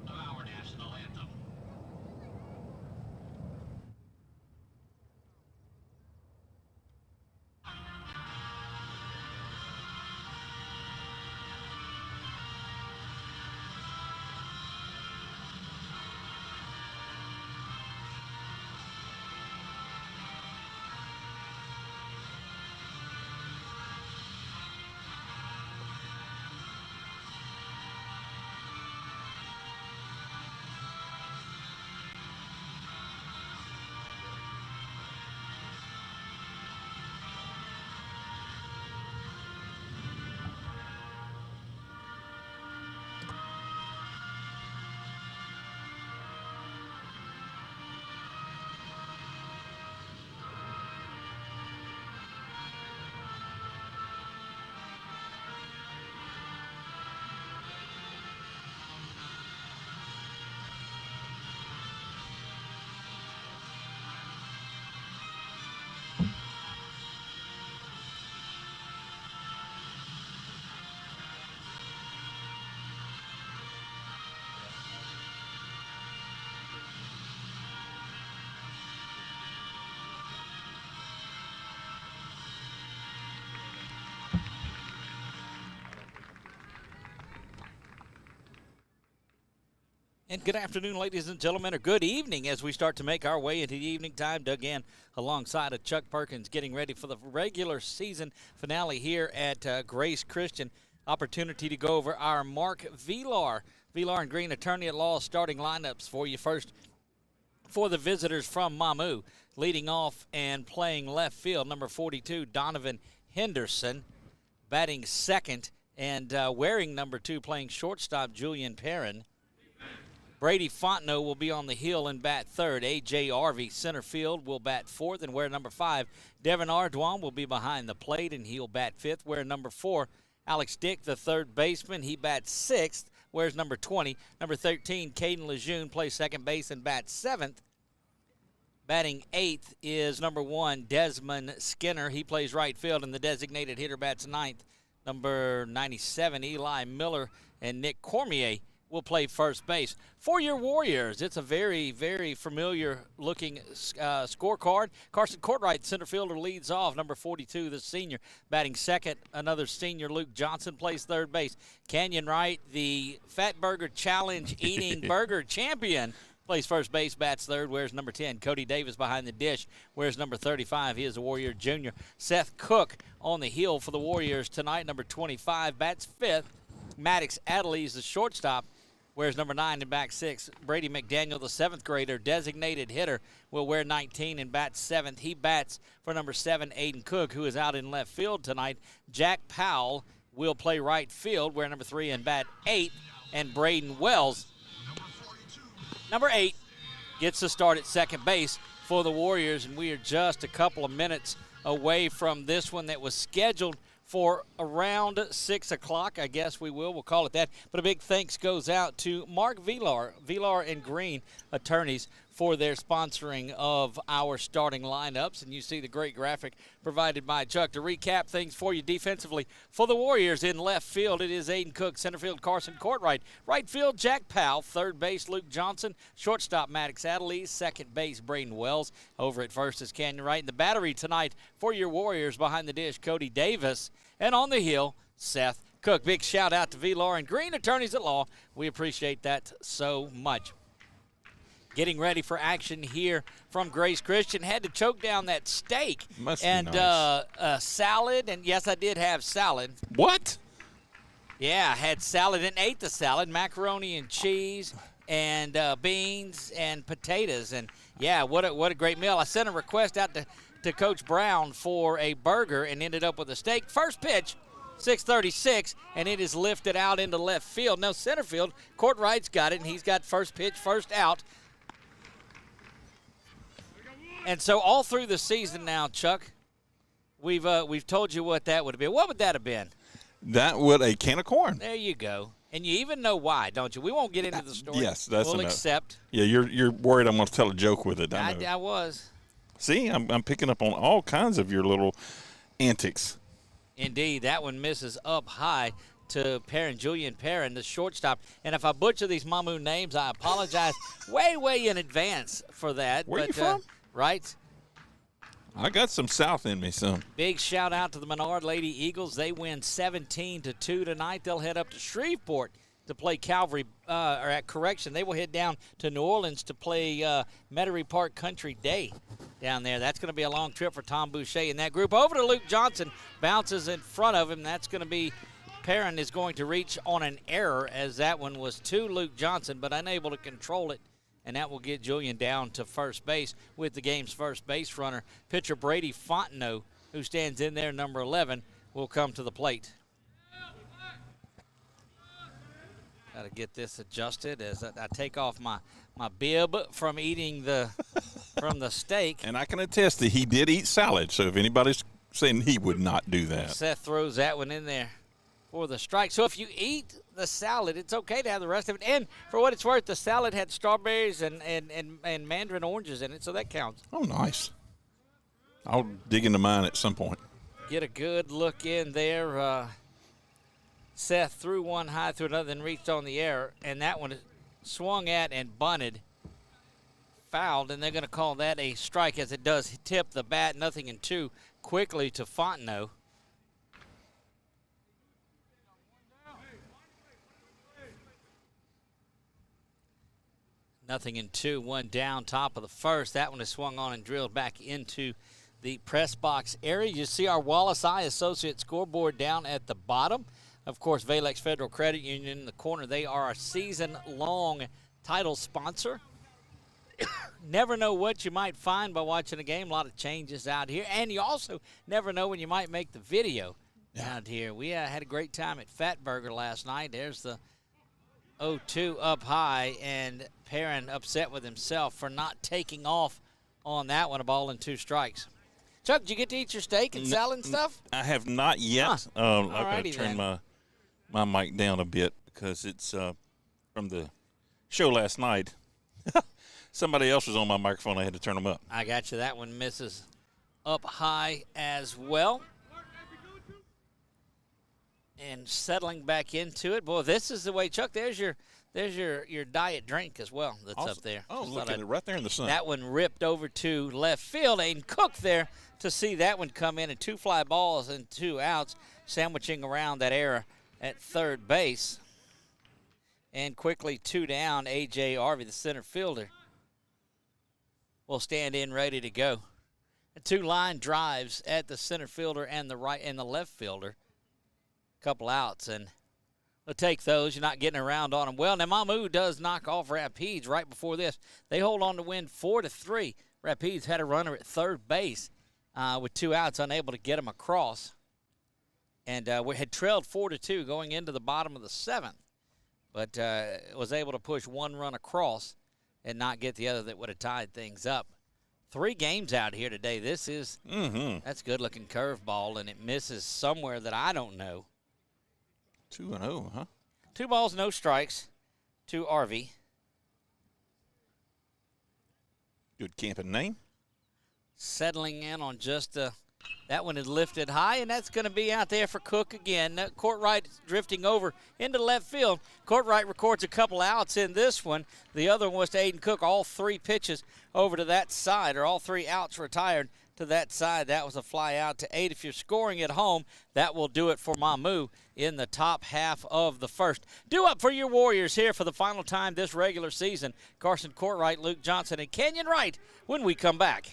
Our national anthem. And good afternoon, ladies and gentlemen, or good evening as we start to make our way into the evening time. Doug Ann alongside of Chuck Perkins getting ready for the regular season finale here at Grace Christian. Opportunity to go over our Mark Villar and Green attorney at law starting lineups for you. First, for the visitors from Mamou, leading off and playing left field, number 42, Donovan Henderson, batting second, and wearing number 2, playing shortstop, Julian Perrin. Brady Fontenot will be on the hill and bat third. A.J. Arvey, center field, will bat fourth and wear number 5. Devin Ardoin will be behind the plate, and he'll bat fifth, wear number 4. Alex Dick, the third baseman, he bats sixth, wears number 20. Number 13, Caden Lejeune, plays second base and bats seventh. Batting eighth is number 1, Desmond Skinner. He plays right field, and the designated hitter bats ninth. Number 97, Eli Miller, and Nick Cormier will play first base. For your Warriors, it's a very, very familiar-looking scorecard. Carson Courtright, center fielder, leads off. Number 42, the senior, batting second. Another senior, Luke Johnson, plays third base. Canyon Wright, the Fat Burger Challenge eating burger champion, plays first base, bats third. Where's number 10? Cody Davis behind the dish. Where's number 35? He is a Warrior junior. Seth Cook on the hill for the Warriors tonight. Number 25 bats fifth. Maddox Adderley is the shortstop. Where's number 9 in back six? Brady McDaniel, the seventh grader, designated hitter, will wear 19 and bat seventh. He bats for number 7, Aiden Cook, who is out in left field tonight. Jack Powell will play right field, where number 3 and bat 8. And Braden Wells, number 8, gets the start at second base for the Warriors. And we are just a couple of minutes away from this one that was scheduled for around 6 o'clock, I guess we'll call it that. But a big thanks goes out to Mark Villar and Green attorneys for their sponsoring of our starting lineups. And you see the great graphic provided by Chuck. To recap things for you defensively, for the Warriors in left field, it is Aiden Cook, center field Carson Courtright, right field Jack Powell, third base Luke Johnson, shortstop Maddox Adderley, second base Braden Wells, over at first is Canyon Wright. In the battery tonight for your Warriors, behind the dish Cody Davis, and on the hill Seth Cook. Big shout out to Villar and Green attorneys at law. We appreciate that so much. Getting ready for action here from Grace Christian. Had to choke down that steak. Must and be nice. Salad. And yes, I did have salad. What? Yeah, I had salad and ate the salad. Macaroni and cheese and beans and potatoes. And yeah, what a great meal. I sent a request out to Coach Brown for a burger and ended up with a steak. First pitch, 6:36, and it is lifted out into left field. No, center field. Courtright's got it, and he's got first pitch, first out. And so all through the season now, Chuck, we've told you what that would have been. What would that have been? That would a can of corn. There you go. And you even know why, don't you? We won't get into the story. Yes, that's we'll enough. Accept. Yeah, you're worried I'm going to tell a joke with it. I was. See, I'm picking up on all kinds of your little antics. Indeed, that one misses up high to Julian Perrin, the shortstop. And if I butcher these Mamou names, I apologize way in advance for that. Where are you from? Right? I got some South in me, son. Big shout out to the Menard Lady Eagles. They win 17-2 tonight. They'll head up to Shreveport to play Calvary, they will head down to New Orleans to play Metairie Park Country Day down there. That's going to be a long trip for Tom Boucher and that group. Over to Luke Johnson, bounces in front of him. That's going to be, Perrin is going to reach on an error, as that one was to Luke Johnson, but unable to control it. And that will get Julian down to first base with the game's first base runner. Pitcher Brady Fontenot, who stands in there, number 11, will come to the plate. Got to get this adjusted as I take off my bib from eating from the steak. And I can attest that he did eat salad, so if anybody's saying he would not do that. Seth throws that one in there for the strike. So if you eat the salad, it's okay to have the rest of it. And for what it's worth, the salad had strawberries and mandarin oranges in it, so that counts. Oh, nice. I'll dig into mine at some point. Get a good look in there. Seth threw one high through another and reached on the air, and that one swung at and bunted. Fouled, and they're going to call that a strike, as it does tip the bat 0-2 quickly to Fontenot. 0-2, one down, top of the first. That one is swung on and drilled back into the press box area. You see our Wallace Eye Associate scoreboard down at the bottom. Of course, Valex Federal Credit Union in the corner. They are a season-long title sponsor. Never know what you might find by watching a game. A lot of changes out here. And you also never know when you might make the video out here. We had a great time at Fat Burger last night. There's the 0-2 up high, and Perrin upset with himself for not taking off on that one, a ball and 2 strikes. Chuck, did you get to eat your steak and salad and stuff? I have not yet. Huh. I've got to turn my mic down a bit because it's from the show last night. Somebody else was on my microphone. I had to turn them up. I got you. That one misses up high as well. And settling back into it. Boy, this is the way, Chuck, there's your diet drink as well that's Also, up there. Oh, Just look thought at it right there in the sun. that one ripped over to left field. Aiden Cook there to see that one come in, and 2 fly balls and 2 outs, sandwiching around that error at third base. And quickly 2 down, A.J. Arvey, the center fielder, will stand in ready to go. 2 line drives at the center fielder and the right and the left fielder. Couple outs, and they'll take those. You're not getting around on them. Well, now Mamou does knock off Rapides right before this. They hold on to win 4-3. Rapides had a runner at third base with 2 outs, unable to get him across. And we had trailed 4-2 going into the bottom of the 7th, but was able to push 1 run across and not get the other that would have tied things up. 3 games out here today. This is that's good-looking curveball, and it misses somewhere that I don't know. 2-0, huh? 2 balls, no strikes to Arvey. Good camping name. Settling in on just that one is lifted high, and that's going to be out there for Cook again. Courtwright drifting over into left field. Courtwright records a couple outs in this one. The other one was to Aiden Cook. All 3 pitches over to that side, or all 3 outs retired to that side. That was a fly out to 8. If you're scoring at home, that will do it for Mamou in the top half of the first. Due up for your Warriors here for the final time this regular season. Carson Courtwright, Luke Johnson, and Kenyon Wright when we come back.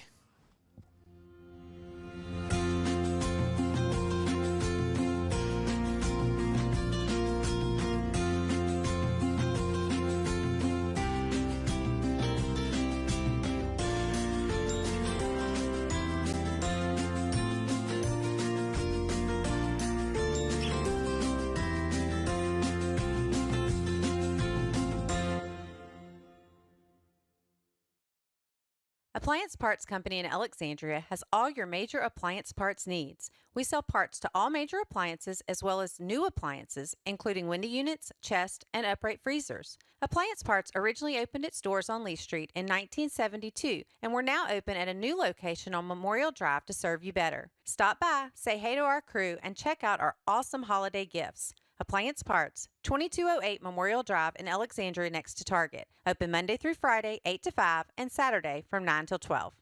Appliance Parts Company in Alexandria has all your major appliance parts needs. We sell parts to all major appliances as well as new appliances, including window units, chest, and upright freezers. Appliance Parts originally opened its doors on Lee Street in 1972, and we're now open at a new location on Memorial Drive to serve you better. Stop by, say hey to our crew, and check out our awesome holiday gifts. Appliance Parts, 2208 Memorial Drive in Alexandria next to Target. Open Monday through Friday, 8 to 5, and Saturday from 9 till 12.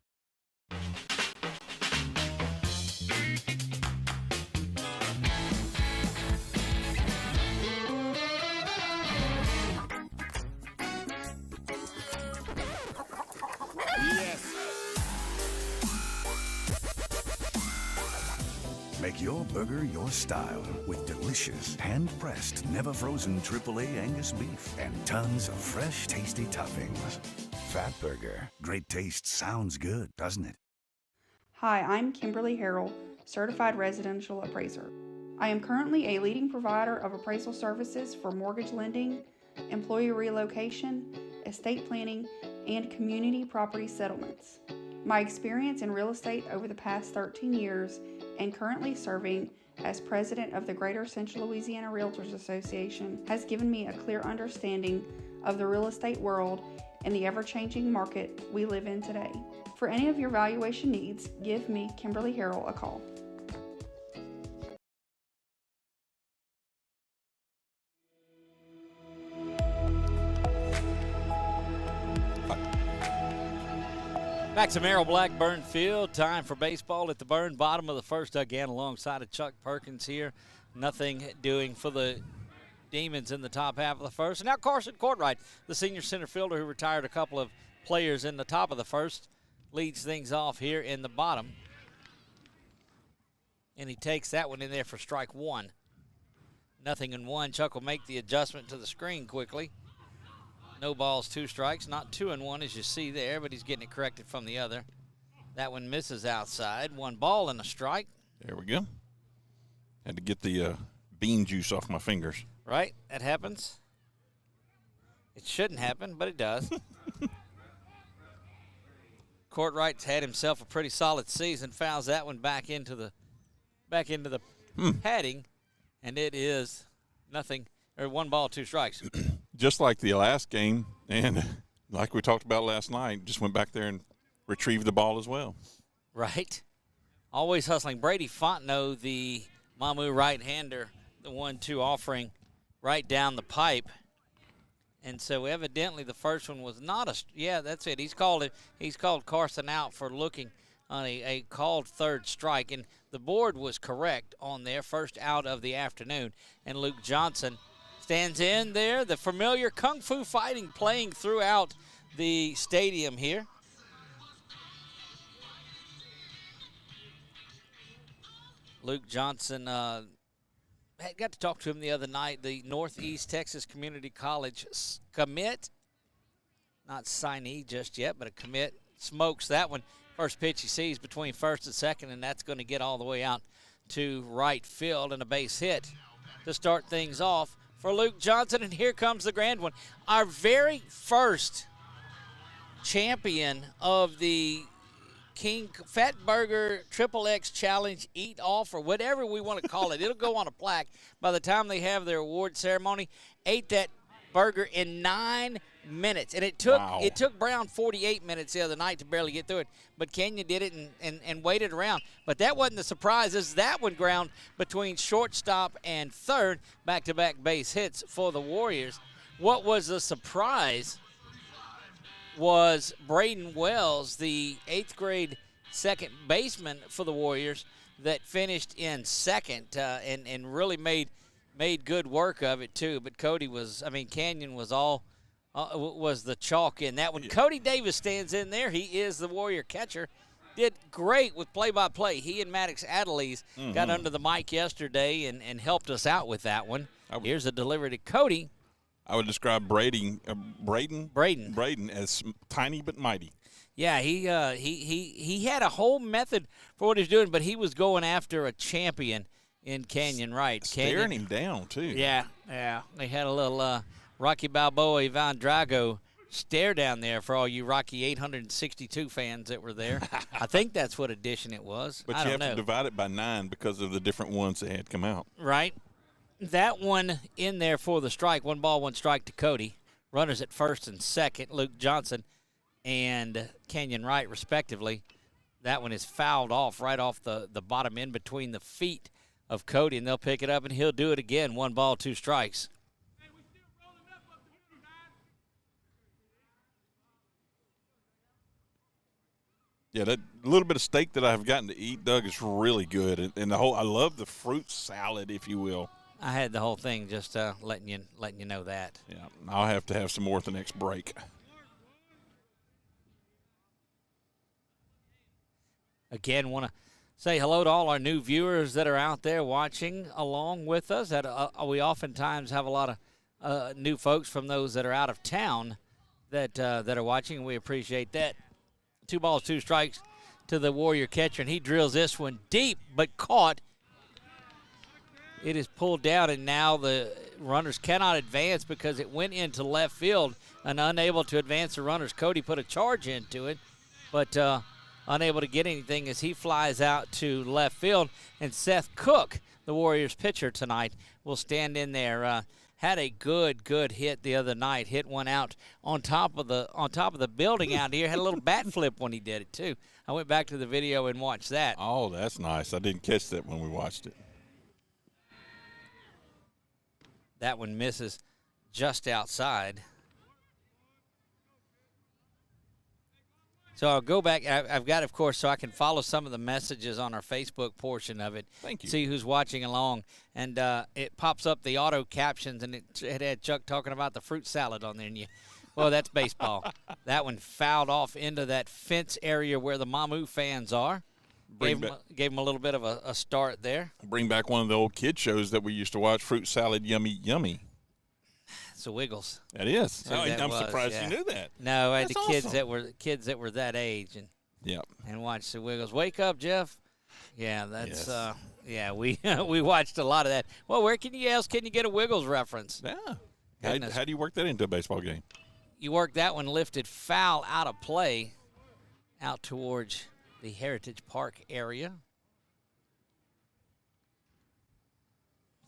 Make your burger your style with delicious, hand-pressed, never-frozen AAA Angus beef and tons of fresh, tasty toppings. Fat Burger. Great taste sounds good, doesn't it? Hi, I'm Kimberly Harrell, Certified Residential Appraiser. I am currently a leading provider of appraisal services for mortgage lending, employee relocation, estate planning, and community property settlements. My experience in real estate over the past 13 years and currently serving as president of the Greater Central Louisiana Realtors Association has given me a clear understanding of the real estate world and the ever-changing market we live in today. For any of your valuation needs, give me, Kimberly Harrell, a call. Back to Merrill Blackburn Field. Time for baseball at the Burn. Bottom of the first again alongside of Chuck Perkins here. Nothing doing for the Demons in the top half of the first. And now Carson Courtwright, the senior center fielder who retired a couple of players in the top of the first, leads things off here in the bottom. And he takes that one in there for strike 1. 0-1. Chuck will make the adjustment to the screen quickly. No balls, 2 strikes. Not 2-1 as you see there, but he's getting it corrected from the other. That one misses outside. 1 ball and a strike. There we go. Had to get the bean juice off my fingers. Right, that happens. It shouldn't happen, but it does. Courtwright's had himself a pretty solid season. Fouls that one back into the padding, and it is 1 ball, 2 strikes. Just like the last game, and like we talked about last night, just went back there and retrieved the ball as well. Right. Always hustling. Brady Fontenot, the Mamou right-hander, the 1-2 offering right down the pipe. And so evidently the first one was not a, yeah, that's it. He's called Carson out for looking on a called third strike. And the board was correct on their first out of the afternoon. And Luke Johnson stands in there. The familiar kung fu fighting playing throughout the stadium here. Luke Johnson, got to talk to him the other night, the Northeast Texas Community College commit, not signee just yet, but a commit, smokes that one. First pitch he sees between first and second, and that's going to get all the way out to right field, and a base hit to start things off for Luke Johnson. And here comes the grand one. Our very first champion of the King Fat Burger Triple X Challenge Eat Off, or whatever we want to call it. It'll go on a plaque by the time they have their award ceremony. Ate that burger in 9 minutes, and it took Brown 48 minutes the other night to barely get through it. But Kenyon did it and waited around. But that wasn't the surprise, as that one ground between shortstop and third, back-to-back base hits for the Warriors. What was the surprise was Braden Wells, the 8th grade second baseman for the Warriors, that finished in second and really made good work of it too. But Canyon was was the chalk in that one. Yeah. Cody Davis stands in there. He is the Warrior catcher. Did great with play-by-play. He and Maddox Adelise got under the mic yesterday and helped us out with that one. Here's a delivery to Cody. I would describe Braden as tiny but mighty. Yeah, he had a whole method for what he's doing, but he was going after a champion in Canyon Right. Staring him down, too. Yeah. They had a little Rocky Balboa, Ivan Drago stare down there for all you Rocky 862 fans that were there. I think that's what edition it was. But you have to divide it by 9 because of the different ones that had come out. Right. That one in there for the strike. 1 ball, 1 strike to Cody. Runners at first and second, Luke Johnson and Kenyon Wright, respectively. That one is fouled off right off the bottom in between the feet of Cody, and they'll pick it up, and he'll do it again. 1 ball, 2 strikes. Yeah, that little bit of steak that I've gotten to eat, Doug, is really good. And I love the fruit salad, if you will. I had the whole thing, just letting you know that. Yeah, I'll have to have some more at the next break. Again, want to say hello to all our new viewers that are out there watching along with us. We oftentimes have a lot of new folks from those that are out of town that are watching, and we appreciate that. 2 balls, 2 strikes to the Warrior catcher, and he drills this one deep but caught. It is pulled down, and now the runners cannot advance because it went into left field, and unable to advance the runners. Cody put a charge into it, but unable to get anything as he flies out to left field. And Seth Cook, the Warriors pitcher tonight, will stand in there. Had a good hit the other night. Hit one out on top of the building out here. Had a little bat flip when he did it too. I went back to the video and watched that. Oh, that's nice. I didn't catch that when we watched it. That one misses just outside. So I'll go back. I've got, of course, so I can follow some of the messages on our Facebook portion of it. Thank you. See who's watching along. And it pops up the auto captions, and it had Chuck talking about the fruit salad on there. And well, that's baseball. That one fouled off into that fence area where the Mamou fans are. Gave him a little bit of a start there. Bring back one of the old kid shows that we used to watch, Fruit Salad Yummy Yummy. It's the Wiggles. That is. I'm surprised you knew that. No, I had That's the kids awesome. that were that age and watched the Wiggles. Wake up, Jeff. Yeah, that's yes. we watched a lot of that. Well, where can you get a Wiggles reference? Yeah. How do you work that into a baseball game? You work that one lifted foul out of play out towards the Heritage Park area.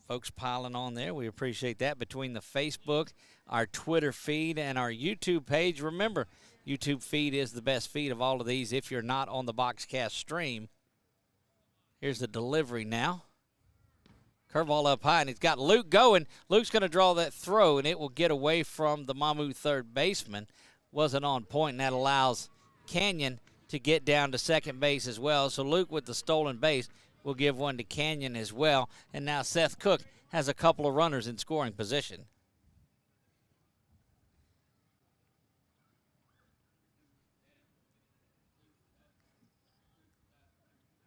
Folks piling on there. We appreciate that between the Facebook, our Twitter feed, and our YouTube page. Remember, YouTube feed is the best feed of all of these if you're not on the Boxcast stream. Here's the delivery now. Curveball up high, and he's got Luke going. Luke's going to draw that throw, and it will get away from the Mamou third baseman. Wasn't on point, and that allows Canyon to get down to second base as well. So Luke with the stolen base will give one to Canyon as well. And now Seth Cook has a couple of runners in scoring position.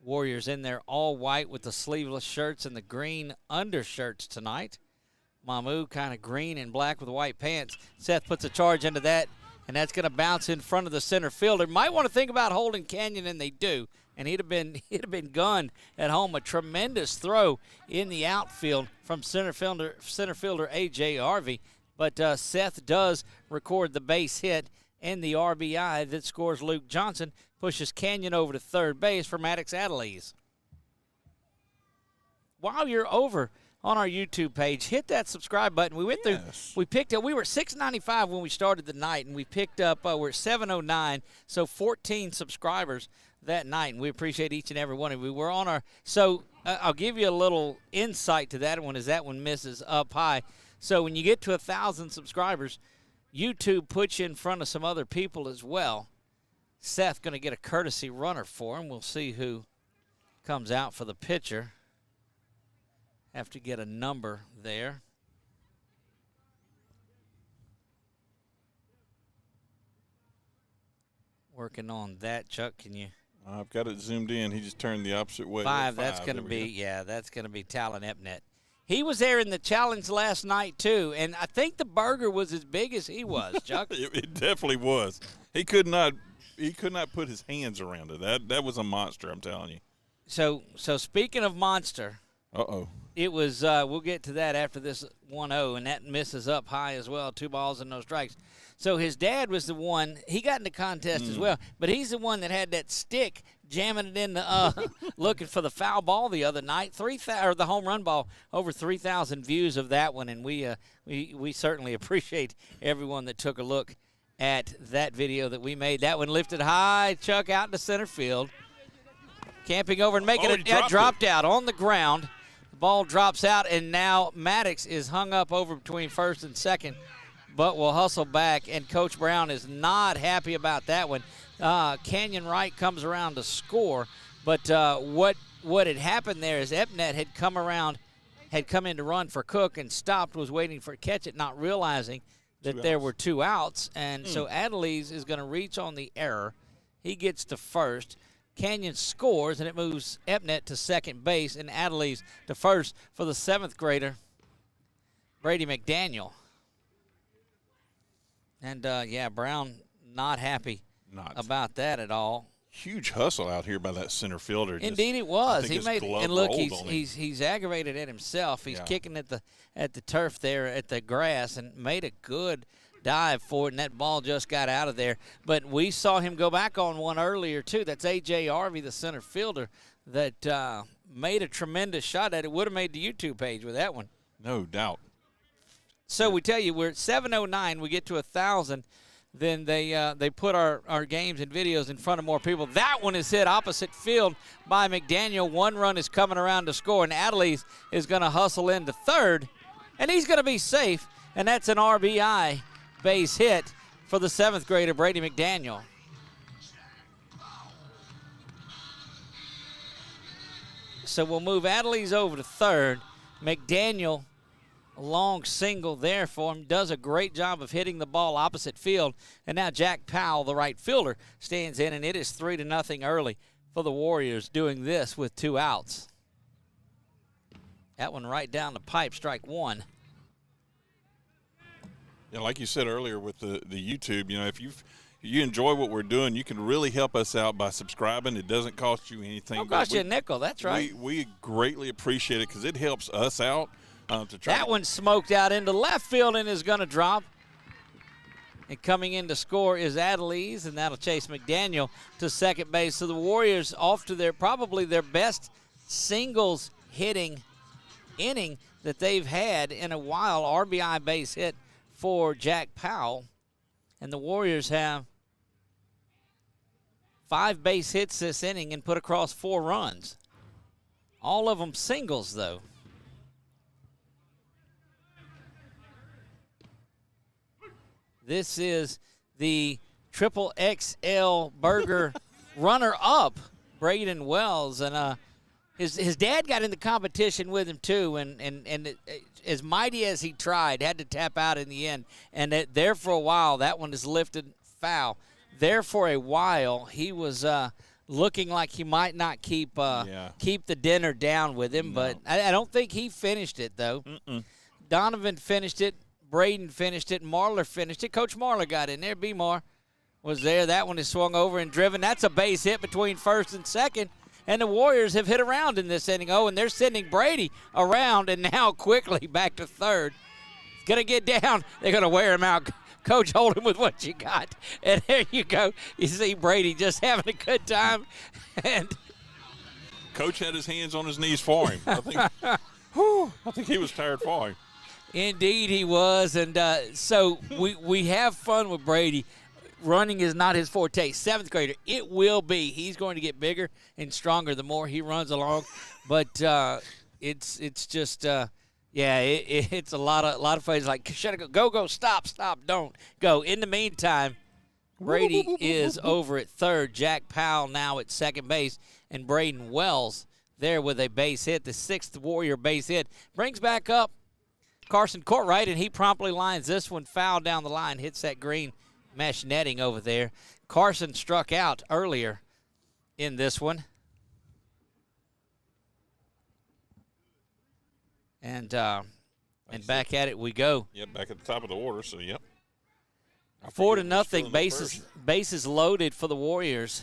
Warriors in there all white with the sleeveless shirts and the green undershirts tonight. Mamou kind of green and black with white pants. Seth puts a charge into that, and that's going to bounce in front of the center fielder. Might want to think about holding Canyon, and they do. And he'd have been gunned at home. A tremendous throw in the outfield from center fielder A.J. Harvey. But Seth does record the base hit and the RBI that scores Luke Johnson, pushes Canyon over to third base for Maddox Adelise. While you're over on our YouTube page, hit that subscribe button. We went through, we picked up, we were $6.95 when we started the night, and we picked up, we're at 709, so 14 subscribers that night, and we appreciate each and every one of you. We're on our, so I'll give you a little insight to that one, as that one misses up high. So when you get to 1,000 subscribers, YouTube puts you in front of some other people as well. Seth going to get a courtesy runner for him. We'll see who comes out for the pitcher. Have to get a number there. Working on that, Chuck. Can you? I've got it zoomed in. He just turned the opposite way. Five. That's going to be, yeah, that's going to be Talon Epnet. He was there in the challenge last night, too, and I think the burger was as big as he was, Chuck. It definitely was. He could not put his hands around it. That was a monster, I'm telling you. So speaking of monster. Uh-oh. It was, we'll get to that after this 1-0, and that misses up high as well, 2 balls and no strikes. So his dad was the one, he got in the contest as well, but he's the one that had that stick jamming it in the, looking for the foul ball the other night, or the home run ball, over 3,000 views of that one, and we certainly appreciate everyone that took a look at that video that we made. That one lifted high, Chuck, out into center field, camping over and making it, dropped out on the ground. Ball drops out, and now Maddox is hung up over between first and second, but will hustle back, and Coach Brown is not happy about that one. Canyon Wright comes around to score, but what had happened there is Epnet had come in to run for Cook and stopped, was waiting for a catch it, not realizing that there were 2 outs, and so Adelise is going to reach on the error. He gets to first. Canyon scores, and it moves Epnet to second base and Adelise to first for the 7th grader, Brady McDaniel. And, Brown not happy about that at all. Huge hustle out here by that center fielder. Indeed, it was. He made, and look, he's aggravated at himself. He's kicking at the turf there, at the grass, and made a good dive for it, and that ball just got out of there. But we saw him go back on one earlier, too. That's A.J. Harvey, the center fielder, that made a tremendous shot at it. Would have made the YouTube page with that one. No doubt. So we tell you, we're at 709. We get to 1,000. Then they put our games and videos in front of more people. That one is hit opposite field by McDaniel. 1 run is coming around to score, and Adelise is going to hustle into third, and he's going to be safe, and that's an RBI base hit for the 7th grader, Brady McDaniel. So we'll move Adelise over to third. McDaniel, a long single there for him, does a great job of hitting the ball opposite field. And now Jack Powell, the right fielder, stands in, and it is 3-0 early for the Warriors, doing this with 2 outs. That one right down the pipe, strike 1. Yeah, like you said earlier with the YouTube, if you enjoy what we're doing, you can really help us out by subscribing. It doesn't cost you anything. Don't cost you a nickel, that's right. We greatly appreciate it because it helps us out to try. That one smoked out into left field and is going to drop. And coming in to score is Adelise, and that'll chase McDaniel to second base. So the Warriors off to probably their best singles hitting inning that they've had in a while. RBI base hit for Jack Powell. And the Warriors have 5 base hits this inning and put across 4 runs. All of them singles, though. This is the Triple XL Burger runner-up, Braden Wells. And his dad got in the competition with him, too, and as mighty as he tried, had to tap out in the end. And there for a while, that one is lifted foul. There for a while, he was looking like he might not keep the dinner down with him, but I don't think he finished it, though. Donovan finished it. Braden finished it. Marler finished it. Coach Marler got in there. B-Mar was there. That one is swung over and driven. That's a base hit between first and second. And the Warriors have hit around in this inning. Oh, and they're sending Brady around and now quickly back to third. He's going to get down. They're going to wear him out. Coach, hold him with what you got. And there you go. You see Brady just having a good time. And Coach had his hands on his knees for him. I think he was tired for him. Indeed he was. And so we have fun with Brady. Running is not his forte. Seventh grader, it will be. He's going to get bigger and stronger the more he runs along. But it's just it's a lot of phrases like should I go, stop, don't go. In the meantime, Brady is over at third. Jack Powell now at second base, and Braden Wells there with a base hit. The sixth Warrior base hit brings back up Carson Courtright, and he promptly lines this one foul down the line, hits that green mesh netting over there. Carson struck out earlier in this one. And back at it we go. Yep, back at the top of the order, so yep. 4-0, bases loaded for the Warriors.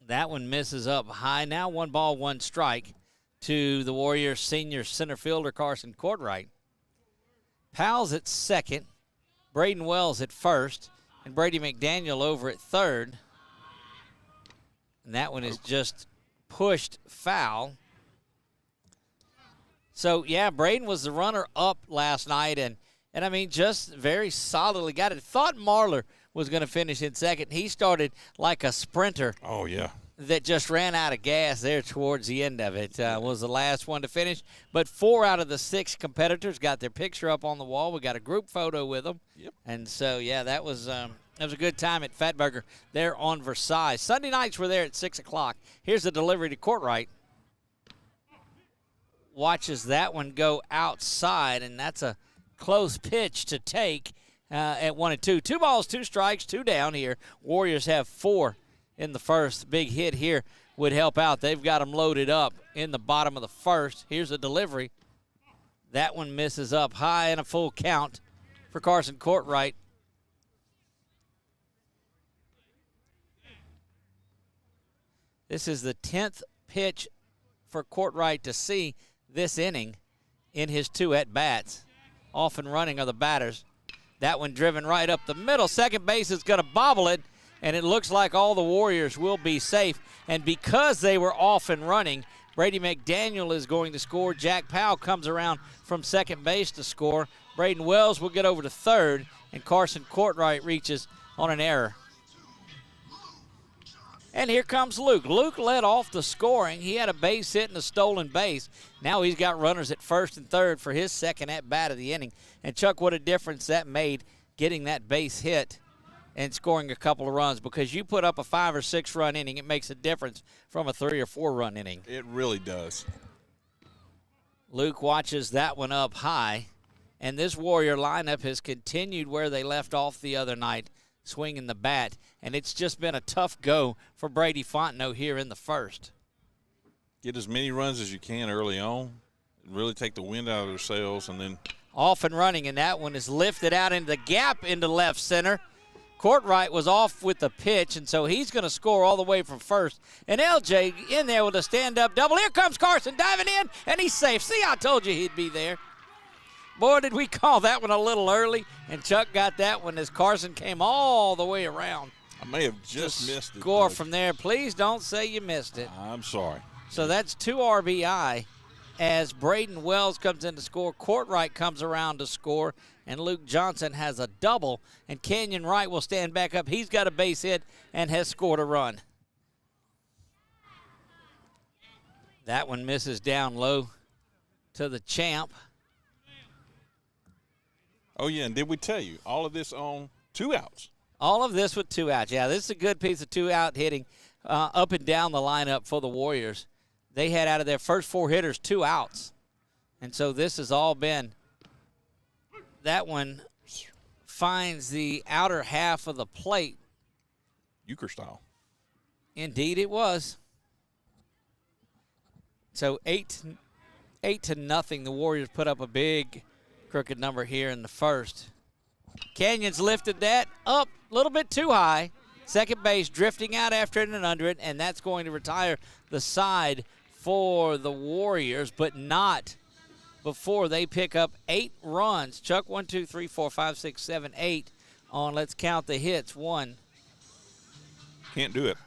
That one misses up high. Now 1 ball, 1 strike to the Warriors senior center fielder Carson Courtright. Powell's at second. Braden Wells at first, and Brady McDaniel over at third. And that one is just pushed foul. So, yeah, Braden was the runner-up last night, and I mean, just very solidly got it. Thought Marler was going to finish in second. He started like a sprinter. Oh, yeah. That just ran out of gas there towards the end of it. Was the last one to finish. But 4 out of the 6 competitors got their picture up on the wall. We got a group photo with them. Yep. And so, yeah, that was a good time at Fatburger there on Versailles. Sunday nights we're there at 6 o'clock. Here's the delivery to Courtright. Watches that one go outside, and that's a close pitch to take at 1-2. 2 balls, 2 strikes, 2 down here. Warriors have 4 in the first. Big hit here would help out. They've got them loaded up in the bottom of the first. Here's a delivery. That one misses up high and a full count for Carson Courtright. This is the 10th pitch for Courtright to see this inning in his 2 at-bats. Off and running are the batters. That one driven right up the middle. Second base is going to bobble it, and it looks like all the Warriors will be safe. And because they were off and running, Brady McDaniel is going to score. Jack Powell comes around from second base to score. Braden Wells will get over to third, and Carson Courtright reaches on an error. And here comes Luke. Luke led off the scoring. He had a base hit and a stolen base. Now he's got runners at first and third for his second at-bat of the inning. And, Chuck, what a difference that made getting that base hit and scoring a couple of runs, because you put up a 5 or 6 run inning, it makes a difference from a 3 or 4 run inning. It really does. Luke watches that one up high, and this Warrior lineup has continued where they left off the other night, swinging the bat, and it's just been a tough go for Brady Fontenot here in the first. Get as many runs as you can early on, really take the wind out of their sails, and then off and running, and that one is lifted out into the gap into left center. Courtright was off with the pitch, and so he's going to score all the way from first. And LJ in there with a stand-up double. Here comes Carson diving in, and he's safe. See, I told you he'd be there. Boy, did we call that one a little early, and Chuck got that one as Carson came all the way around. I may have just missed it. Score from there. Please don't say you missed it. I'm sorry. So that's 2 RBI as Braden Wells comes in to score. Courtright comes around to score, and Luke Johnson has a double, and Kenyon Wright will stand back up. He's got a base hit and has scored a run. That one misses down low to the champ. Oh, yeah, and did we tell you all of this on 2 outs? All of this with 2 outs. Yeah, this is a good piece of 2-out hitting up and down the lineup for the Warriors. They had out of their first 4 hitters 2 outs. And so this has all been, that one finds the outer half of the plate. Euchre style. Indeed it was. So 8-0, the Warriors put up a big crooked number here in the first. Canyon's lifted that up a little bit too high. Second base drifting out after it and under it, and that's going to retire the side for the Warriors, but not before they pick up 8 runs. Chuck, 1, 2, 3, 4, 5, 6, 7, 8 on, let's count the hits. 1. Can't do it.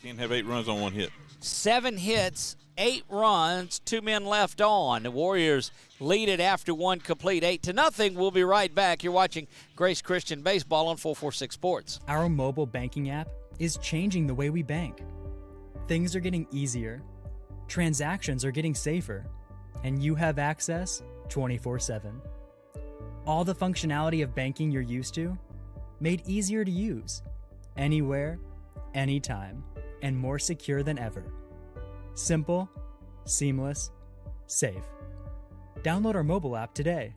Can't have 8 runs on 1 hit. 7 hits, 8 runs, 2 men left on. The Warriors lead it after 1 complete, 8-0. We'll be right back. You're watching Grace Christian Baseball on 446 Sports. Our mobile banking app is changing the way we bank. Things are getting easier, transactions are getting safer, and you have access 24/7. All the functionality of banking you're used to, made easier to use, anywhere, anytime, and more secure than ever. Simple, seamless, safe. Download our mobile app today.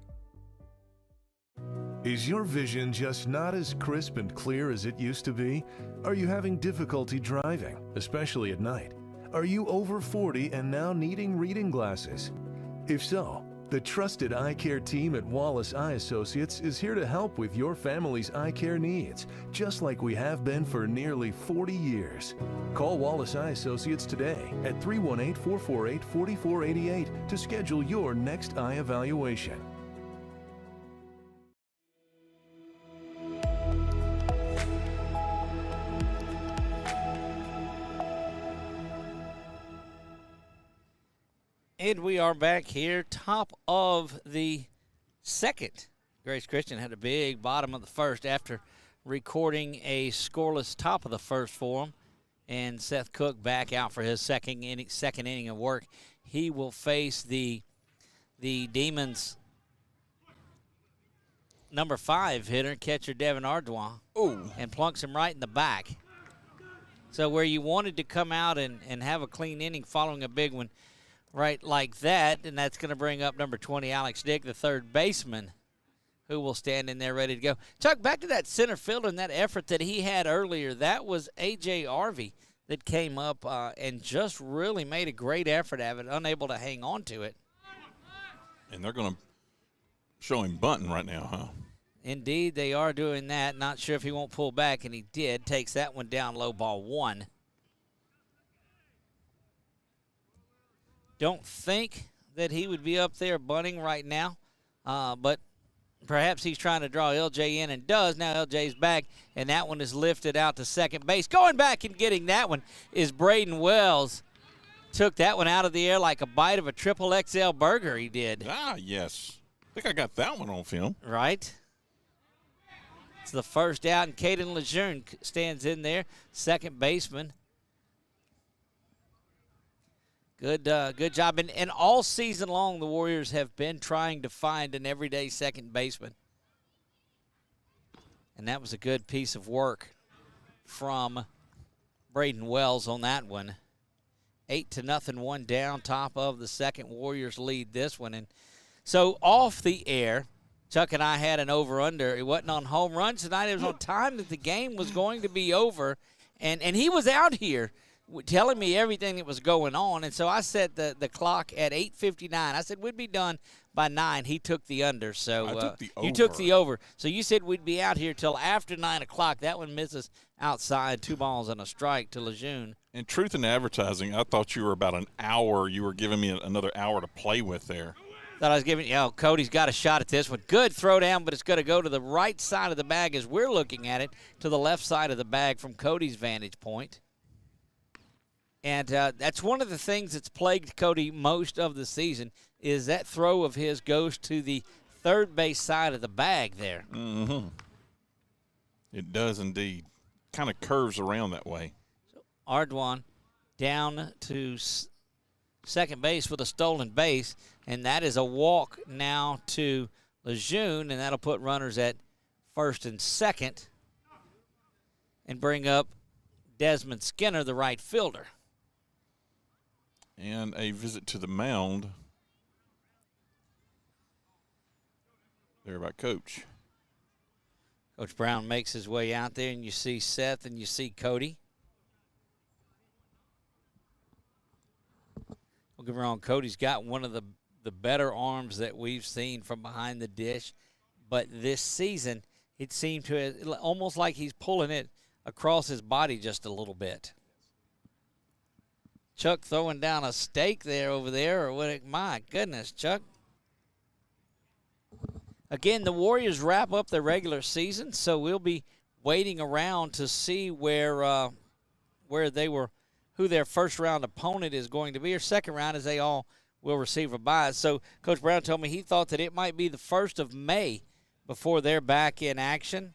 Is your vision just not as crisp and clear as it used to be? Are you having difficulty driving, especially at night? Are you over 40 and now needing reading glasses? If so, the trusted eye care team at Wallace Eye Associates is here to help with your family's eye care needs, just like we have been for nearly 40 years. Call Wallace Eye Associates today at 318-448-4488 to schedule your next eye evaluation. And we are back here, top of the second. Grace Christian had a big bottom of the first after recording a scoreless top of the first for him. And Seth Cook back out for his second inning of work. He will face the Demons' number 5 hitter, catcher Devin Ardoin, and plunks him right in the back. So where you wanted to come out and have a clean inning following a big one, right like that, and that's going to bring up number 20, Alex Dick, the third baseman, who will stand in there ready to go. Chuck, back to that center fielder and that effort that he had earlier. That was A.J. Arvey that came up and just really made a great effort of it, unable to hang on to it. And they're going to show him bunting right now, huh? Indeed, they are doing that. Not sure if he won't pull back, and he did. Takes that one down low, ball 1. Don't think that he would be up there bunting right now, but perhaps he's trying to draw LJ in and does. Now LJ's back, and that one is lifted out to second base. Going back and getting that one is Braden Wells. Took that one out of the air like a bite of a triple XL burger, he did. Ah, yes. I think I got that one on film. Right. It's the first out, and Caden Lejeune stands in there, second baseman. Good job. And all season long, the Warriors have been trying to find an everyday second baseman. And that was a good piece of work from Braden Wells on that one. 8-0, 1 down, top of the second. Warriors lead this one. And so off the air, Chuck and I had an over-under. It wasn't on home runs tonight. It was on time that the game was going to be over. And he was out here telling me everything that was going on, and so I set the clock at 8:59. I said we'd be done by 9. He took the under, so I took the over. You took the over. So you said we'd be out here till after 9 o'clock. That one misses outside, 2 balls and a strike to Lejeune. In truth in advertising, I thought you were about an hour. You were giving me another hour to play with there. Thought I was giving Cody's got a shot at this one. Good throw down, but it's going to go to the right side of the bag as we're looking at it, to the left side of the bag from Cody's vantage point. And that's one of the things that's plagued Cody most of the season, is that throw of his goes to the third base side of the bag there. Mm-hmm. It does indeed. Kind of curves around that way. So Ardoin down to second base with a stolen base, and that is a walk now to Lejeune, and that'll put runners at first and second and bring up Desmond Skinner, the right fielder. And a visit to the mound there by Coach. Coach Brown makes his way out there, and you see Seth and you see Cody. Don't get me wrong, Cody's got one of the better arms that we've seen from behind the dish. But this season, it seemed to almost like he's pulling it across his body just a little bit. Chuck throwing down a steak there over there, or what? My goodness, Chuck. Again, the Warriors wrap up their regular season, so we'll be waiting around to see where they were, who their first round opponent is going to be, or second round, as they all will receive a bye. So Coach Brown told me he thought that it might be the 1st of May before they're back in action.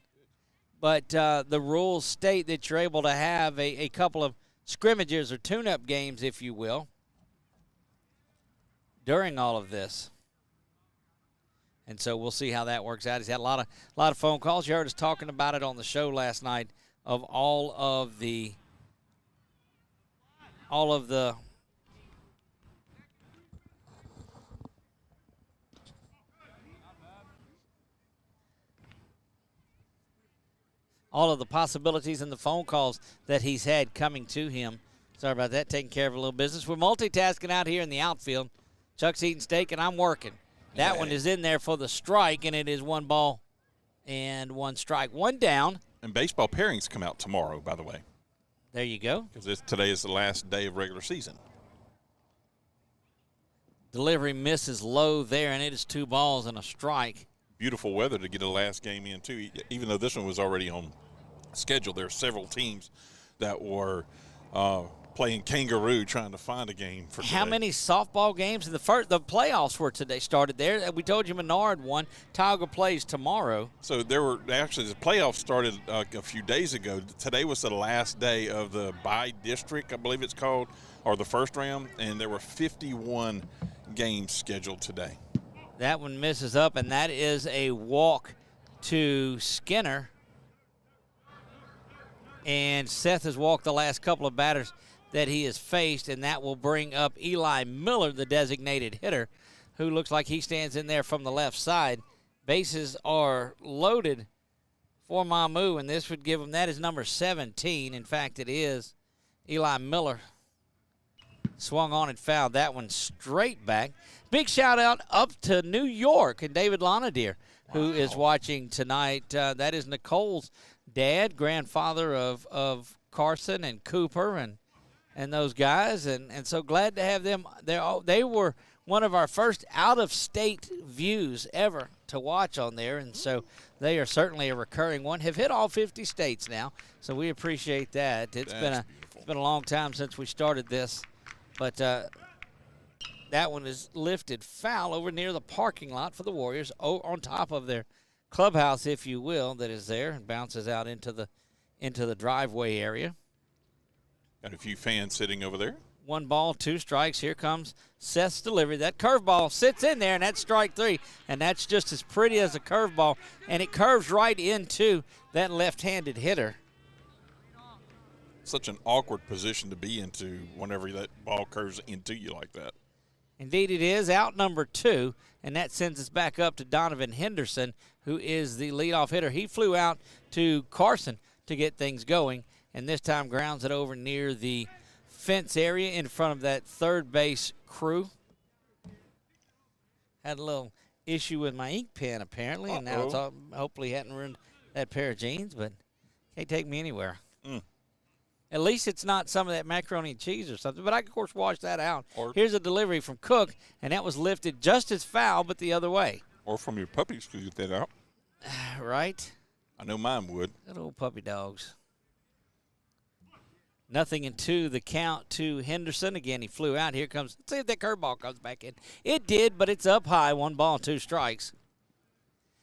But the rules state that you're able to have a couple of scrimmages or tune-up games, if you will, during all of this. And so we'll see how that works out. He's had a lot of phone calls. You heard us talking about it on the show last night of all of the all of the possibilities and the phone calls that he's had coming to him. Sorry about that, taking care of a little business. We're multitasking out here in the outfield. Chuck's eating steak, and I'm working. That one is in there for the strike, and it is 1 ball and 1 strike. 1 down. And baseball pairings come out tomorrow, by the way. There you go. Because today is the last day of regular season. Delivery misses low there, and it is 2 balls and a strike. Beautiful weather to get a last game in, too. Even though this one was already on schedule, there are several teams that were playing kangaroo trying to find a game for today. How many softball games? The playoffs were today, started there. We told you Menard won. Tioga plays tomorrow. So there were actually, the playoffs started a few days ago. Today was the last day of the bi-district, I believe it's called, or the first round, and there were 51 games scheduled today. That one misses up, and that is a walk to Skinner. And Seth has walked the last couple of batters that he has faced, and that will bring up Eli Miller, the designated hitter, who looks like he stands in there from the left side. Bases are loaded for Mamou, and this would give him, that is number 17. In fact, it is. Eli Miller swung on and fouled that one straight back. Big shout out up to New York and David Lonadier, who is watching tonight. That is Nicole's dad, grandfather of Carson and Cooper and those guys, and so glad to have them. They were one of our first out-of-state views ever to watch on there, and so they are certainly a recurring one. Have hit all 50 states now, so we appreciate that. It's been a long time since we started this, but that one is lifted foul over near the parking lot for the Warriors, on top of their clubhouse, if you will, that is there, and bounces out into the driveway area. Got a few fans sitting over there. 1 ball, 2 strikes. Here comes Seth's delivery. That curveball sits in there, and that's strike 3. And that's just as pretty as a curveball. And it curves right into that left-handed hitter. Such an awkward position to be into whenever that ball curves into you like that. Indeed it is. Out number 2, and that sends us back up to Donovan Henderson, who is the leadoff hitter. He flew out to Carson to get things going, and this time grounds it over near the fence area in front of that third base crew. Had a little issue with my ink pen, apparently, and now it's all, hopefully hadn't ruined that pair of jeans, but can't take me anywhere. At least it's not some of that macaroni and cheese or something, but I can, of course, wash that out. Here's a delivery from Cook, and that was lifted just as foul, but the other way. Or from your puppies, could you get that out? Right? I know mine would. Good old puppy dogs. 0-2, the count to Henderson. Again, he flew out. Here comes, let's see if that curveball comes back in. It did, but it's up high. 1 ball, 2 strikes.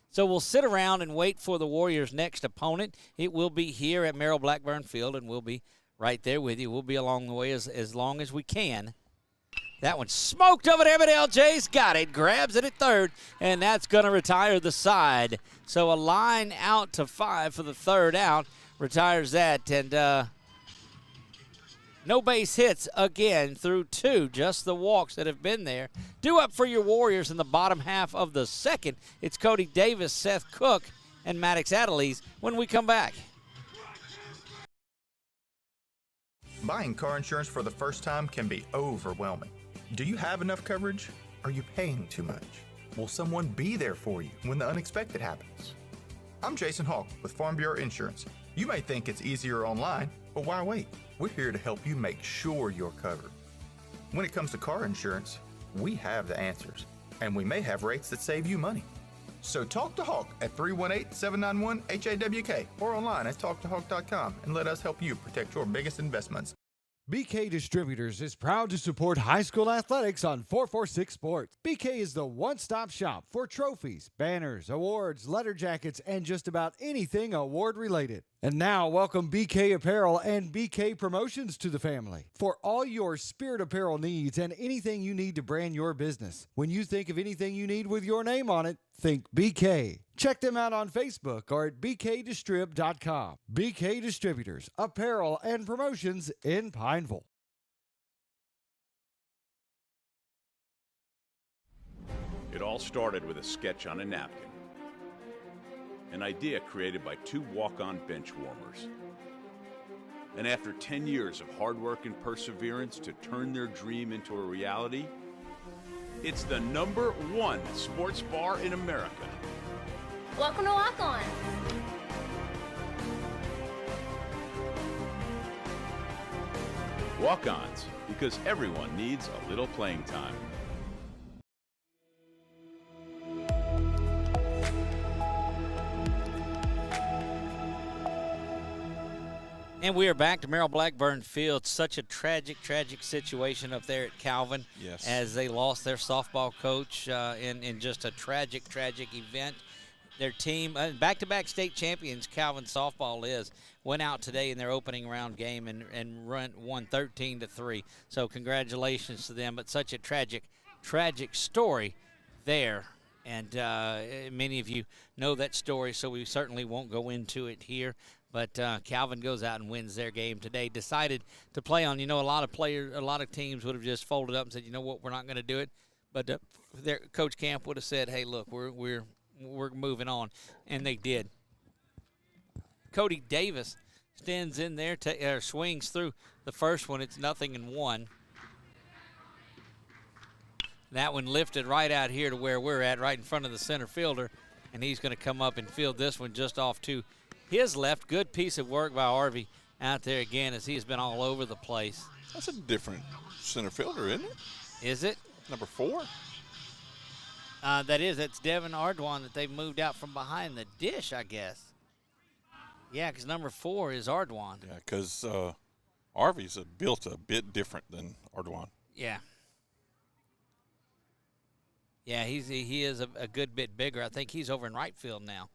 So we'll sit around and wait for the Warriors' next opponent. It will be here at Merrill Blackburn Field, and we'll be right there with you. We'll be along the way as long as we can. That one smoked over there, but LJ's got it, grabs it at third, and that's going to retire the side. So a line out to 5 for the third out, retires that, and no base hits again through 2, just the walks that have been there. Due up for your Warriors in the bottom half of the second. It's Cody Davis, Seth Cook, and Maddox Adelise when we come back. Buying car insurance for the first time can be overwhelming. Do you have enough coverage? Are you paying too much? Will someone be there for you when the unexpected happens? I'm Jason Hawk with Farm Bureau Insurance. You may think it's easier online, but why wait? We're here to help you make sure you're covered. When it comes to car insurance, we have the answers, and we may have rates that save you money. So talk to Hawk at 318-791-HAWK or online at talktohawk.com and let us help you protect your biggest investments. BK Distributors is proud to support high school athletics on 446 Sports. BK is the one-stop shop for trophies, banners, awards, letter jackets, and just about anything award-related. And now, welcome BK Apparel and BK Promotions to the family for all your spirit apparel needs and anything you need to brand your business. When you think of anything you need with your name on it, think BK. Check them out on Facebook or at bkdistrib.com. BK Distributors, Apparel and Promotions in Pineville. It all started with a sketch on a napkin. An idea created by 2 walk-on bench warmers. And after 10 years of hard work and perseverance to turn their dream into a reality, it's the #1 sports bar in America. Welcome to Walk On. Walk-ons, because everyone needs a little playing time. And we are back to Merrill Blackburn Field. Such a tragic situation up there at Calvin. Yes. As they lost their softball coach in just a tragic event. Their team, back-to-back state champions, Calvin softball went out today in their opening round game and won 13-3. So congratulations to them. But such a tragic story there. And many of you know that story, so we certainly won't go into it here. But Calvin goes out and wins their game today. Decided to play on, a lot of teams would have just folded up and said, you know what, we're not going to do it. But their Coach Camp would have said, hey, look, we're moving on, and they did. Cody Davis stands in there, swings through the first one. It's 0-1. That one lifted right out here to where we're at, right in front of the center fielder, and he's going to come up and field this one just off to his left. Good piece of work by Harvey out there again, as he has been all over the place. That's a different center fielder, isn't it? Is it? Number 4? That's Devin Ardoin that they've moved out from behind the dish, I guess. Yeah, because number 4 is Ardoin. Yeah, because Harvey's built a bit different than Ardoin. Yeah. Yeah, he is a good bit bigger. I think he's over in right field now.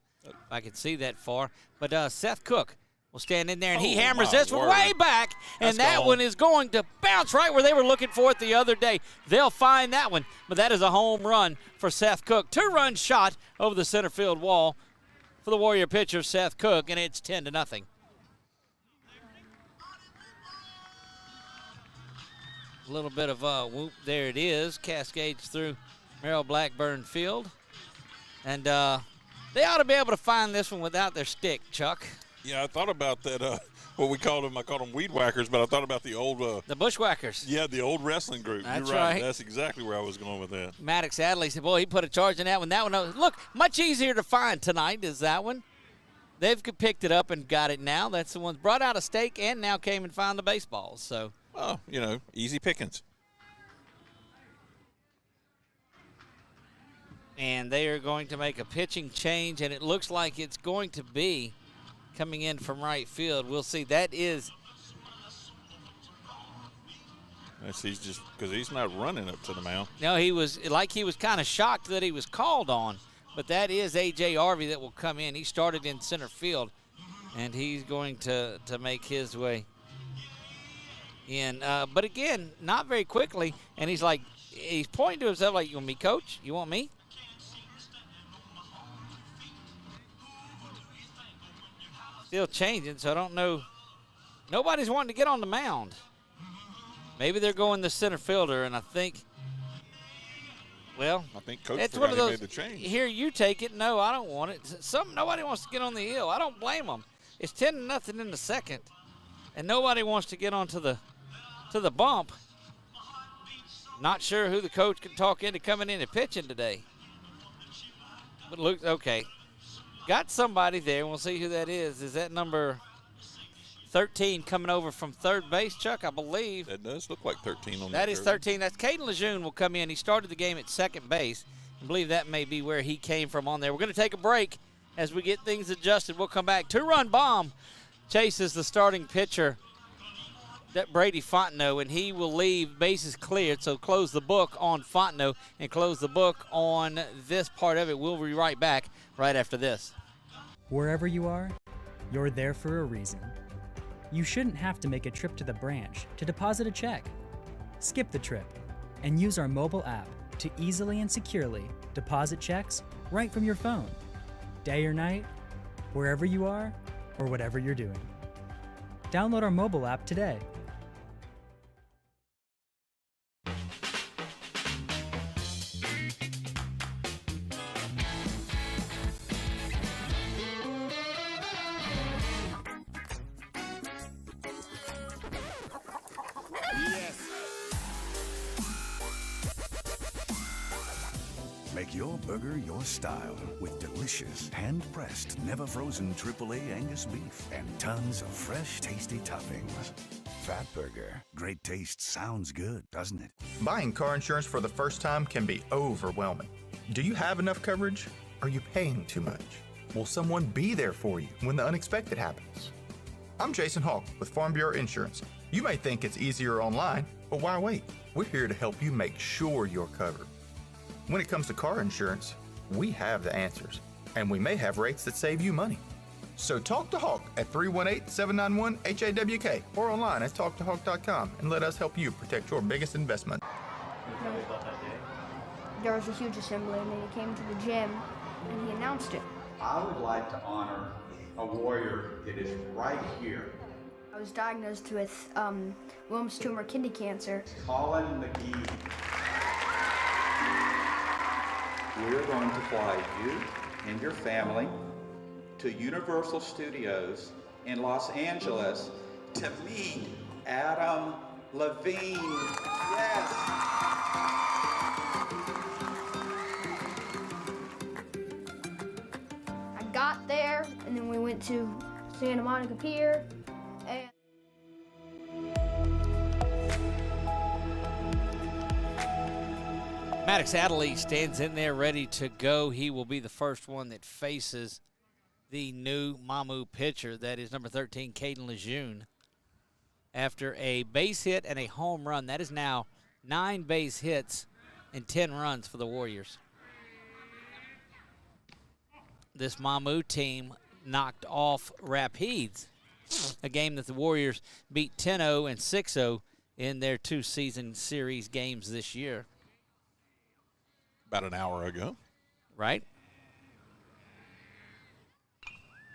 I can see that far. But Seth Cook will stand in there, and he hammers this one way back, and that one is going to bounce right where they were looking for it the other day. They'll find that one, but that is a home run for Seth Cook. 2-run shot over the center field wall for the Warrior pitcher, Seth Cook, and it's 10-0. A little bit of a whoop. There it is. Cascades through Merrill Blackburn Field. And they ought to be able to find this one without their stick, Chuck. Yeah, I thought about that. What we called them, I called them weed whackers, but I thought about the old the bushwhackers. Yeah, the old wrestling group. That's You're right. right. That's exactly where I was going with that. Maddox Adley said, boy, he put a charge in that one. That one, look, much easier to find tonight is that one. They've picked it up and got it now. That's the ones brought out a stake and now came and found the baseballs. So, well, easy pickings. And they are going to make a pitching change, and it looks like it's going to be coming in from right field. We'll see. That is. He's just because he's not running up to the mound. No, he was kind of shocked that he was called on, but that is A.J. Harvey that will come in. He started in center field, and he's going to make his way in. But again, not very quickly. And he's pointing to himself like, you want me, coach? You want me? Still changing, so I don't know. Nobody's wanting to get on the mound. Maybe they're going the center fielder, and I think, well, I think coach it's forgot one of he those. made the change. Here, you take it. No, I don't want it. Nobody wants to get on the hill. I don't blame them. It's 10-0 in the second, and nobody wants to get onto the bump. Not sure who the coach can talk into coming in and pitching today. But look, okay. Got somebody there. We'll see who that is. Is that number 13 coming over from third base, Chuck, I believe? That does look like 13 on That is jersey. 13. That's Caden Lejeune will come in. He started the game at second base. I believe that may be where he came from on there. We're going to take a break as we get things adjusted. We'll come back. Two-run bomb chases the starting pitcher, that Brady Fontenot, and he will leave bases cleared. So close the book on Fontenot and close the book on this part of it. We'll be right back right after this. Wherever you are, you're there for a reason. You shouldn't have to make a trip to the branch to deposit a check. Skip the trip and use our mobile app to easily and securely deposit checks right from your phone. Day or night, wherever you are, or whatever you're doing. Download our mobile app today. Make your burger your style with delicious, hand-pressed, never-frozen AAA Angus beef and tons of fresh, tasty toppings. Fat Burger. Great taste sounds good, doesn't it? Buying car insurance for the first time can be overwhelming. Do you have enough coverage? Are you paying too much? Will someone be there for you when the unexpected happens? I'm Jason Hawk with Farm Bureau Insurance. You may think it's easier online, but why wait? We're here to help you make sure you're covered. When it comes to car insurance, we have the answers, and we may have rates that save you money. So talk to Hawk at 318-791-HAWK or online at talktohawk.com and let us help you protect your biggest investment. There was a huge assembly, and then he came to the gym, and he announced it. I would like to honor a warrior that is right here. I was diagnosed with Wilms tumor kidney cancer. Colin McGee. We're going to fly you and your family to Universal Studios in Los Angeles to meet Adam Levine. Yes! I got there, and then we went to Santa Monica Pier, and Maddox Adderley stands in there ready to go. He will be the first one that faces the new Mamou pitcher. That is number 13, Caden Lejeune. After a base hit and a home run, that is now 9 base hits and 10 runs for the Warriors. This Mamou team knocked off Rapides, a game that the Warriors beat 10-0 and 6-0 in their 2 season series games this year. About an hour ago. Right.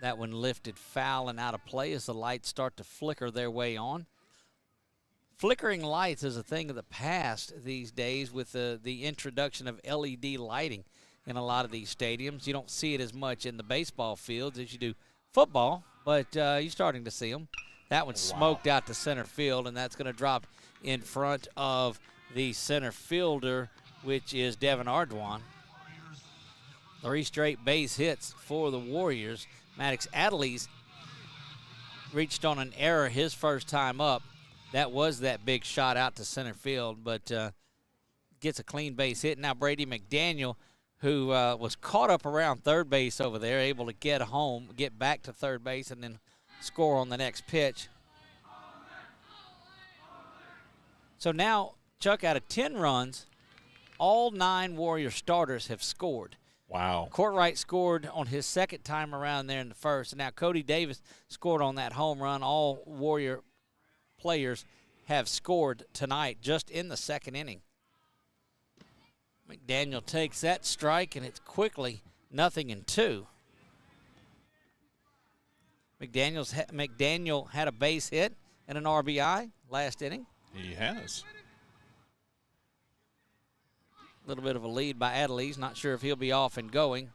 That one lifted foul and out of play as the lights start to flicker their way on. Flickering lights is a thing of the past these days with the introduction of LED lighting in a lot of these stadiums. You don't see it as much in the baseball fields as you do football, but you're starting to see them. That one smoked out to center field, and that's going to drop in front of the center fielder, which is Devin Ardoin. 3 straight base hits for the Warriors. Maddox Adderley's reached on an error his first time up. That was that big shot out to center field, but gets a clean base hit. Now Brady McDaniel, who was caught up around third base over there, able to get home, get back to third base, and then score on the next pitch. So now, Chuck, out of 10 runs, all 9 Warrior starters have scored. Wow. Courtwright scored on his second time around there in the first. And now Cody Davis scored on that home run. All Warrior players have scored tonight just in the second inning. McDaniel takes that strike, and it's quickly 0-2. McDaniel had a base hit and an RBI last inning. He has. A little bit of a lead by Adelise. Not sure if he'll be off and going.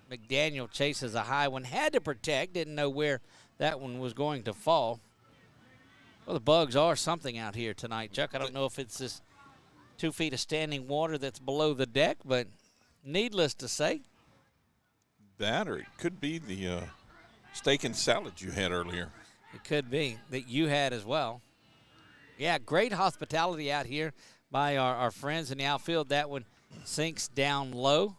McDaniel chases a high one. Had to protect. Didn't know where that one was going to fall. Well, the bugs are something out here tonight, Chuck. I don't know if it's this 2 feet of standing water that's below the deck, but needless to say. That, or it could be the steak and salad you had earlier. It could be that you had as well. Yeah, great hospitality out here by our friends in the outfield. That one sinks down low.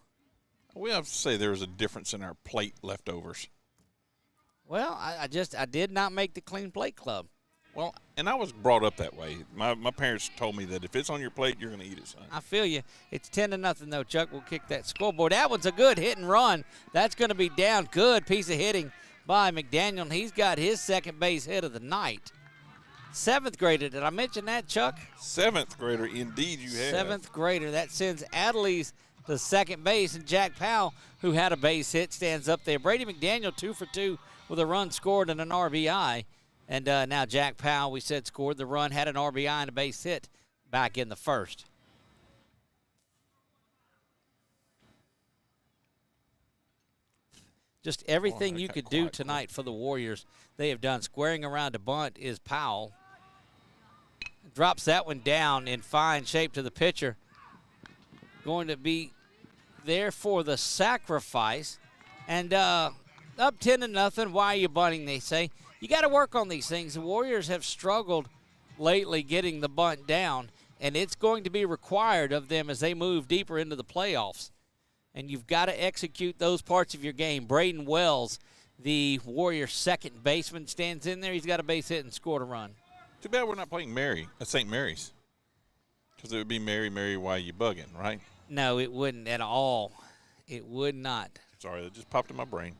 We have to say there's a difference in our plate leftovers. Well, I did not make the clean plate club. Well, and I was brought up that way. My parents told me that if it's on your plate, you're going to eat it, son. I feel you. It's 10-0, though. Chuck will kick that scoreboard. That one's a good hit and run. That's going to be down. Good piece of hitting by McDaniel, and he's got his second base hit of the night. 7th grader. Did I mention that, Chuck? 7th grader. Indeed, you have. 7th grader. That sends Adelise to second base, and Jack Powell, who had a base hit, stands up there. Brady McDaniel 2 for 2 with a run scored and an RBI. And now Jack Powell, we said, scored the run, had an RBI and a base hit back in the first. Just everything you could do tonight for the Warriors, they have done. Squaring around a bunt is Powell. Drops that one down in fine shape to the pitcher. Going to be there for the sacrifice. And up 10-0. Why are you bunting, they say. You got to work on these things. The Warriors have struggled lately getting the bunt down, and it's going to be required of them as they move deeper into the playoffs. And you've got to execute those parts of your game. Braden Wells, the Warriors' second baseman, stands in there. He's got a base hit and scored a run. Too bad we're not playing Mary at St. Mary's, because it would be Mary, Mary, why you bugging, right? No, it wouldn't at all. It would not. Sorry, that just popped in my brain.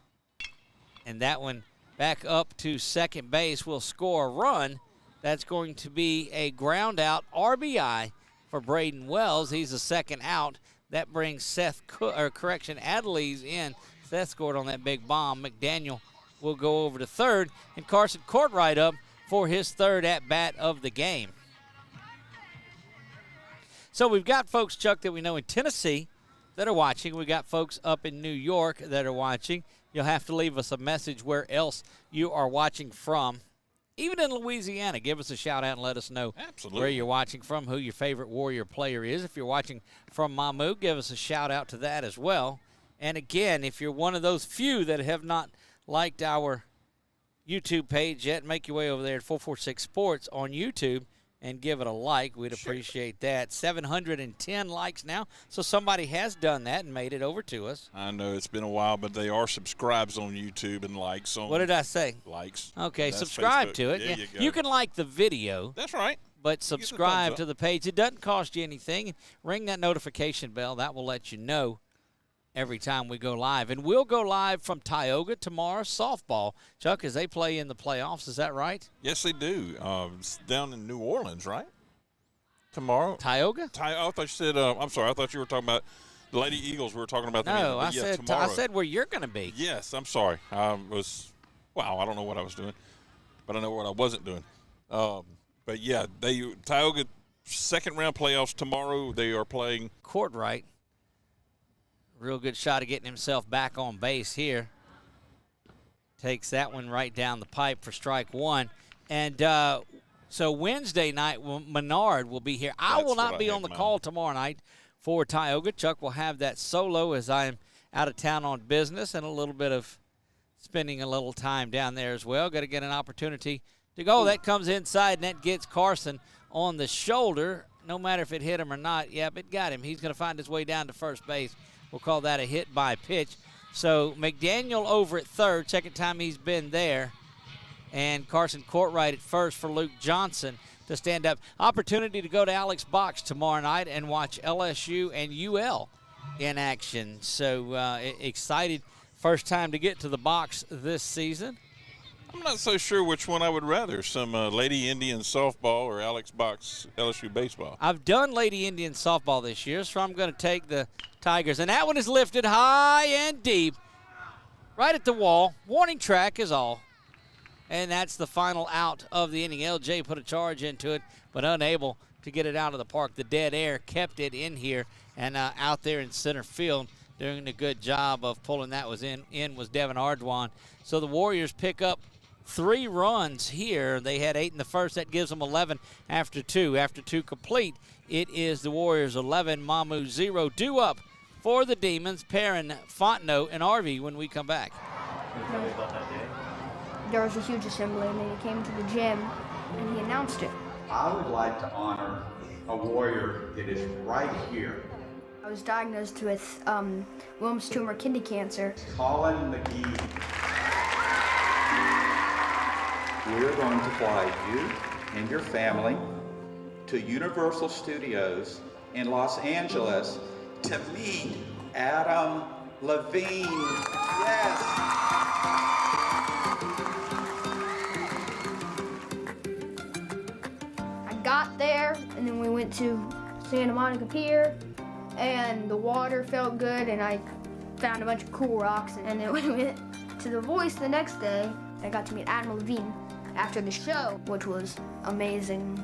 And that one back up to second base will score a run. That's going to be a ground out RBI for Braden Wells. He's the second out. That brings Adelise in. Seth scored on that big bomb. McDaniel will go over to third, and Carson Courtright up for his third at-bat of the game. So we've got folks, Chuck, that we know in Tennessee that are watching. We got folks up in New York that are watching. You'll have to leave us a message where else you are watching from. Even in Louisiana, give us a shout-out and let us know where you're watching from, who your favorite Warrior player is. If you're watching from Mamou, give us a shout-out to that as well. And, again, if you're one of those few that have not liked our YouTube page yet, make your way over there at 446 Sports on YouTube and give it a like. We'd appreciate that. 710 likes now, so somebody has done that and made it over to us. I know it's been a while, but they are subscribes on YouTube and likes on. What did I say? Likes. Okay, That's subscribe Facebook. to it. There Yeah. you go. You can like the video. That's right. But subscribe to the page. It doesn't cost you anything. Ring that notification bell. That will let you know every time we go live. And we'll go live from Tioga tomorrow, softball. Chuck, as they play in the playoffs, is that right? Yes, they do. It's down in New Orleans, right? Tomorrow. Tioga? I thought you said, I'm sorry, I thought you were talking about the Lady Eagles. We were talking about them. No, I tomorrow. said where you're going to be. Yes, I'm sorry. I don't know what I was doing, but I know what I wasn't doing. But, yeah, Tioga second-round playoffs tomorrow. They are playing. Courtright. Real good shot of getting himself back on base here. Takes that one right down the pipe for strike one. And so Wednesday night, Menard will be here. I will not be on the call tomorrow night for Tioga. Chuck will have that solo as I am out of town on business and a little bit of spending a little time down there as well. Got to get an opportunity to go. That comes inside, and that gets Carson on the shoulder. No matter if it hit him or not, yep, it got him. He's going to find his way down to first base. We'll call that a hit by pitch. So McDaniel over at third, second time he's been there. And Carson Courtright at first for Luke Johnson to stand up. Opportunity to go to Alex Box tomorrow night and watch LSU and UL in action. So excited. First time to get to the box this season. I'm not so sure which one I would rather, some Lady Indian softball or Alex Box LSU baseball. I've done Lady Indian softball this year, so I'm going to take the Tigers. And that one is lifted high and deep, right at the wall. Warning track is all. And that's the final out of the inning. LJ put a charge into it, but unable to get it out of the park. The dead air kept it in here and out there in center field. Doing a good job of pulling that was in was Devin Ardoin. So the Warriors pick up 3 runs here. They had 8 in the first. That gives them 11 after 2. After 2 complete, it is the Warriors 11, Mamou 0. Due up for the Demons, Perrin, Fontenot, and Arvey when we come back. There was a huge assembly, and then he came to the gym, and he announced it. I would like to honor a Warrior that is right here. I was diagnosed with Wilms tumor kidney cancer. Colin McGee. We're going to fly you and your family to Universal Studios in Los Angeles to meet Adam Levine. Yes. I got there, and then we went to Santa Monica Pier, and the water felt good, and I found a bunch of cool rocks. And then when we went to The Voice the next day, I got to meet Adam Levine after the show, which was amazing.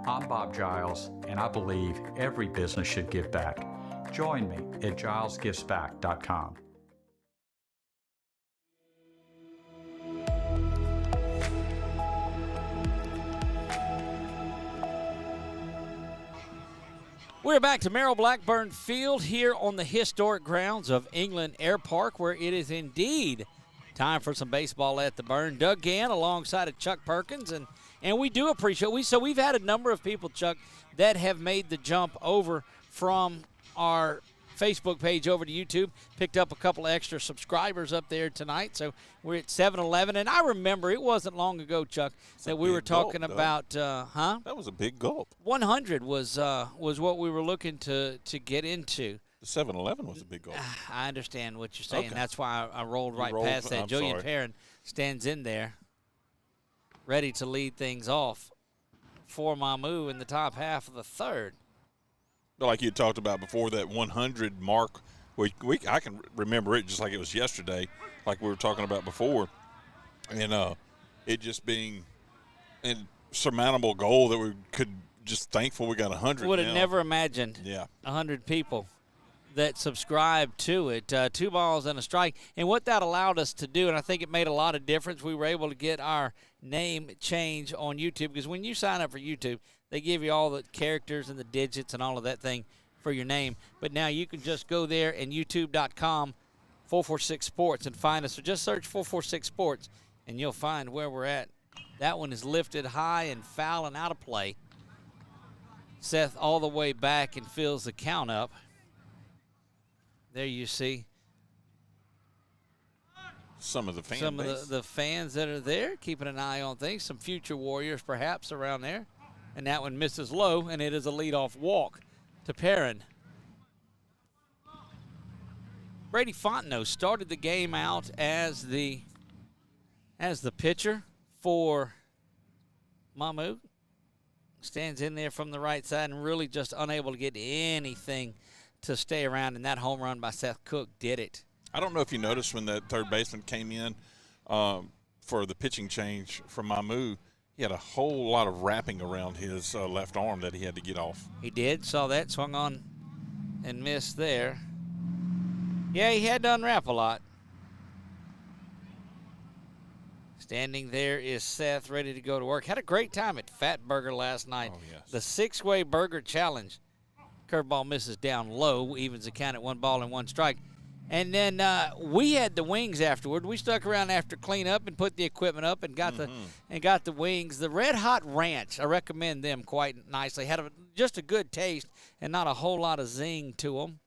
I'm Bob Giles, and I believe every business should give back. Join me at gilesgivesback.com. We're back to Merrill Blackburn Field here on the historic grounds of England Air Park, where it is indeed time for some baseball at the Burn. Doug Gann alongside of Chuck Perkins, and we do appreciate we've had a number of people, Chuck, that have made the jump over from our Facebook page over to YouTube. Picked up a couple of extra subscribers up there tonight, so we're at 711. And I remember it wasn't long ago, Chuck, that we were talking about, That was a big gulp. 100 was what we were looking to get into. The 7-Eleven was a big gulp. I understand what you're saying. Okay. That's why I rolled right past that. I'm Julian sorry. Perrin stands in there, ready to lead things off for Mamou in the top half of the third. But like you talked about before, that 100 mark, I can remember it just like it was yesterday, like we were talking about before, and it just being a surmountable goal that we could just thankful we got 100. Would have never imagined 100 people that subscribed to it. 2 balls and a strike. And what that allowed us to do, and I think it made a lot of difference, we were able to get our name change on YouTube, because when you sign up for YouTube, they give you all the characters and the digits and all of that thing for your name. But now you can just go there and youtube.com/446sports and find us. So just search 446 Sports, and you'll find where we're at. That one is lifted high and foul and out of play. Seth all the way back and fills the count up. There you see some of the fans. Some of the fans that are there keeping an eye on things. Some future Warriors perhaps around there. And that one misses low, and it is a leadoff walk to Perrin. Brady Fontenot started the game out as the pitcher for Mamou. Stands in there from the right side and really just unable to get anything to stay around, and that home run by Seth Cook did it. I don't know if you noticed when that third baseman came in for the pitching change from Mamou, he had a whole lot of wrapping around his left arm that he had to get off. He did. Saw that. Swung on and missed there. Yeah, he had to unwrap a lot. Standing there is Seth, ready to go to work. Had a great time at Fat Burger last night. Oh, yes. The 6-way burger challenge. Curveball misses down low, evens the count at 1 ball and 1 strike. And then we had the wings afterward. We stuck around after cleanup and put the equipment up and got the wings. The Red Hot Ranch, I recommend them quite nicely. Had just a good taste and not a whole lot of zing to them.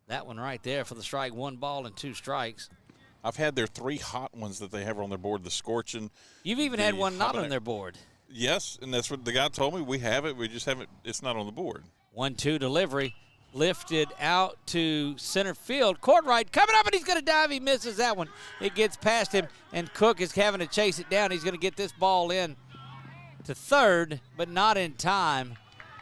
That one right there for the strike, 1 ball and 2 strikes. I've had their 3 hot ones that they have on their board, the Scorchin'. You've even had one not on their board. Yes, and that's what the guy told me. We have it. We just haven't. It's not on the board. 1-2 delivery. lifted out to center field. Courtright coming up, and he's going to dive. He misses that one. It gets past him, and Cook is having to chase it down. He's going to get this ball in to third, but not in time.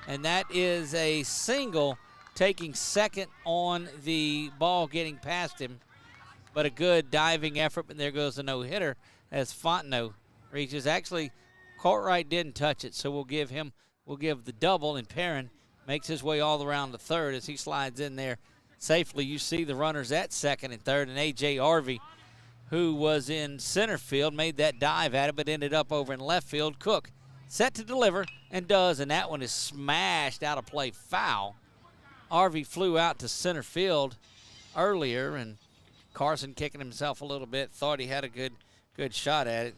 And that is a single, taking second on the ball getting past him. But a good diving effort, and there goes a no-hitter as Fontenot reaches. Actually, Courtright didn't touch it, so we'll give the double, and Perrin makes his way all around the third as he slides in there safely. You see the runners at second and third, and A.J. Arvey, who was in center field, made that dive at it, but ended up over in left field. Cook set to deliver and does, and that one is smashed out of play, foul. Arvey flew out to center field earlier, and Carson kicking himself a little bit, thought he had a good shot at it.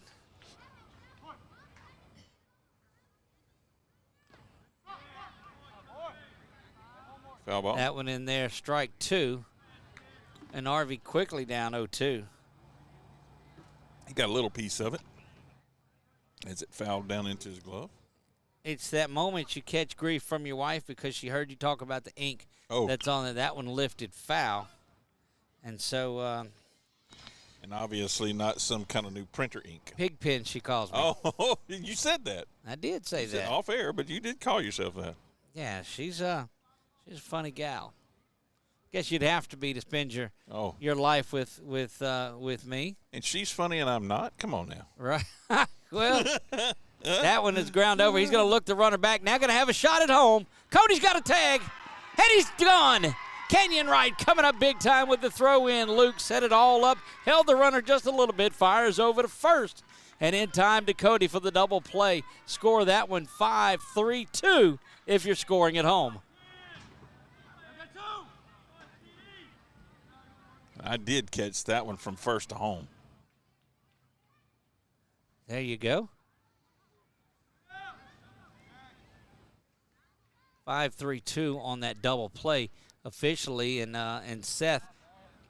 Foul ball. That one in there, strike two. And Arvey quickly down 0-2. He got a little piece of it as it fouled down into his glove. It's that moment you catch grief from your wife because she heard you talk about the ink that's on there. That one lifted foul. And so and obviously not some kind of new printer ink. Pigpen, she calls me. Oh, you said that. I did say You said that. off air, but you did call yourself that. Yeah, she's a funny gal. Guess you'd have to be to spend your life with me. And she's funny and I'm not? Come on now. Right. Well, that one is ground over. He's going to look the runner back. Now going to have a shot at home. Cody's got a tag, and he's gone. Kenyon Wright coming up big time with the throw in. Luke set it all up, held the runner just a little bit, fires over to first. And in time to Cody for the double play. Score that one 5-3-2 if you're scoring at home. I did catch that one from first to home. There you go. 5-3-2 on that double play officially, and Seth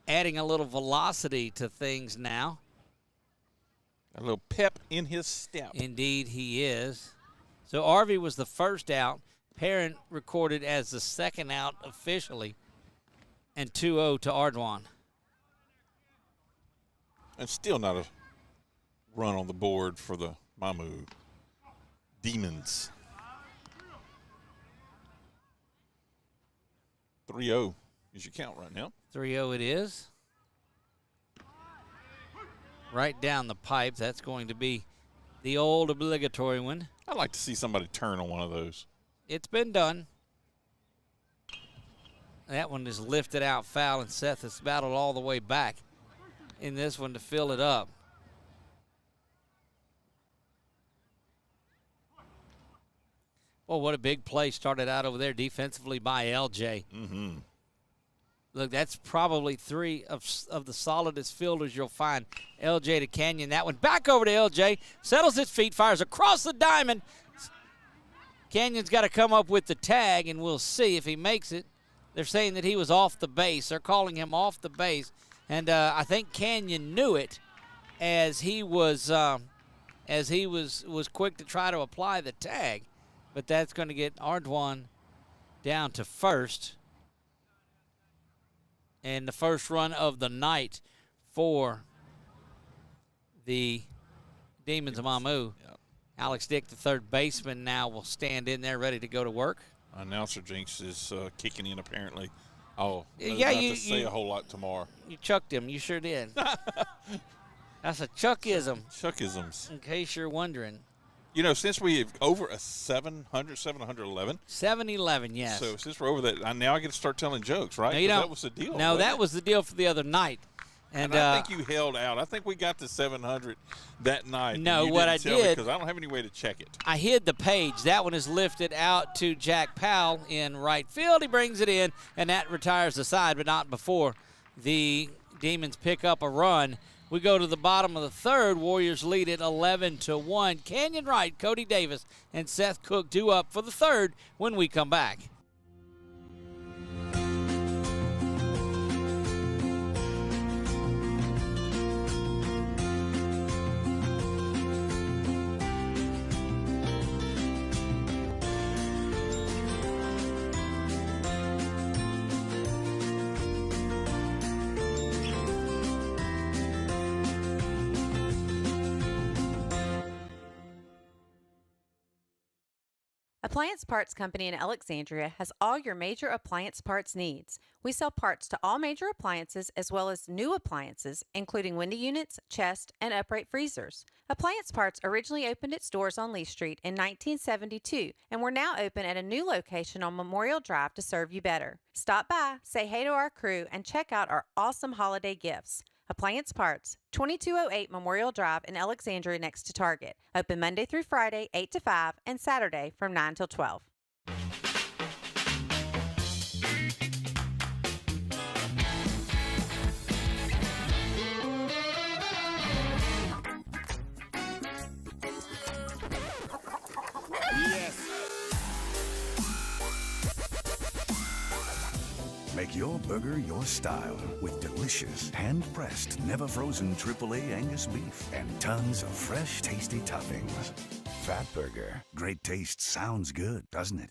adding a little velocity to things now. A little pep in his step. Indeed he is. So Arvey was the first out. Perrin recorded as the second out officially, and 2-0 to Ardwan. And still not a run on the board for the Mamou Demons. 3-0 is your count right now. 3-0 it is. Right down the pipe. That's going to be the old obligatory one. I'd like to see somebody turn on one of those. It's been done. That one is lifted out foul, and Seth has battled all the way back in this one to fill it up. Well, what a big play started out over there defensively by LJ. Mm-hmm. Look, that's probably three of the solidest fielders you'll find. LJ to Canyon. That one back over to LJ. Settles his feet, fires across the diamond. Canyon's got to come up with the tag, and we'll see if he makes it. They're saying that he was off the base. They're calling him off the base. And I think Canyon knew it as he was quick to try to apply the tag. But that's going to get Ardwan down to first. And the first run of the night for the Demons of Mamou. Yep. Alex Dick, the third baseman, now will stand in there ready to go to work. Announcer Jinx is kicking in apparently. Oh, yeah, not to say a whole lot tomorrow. You chucked him. You sure did. That's a Chuckism. Chuckisms. In case you're wondering. You know, since we have over a 711. 711, yes. So since we're over that, now I get to start telling jokes, right? No, you don't. That was the deal. No, that was the deal for the other night. And I think you held out. I think we got to 700 that night. No, what I did. Because I don't have any way to check it. I hid the page. That one is lifted out to Jack Powell in right field. He brings it in, and that retires the side, but not before the Demons pick up a run. We go to the bottom of the third. Warriors lead it 11-1. Canyon Wright, Cody Davis, and Seth Cook due up for the third when we come back. Appliance Parts Company in Alexandria has all your major appliance parts needs. We sell parts to all major appliances as well as new appliances, including window units, chest, and upright freezers. Appliance Parts originally opened its doors on Lee Street in 1972, and we're now open at a new location on Memorial Drive to serve you better. Stop by, say hey to our crew, and check out our awesome holiday gifts. Appliance Parts, 2208 Memorial Drive in Alexandria next to Target. Open Monday through Friday, 8 to 5, and Saturday from 9 till 12. Make your burger your style with delicious, hand-pressed, never-frozen AAA Angus beef and tons of fresh, tasty toppings. Fat Burger. Great taste sounds good, doesn't it?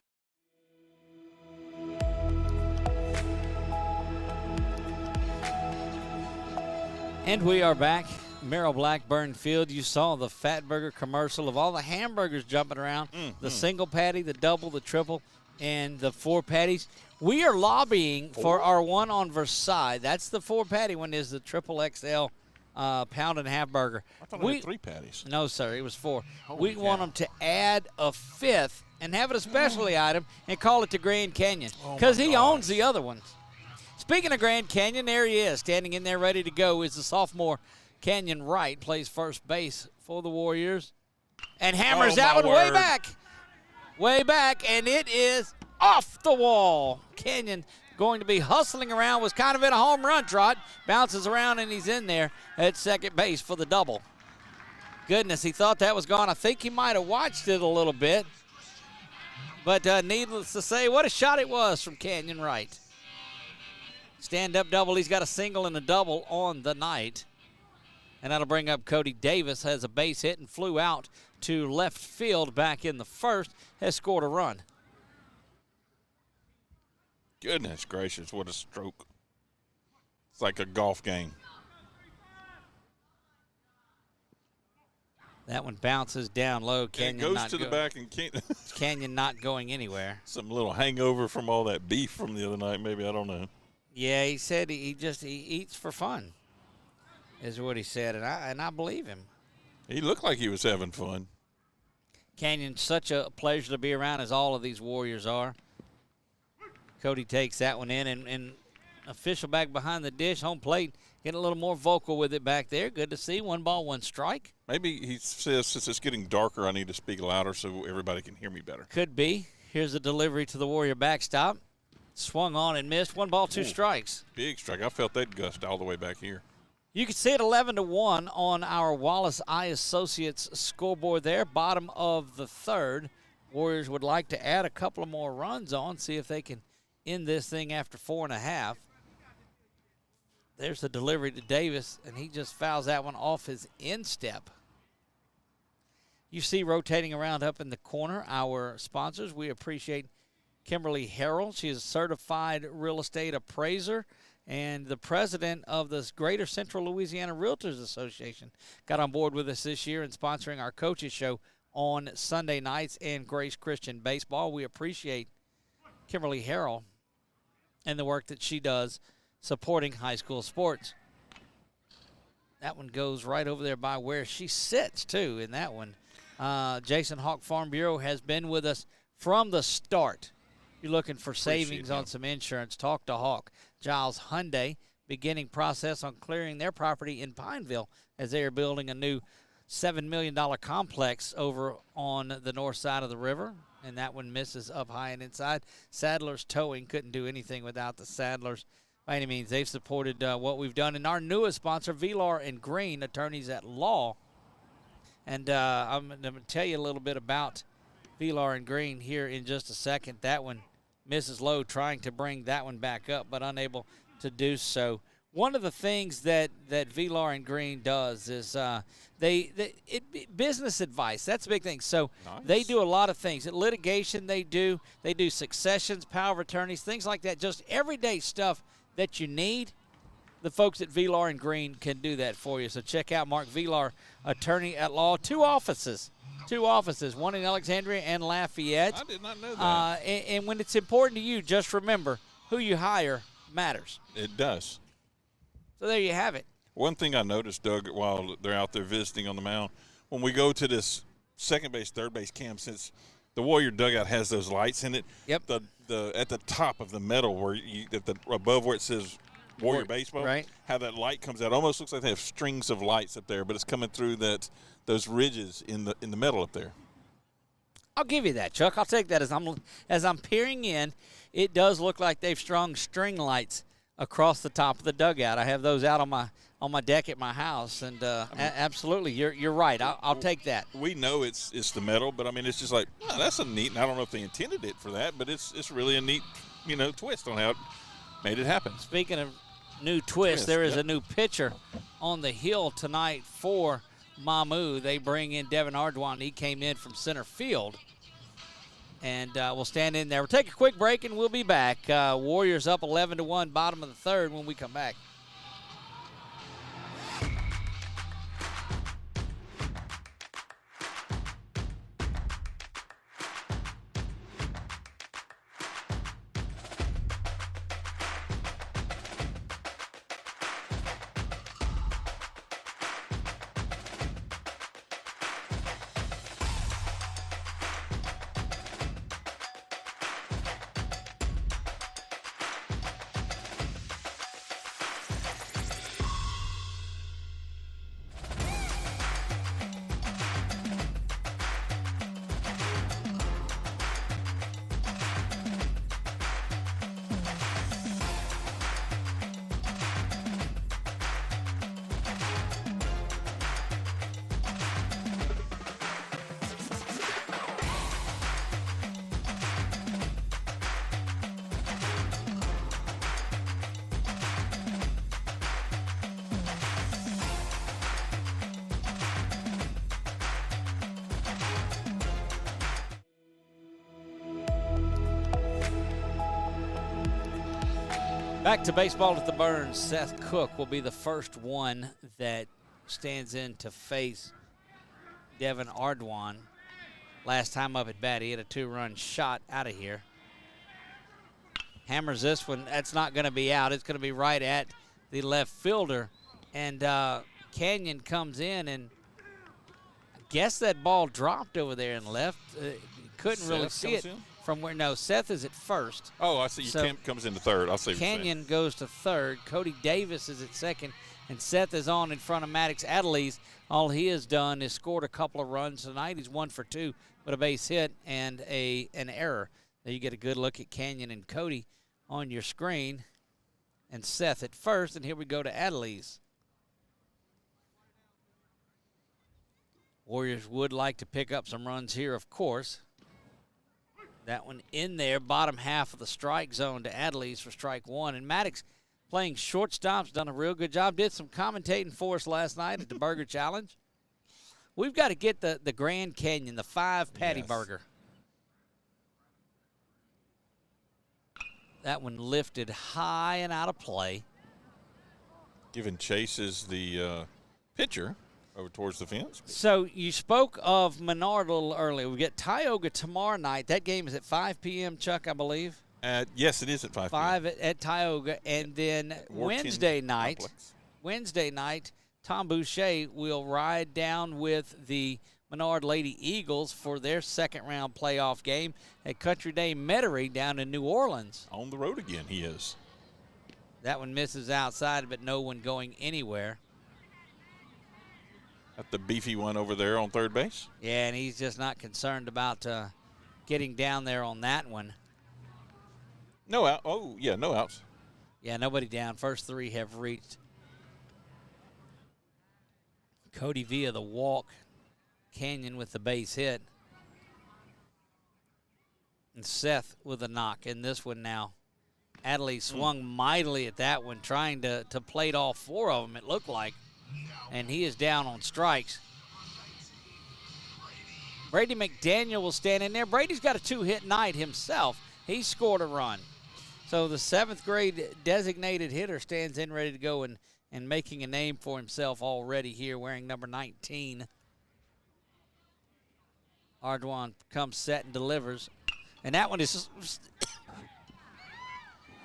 And we are back. Merrill Blackburn Field. You saw the Fat Burger commercial of all the hamburgers jumping around. The single patty, the double, the triple, and the 4 patties. We are lobbying for our one on Versailles. That's the 4 patty one, is the triple XL pound and a half burger. I thought we had 3 patties. No, sir, it was 4. Holy we want them to add a 5th and have it a specialty item and call it the Grand Canyon because he owns the other ones. Speaking of Grand Canyon, there he is, standing in there ready to go, is the sophomore Canyon Wright, plays first base for the Warriors, and hammers that one way back, and it is off the wall. Canyon going to be hustling around, was kind of in a home run trot, bounces around, and he's in there at second base for the double. Goodness, he thought that was gone. I think he might have watched it a little bit, but needless to say, what a shot it was from Canyon Wright. Stand-up double. He's got a single and a double on the night. And that'll bring up Cody Davis, has a base hit and flew out to left field back in the first, has scored a run. Goodness gracious, what a stroke. It's like a golf game. That one bounces down low. Canyon it goes not to the back and Canyon not going anywhere. Some little hangover from all that beef from the other night, maybe, I don't know. Yeah, he said he eats for fun, is what he said, and I believe him. He looked like he was having fun. Canyon's such a pleasure to be around, as all of these Warriors are. Cody takes that one in, and official back behind the dish, home plate, getting a little more vocal with it back there. Good to see. 1 ball, 1 strike. Maybe he says, since it's getting darker, I need to speak louder so everybody can hear me better. Could be. Here's a delivery to the Warrior backstop. Swung on and missed. 1 ball, 2 strikes. Big strike. I felt that gust all the way back here. You can see it 11-1 on our Wallace Eye Associates scoreboard there. Bottom of the third. Warriors would like to add a couple of more runs on, see if they can end this thing after 4.5. There's the delivery to Davis, and he just fouls that one off his instep. You see rotating around up in the corner our sponsors. We appreciate Kimberly Harrell. She is a certified real estate appraiser and the president of the Greater Central Louisiana Realtors Association. Got on board with us this year and sponsoring our coaches show on Sunday nights and Grace Christian Baseball. We appreciate Kimberly Harrell and the work that she does supporting high school sports. That one goes right over there by where she sits, too, in that one. Jason Hawk Farm Bureau has been with us from the start. You're looking for savings on some insurance, talk to Hawk. Giles Hyundai beginning process on clearing their property in Pineville as they are building a new $7 million complex over on the north side of the river, and that one misses up high and inside. Sadler's Towing couldn't do anything without the Sadlers by any means. They've supported what we've done. And our newest sponsor, Velar and Green, attorneys at law. And I'm going to tell you a little bit about Velar and Green here in just a second. That one misses low, trying to bring that one back up, but unable to do so. One of the things that Velar and Green does is business advice. That's a big thing. So they do a lot of things. At litigation, they do successions, power of attorneys, things like that. Just everyday stuff that you need. The folks at Velar and Green can do that for you. So check out Mark Velar, attorney at law. 2 offices two offices, one in Alexandria and Lafayette. I did not know that. And when it's important to you, just remember who you hire matters. It does. So there you have it. One thing I noticed, Doug, while they're out there visiting on the mound, when we go to this second base, third base camp, since the Warrior dugout has those lights in it. Yep. The at the top of the metal where above where it says Warrior Baseball, right? How that light comes out, almost looks like they have strings of lights up there, but it's coming through those ridges in the metal up there. I'll give you that, Chuck. I'll take that as I'm peering in. It does look like they've strung string lights across the top of the dugout. I have those out on my deck at my house, and absolutely, you're right. I'll take that. We know it's the metal, but I mean it's just like, oh, that's a neat. And I don't know if they intended it for that, but it's really a neat twist on how it made it happen. Speaking of new twist, there is a new pitcher on the hill tonight for Mamou. They bring in Devin Ardwan. He came in from center field. And we'll stand in there. We'll take a quick break, and we'll be back. Warriors up 11-1, bottom of the third when we come back. Back to baseball at the Burns. Seth Cook will be the first one that stands in to face Devin Ardwan. Last time up at bat, he had a 2-run shot out of here. Hammers this one. That's not going to be out. It's going to be right at the left fielder. And Canyon comes in, and I guess that ball dropped over there and left. Couldn't really see it. From where, no, Seth is at first. Oh, I see. So Comes into third. I'll see. Canyon goes to third. Cody Davis is at second, and Seth is on in front of Maddox Adelise. All he has done is scored a couple of runs tonight. He's 1 for 2 with a base hit and an error. There you get a good look at Canyon and Cody on your screen, and Seth at first. And here we go to Adelise. Warriors would like to pick up some runs here, of course. That one in there, bottom half of the strike zone to Adelise for strike one. And Maddox playing shortstop's done a real good job. Did some commentating for us last night at the Burger Challenge. We've got to get the Grand Canyon, the 5-patty burger. That one lifted high and out of play. Giving chases the pitcher over towards the fence. So you spoke of Menard a little earlier. We get Tioga tomorrow night. That game is at 5 p.m., Chuck, I believe. Yes, it is at 5 p.m. 5 at Tioga. And then Wednesday night, Tom Boucher will ride down with the Menard Lady Eagles for their second-round playoff game at Country Day Metairie down in New Orleans. On the road again, he is. That one misses outside, but no one going anywhere. At the beefy one over there on third base. Yeah, and he's just not concerned about getting down there on that one. No out. Oh, yeah, no outs. Yeah, nobody down. First 3 have reached. Cody via the walk. Canyon with the base hit. And Seth with a knock in this one now. Adley swung mightily at that one, trying to plate all 4 of them, it looked like. And he is down on strikes. Brady McDaniel will stand in there. Brady's got a 2-hit night himself. He scored a run. So the 7th grade designated hitter stands in ready to go and making a name for himself already here, wearing number 19. Ardoin comes set and delivers. And that one is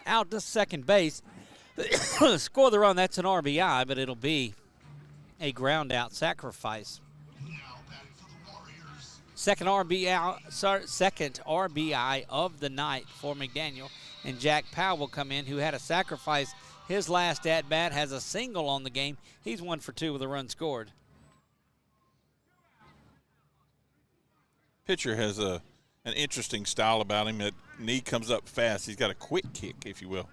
out to second base. Score the run, that's an RBI, but it'll be a ground out sacrifice. Second RBI of the night for McDaniel. And Jack Powell will come in, who had a sacrifice. His last at-bat has a single on the game. He's 1 for 2 with a run scored. Pitcher has an interesting style about him. That knee comes up fast. He's got a quick kick, if you will.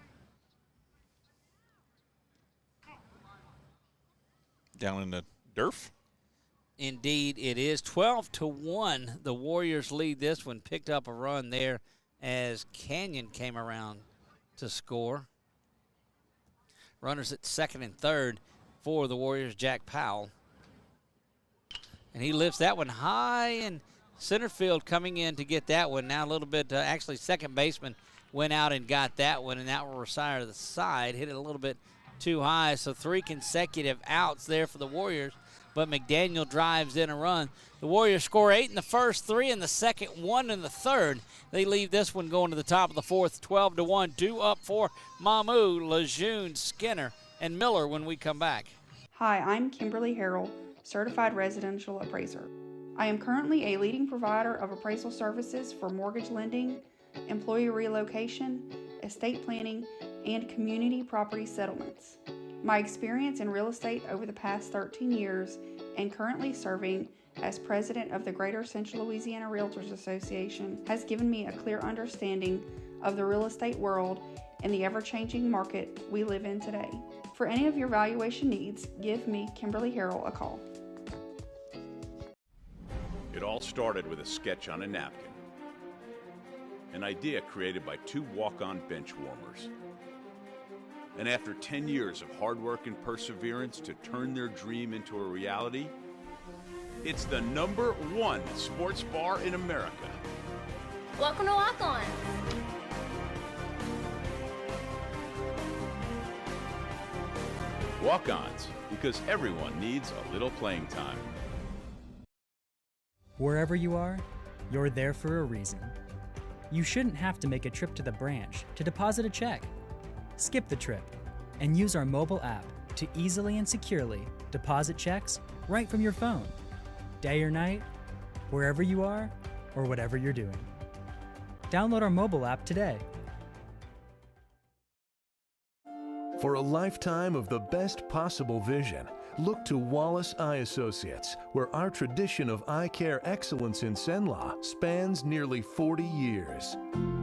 Down in the Durf. Indeed, it is 12-1. The Warriors lead this one. Picked up a run there as Canyon came around to score. Runners at second and third for the Warriors, Jack Powell. And he lifts that one high in center field, coming in to get that one. Now a little bit, actually second baseman went out and got that one, and that will retire to the side. Hit it a little bit too high, so 3 consecutive outs there for the Warriors. But McDaniel drives in a run. The Warriors score 8 in the first, 3 in the second, 1 in the third. They leave this one going to the top of the fourth, 12-1. 2 up for Mamou, Lejeune, Skinner, and Miller when we come back. Hi, I'm Kimberly Harrell, Certified Residential Appraiser. I am currently a leading provider of appraisal services for mortgage lending, employee relocation, estate planning, and community property settlements. My experience in real estate over the past 13 years and currently serving as president of the Greater Central Louisiana Realtors Association has given me a clear understanding of the real estate world and the ever-changing market we live in today. For any of your valuation needs, give me, Kimberly Harrell, a call. It all started with a sketch on a napkin. An idea created by 2 walk-on bench warmers. And after 10 years of hard work and perseverance to turn their dream into a reality, it's the #1 sports bar in America. Welcome to Walk On. Walk-ons, because everyone needs a little playing time. Wherever you are, you're there for a reason. You shouldn't have to make a trip to the branch to deposit a check. Skip the trip and use our mobile app to easily and securely deposit checks right from your phone, day or night, wherever you are or whatever you're doing. Download our mobile app today. For a lifetime of the best possible vision, look to Wallace Eye Associates, where our tradition of eye care excellence in Cenla spans nearly 40 years.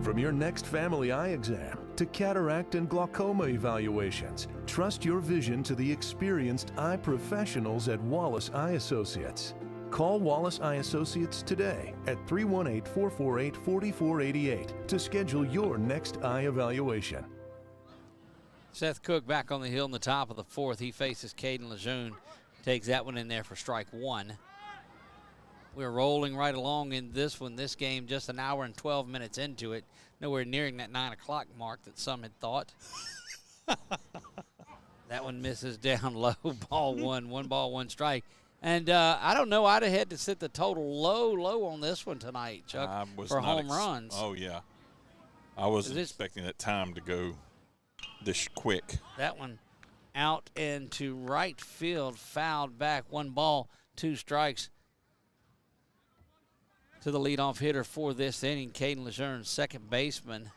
From your next family eye exam to cataract and glaucoma evaluations, trust your vision to the experienced eye professionals at Wallace Eye Associates. Call Wallace Eye Associates today at 318-448-4488 to schedule your next eye evaluation. Seth Cook back on the hill in the top of the fourth. He faces Caden Lejeune. Takes that one in there for strike 1. We're rolling right along in this one. This game just an hour and 12 minutes into it. Nowhere nearing that 9 o'clock mark that some had thought. That one misses down low. Ball 1. 1 ball, 1 strike. And I don't know. I'd have had to set the total low on this one tonight, Chuck, for home runs. Oh, yeah. I wasn't expecting that time to go this quick. That one out into right field, fouled back. 1 ball, 2 strikes to the leadoff hitter for this inning, Caden Lejeune, second baseman.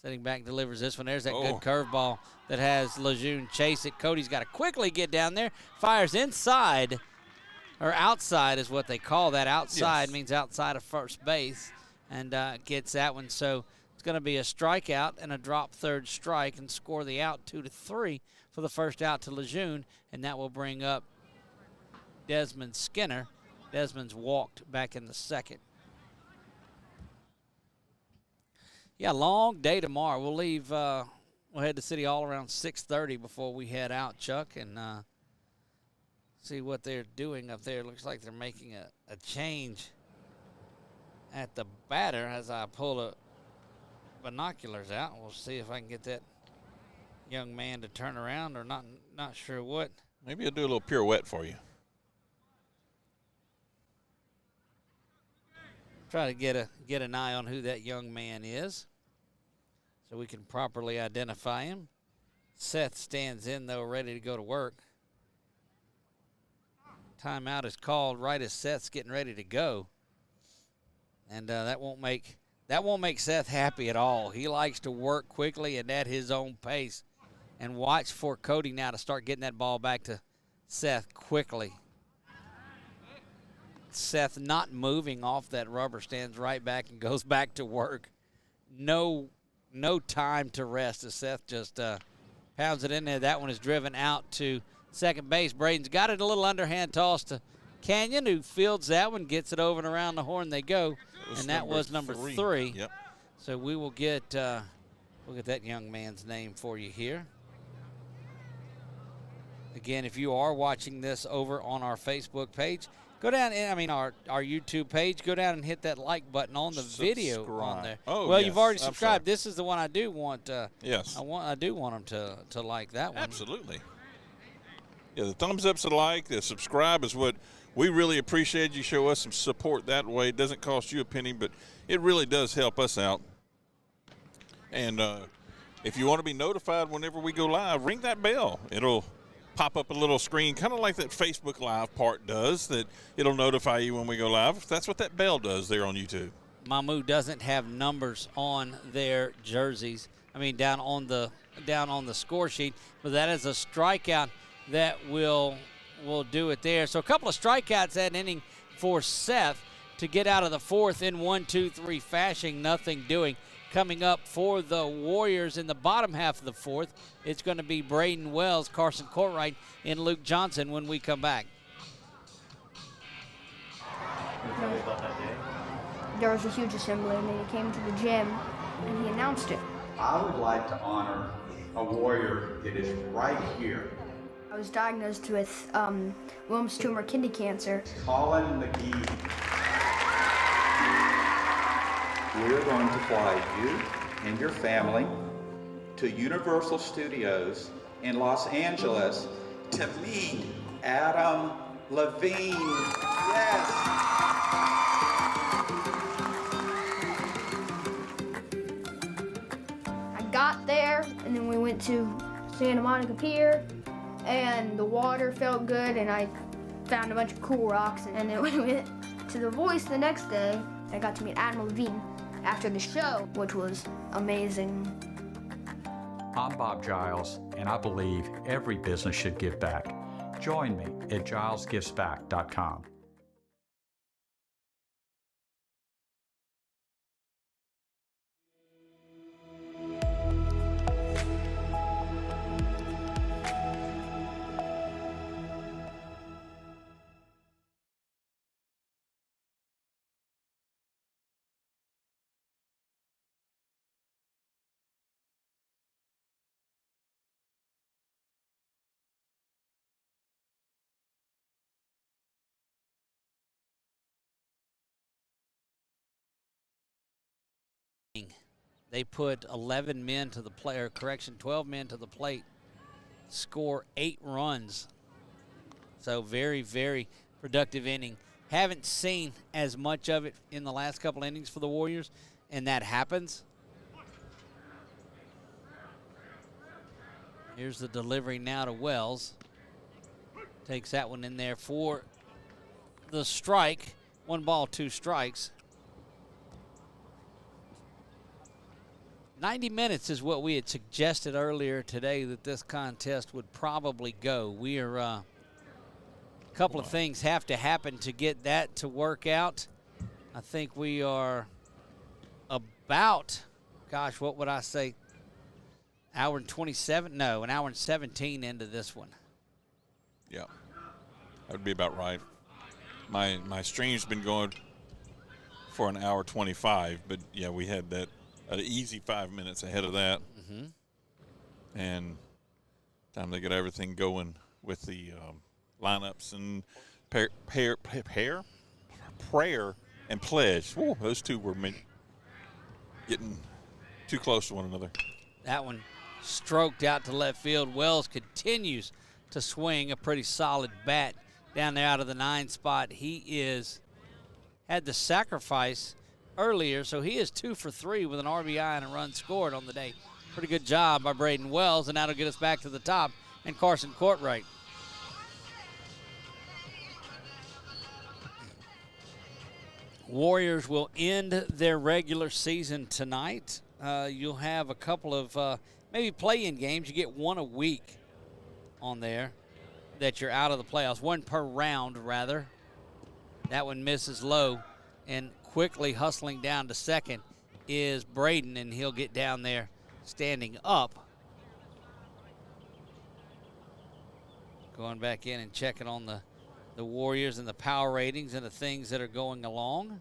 Sitting back, delivers this one. There's that good curveball that has Lejeune chase it. Cody's got to quickly get down there. Fires inside, or outside is what they call that. Outside means outside of first base, and gets that one. So it's going to be a strikeout and a drop third strike and score the out 2-3 for the first out to Lejeune, and that will bring up Desmond Skinner. Desmond's walked back in the second. Yeah, long day tomorrow. We'll leave, we'll head to City Hall around 6:30 before we head out, Chuck, and see what they're doing up there. Looks like they're making a change at the batter as I pull the binoculars out. We'll see if I can get that young man to turn around, or not sure what. Maybe he'll do a little pirouette for you. Try to get an eye on who that young man is so we can properly identify him. Seth stands in, though, ready to go to work. Timeout is called right as Seth's getting ready to go. And that won't make Seth happy at all. He likes to work quickly and at his own pace. And watch for Cody now to start getting that ball back to Seth quickly. Seth not moving off that rubber, stands right back and goes back to work. No time to rest as Seth just pounds it in there. That one is driven out to second base. Braden's got it, a little underhand toss to Canyon, who fields that one, gets it over and around the horn they go. And that was number three. Yep. So we will get that young man's name for you here. Again, if you are watching this over on our Facebook page, go down, our YouTube page, go down and hit that like button on the video on there. Oh, well, yes, you've already I'm subscribed. sorry. This is the one I do want. Yes. I do want them to like that one. Absolutely. Yeah, the thumbs up's a like, the subscribe is what we really appreciate. You show us some support that way. It doesn't cost you a penny, but it really does help us out. And if you want to be notified whenever we go live, ring that bell. It'll pop up a little screen, kind of like that Facebook Live part does, that it'll notify you when we go live. That's what that bell does there on YouTube. Mamou doesn't have numbers on their jerseys. Down on the score sheet, but that is a strikeout that will do it there. So a couple of strikeouts that inning for Seth to get out of the fourth in 1-2-3 fashion, nothing doing. Coming up for the Warriors in the bottom half of the fourth, it's going to be Braden Wells, Carson Courtwright, and Luke Johnson when we come back. There was a huge assembly, and then he came to the gym, and he announced it. I would like to honor a Warrior that is right here. I was diagnosed with Wilms tumor kidney cancer. Colin McGee. We're going to fly you and your family to Universal Studios in Los Angeles to meet Adam Levine. Yes! I got there, and then we went to Santa Monica Pier, and the water felt good, and I found a bunch of cool rocks. And then we went to The Voice the next day. I got to meet Adam Levine after the show, which was amazing. I'm Bob Giles, and I believe every business should give back. Join me at gilesgivesback.com. They put 11 men to the plate, or correction, 12 men to the plate, score 8 runs. So very, very productive inning. Haven't seen as much of it in the last couple innings for the Warriors, and that happens. Here's the delivery now to Wells. Takes that one in there for the strike. 1 ball, 2 strikes. 90 minutes is what we had suggested earlier today that this contest would probably go. We are a couple of things have to happen to get that to work out. I think we are about, gosh, what would I say, hour and 27? No, an hour and 17 into this one. Yeah, that would be about right. My stream's been going for an hour 25, but yeah, we had that an easy 5 minutes ahead of that. Mm-hmm. And time to get everything going with the lineups and prayer and pledge. Ooh, those two were getting too close to one another. That one stroked out to left field. Wells continues to swing a pretty solid bat down there out of the 9 spot. He had the sacrifice earlier, so he is 2 for 3 with an RBI and a run scored on the day. Pretty good job by Braden Wells, and that'll get us back to the top and Carson Courtright. Warriors will end their regular season tonight. You'll have a couple of maybe play-in games. You get one a week on there that you're out of the playoffs. One per round, rather. That one misses low, and quickly hustling down to second is Braden, and he'll get down there standing up. Going back in and checking on the Warriors and the power ratings and the things that are going along.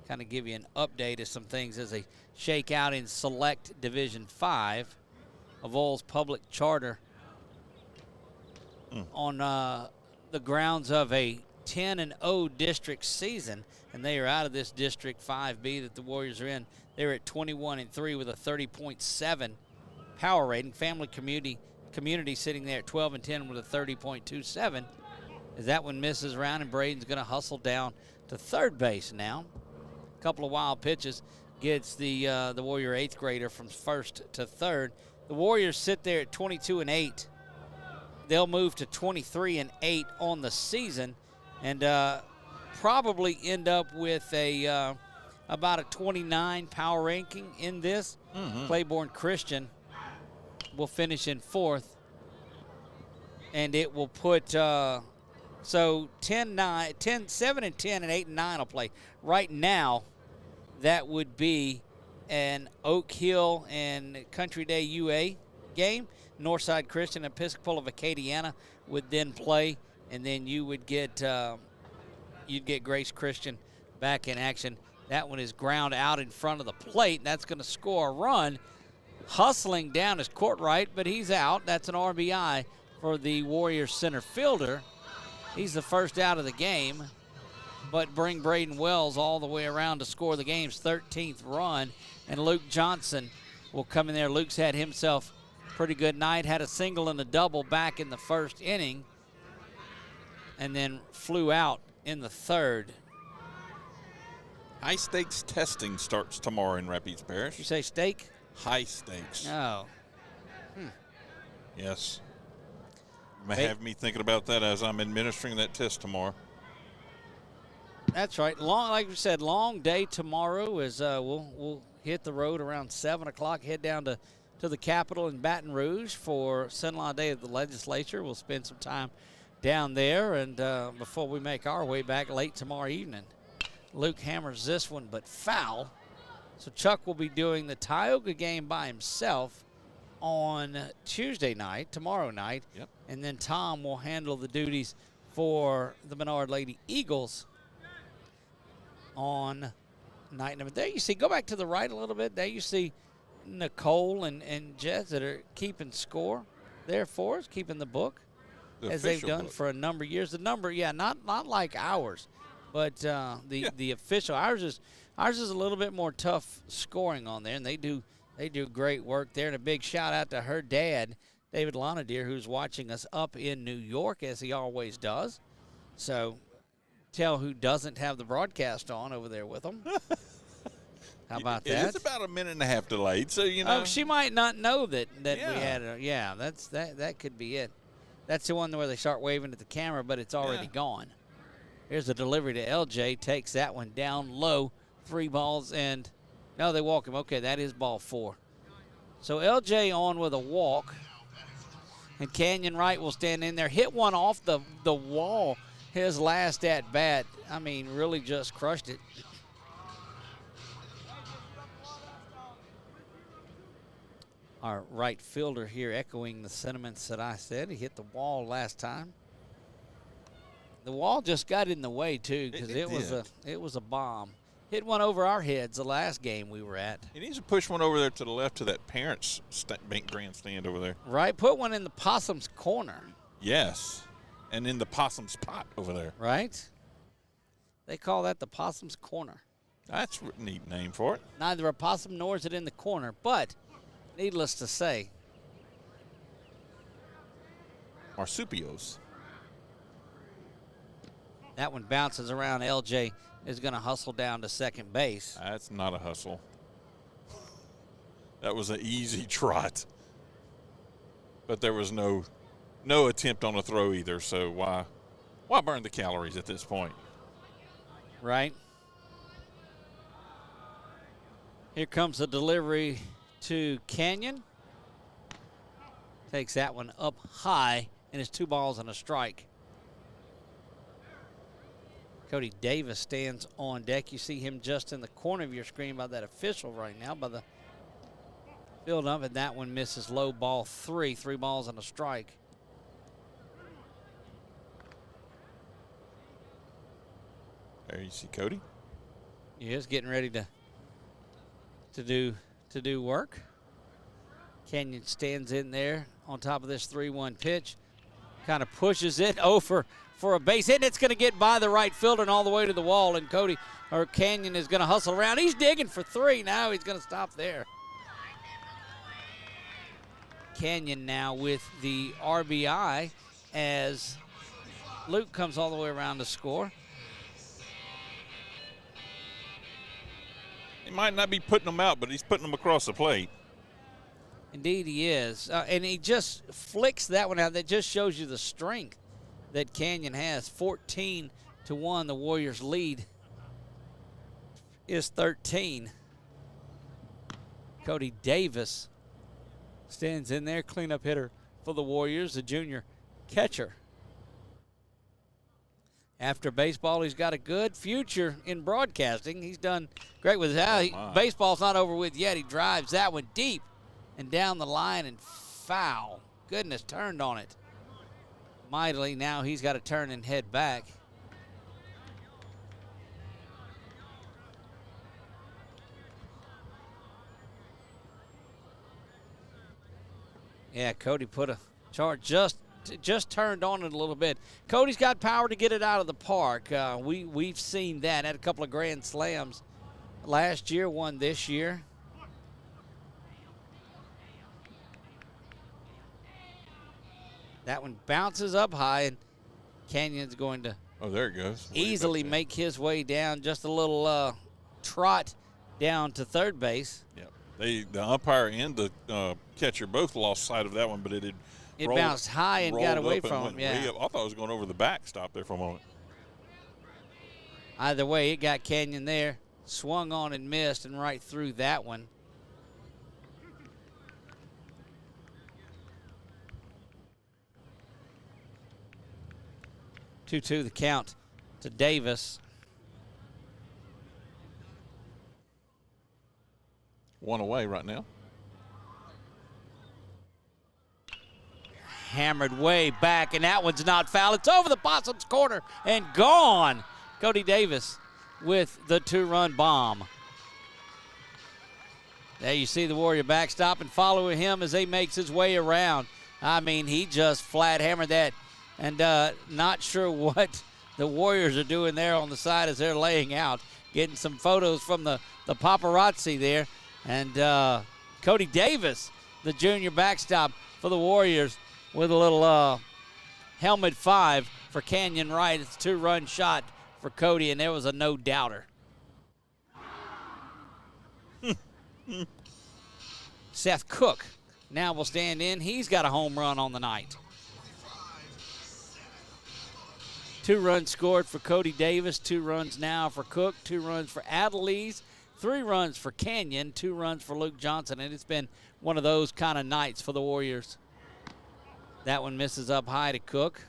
Kind of give you an update of some things as they shake out in Select Division 5 of Oles Public Charter on the grounds of a 10-0 district season, and they are out of this District 5B that the Warriors are in. They're at 21-3 with a 30.7 power rating. Family Community sitting there at 12-10 with a 30.27. As that one misses around, and Braden's going to hustle down to third base now. A couple of wild pitches gets the Warrior 8th grader from first to third. The Warriors sit there at 22-8. They'll move to 23-8 on the season, and probably end up with a about a 29 power ranking in this. Claiborne Christian will finish in fourth, and it will put so 10, 9, 10, 7 and 10 and 8 and 9 will play. Right now, that would be an Oak Hill and Country Day UA game. Northside Christian and Episcopal of Acadiana would then play, and then you would get you'd get Grace Christian back in action. That one is ground out in front of the plate, and that's going to score a run. Hustling down is Courtright, but he's out. That's an RBI for the Warriors center fielder. He's the first out of the game, but bring Braden Wells all the way around to score the game's 13th run, and Luke Johnson will come in there. Luke's had himself a pretty good night, had a single and a double back in the first inning, and then flew out in the third. High stakes testing starts tomorrow in Rapides Parish. You say steak? High stakes. Oh. Yes. You may have me thinking about that as I'm administering that test tomorrow. That's right. Like we said, long day tomorrow. Is we'll hit the road around 7 o'clock, head down to the Capitol in Baton Rouge for Sinlaw Day of the Legislature. We'll spend some time down there, and before we make our way back late tomorrow evening. Luke hammers this one, but foul. So Chuck will be doing the Tioga game by himself on Tuesday night, tomorrow night. Yep. And then Tom will handle the duties for the Menard Lady Eagles on night number. There you see, go back to the right a little bit. There you see Nicole and Jess that are keeping score there for us, keeping the book, as they've done for a number of years. The number, not like ours, but the official. Ours is a little bit more tough scoring on there, and they do great work there. And a big shout out to her dad, David Lonadier, who's watching us up in New York, as he always does. So tell who doesn't have the broadcast on over there with them. How about that? It's about a minute and a half delayed, so you know. Oh, she might not know that we had a, that could be it. That's the one where they start waving at the camera, but it's already gone. Here's a delivery to LJ, takes that one down low, 3 balls, and no, they walk him. Okay, that is ball 4. So LJ on with a walk, and Canyon Wright will stand in there, hit one off the wall. His last at bat, I mean, really just crushed it. Our right fielder here echoing the sentiments that I said. He hit the wall last time. The wall just got in the way too, because it was a bomb. Hit one over our heads the last game we were at. He needs to push one over there to the left to that parents' bank grandstand over there. Right, put one in the possum's corner. Yes, and in the possum's pot over there. Right. They call that the possum's corner. That's a neat name for it. Neither a possum nor is it in the corner, but needless to say, Marsupials. That one bounces around. LJ is going to hustle down to second base. That's not a hustle. That was an easy trot. But there was no attempt on a throw either, so why burn the calories at this point? Right. Here comes the delivery to Canyon. Takes that one up high, and it's 2 balls and a strike. Cody Davis stands on deck. You see him just in the corner of your screen by that official right now, by the field up, and that one misses low, ball 3. 3 balls and a strike. There you see Cody. He is getting ready to do work. Canyon stands in there on top of this 3-1 pitch. Kind of pushes it over for a base hit. It's going to get by the right fielder and all the way to the wall. And Canyon is going to hustle around. He's digging for 3. Now he's going to stop there. Canyon now with the RBI as Luke comes all the way around to score. He might not be putting them out, but he's putting them across the plate. Indeed he is. And he just flicks that one out. That just shows you the strength that Canyon has. 14-1, the Warriors lead is 13. Cody Davis stands in there, cleanup hitter for the Warriors, the junior catcher. After baseball, he's got a good future in broadcasting. He's done great with that. Baseball's not over with yet. He drives that one deep and down the line and foul. Goodness, turned on it mightily. Now he's got to turn and head back. Yeah, Cody put a charge, just turned on it a little bit. Cody's got power to get it out of the park. We've seen that. Had a couple of grand slams last year, one this year. That one bounces up high, and Canyon's going to there it goes. Easily make his way down. Just a little trot down to third base. Yep. The umpire and the catcher both lost sight of that one, but it bounced high and got away from him. Yeah. I thought it was going over the backstop there for a moment. Either way, it got Canyon there, swung on and missed, and right through that one. Two-two the count to Davis. One away right now. Hammered way back, and that one's not foul. It's over the Possum's corner and gone. Cody Davis with the 2-run bomb. There you see the Warrior backstop and following him as he makes his way around. I mean, he just flat hammered that. And not sure what the Warriors are doing there on the side as they're laying out. Getting some photos from the paparazzi there. And Cody Davis, the junior backstop for the Warriors, with a little helmet 5 for Canyon right. It's a 2-run shot for Cody, and there was a no-doubter. Seth Cook now will stand in. He's got a home run on the night. 2 runs scored for Cody Davis, 2 runs now for Cook, 2 runs for Adelise, 3 runs for Canyon, 2 runs for Luke Johnson, and it's been one of those kind of nights for the Warriors. That one misses up high to Cook.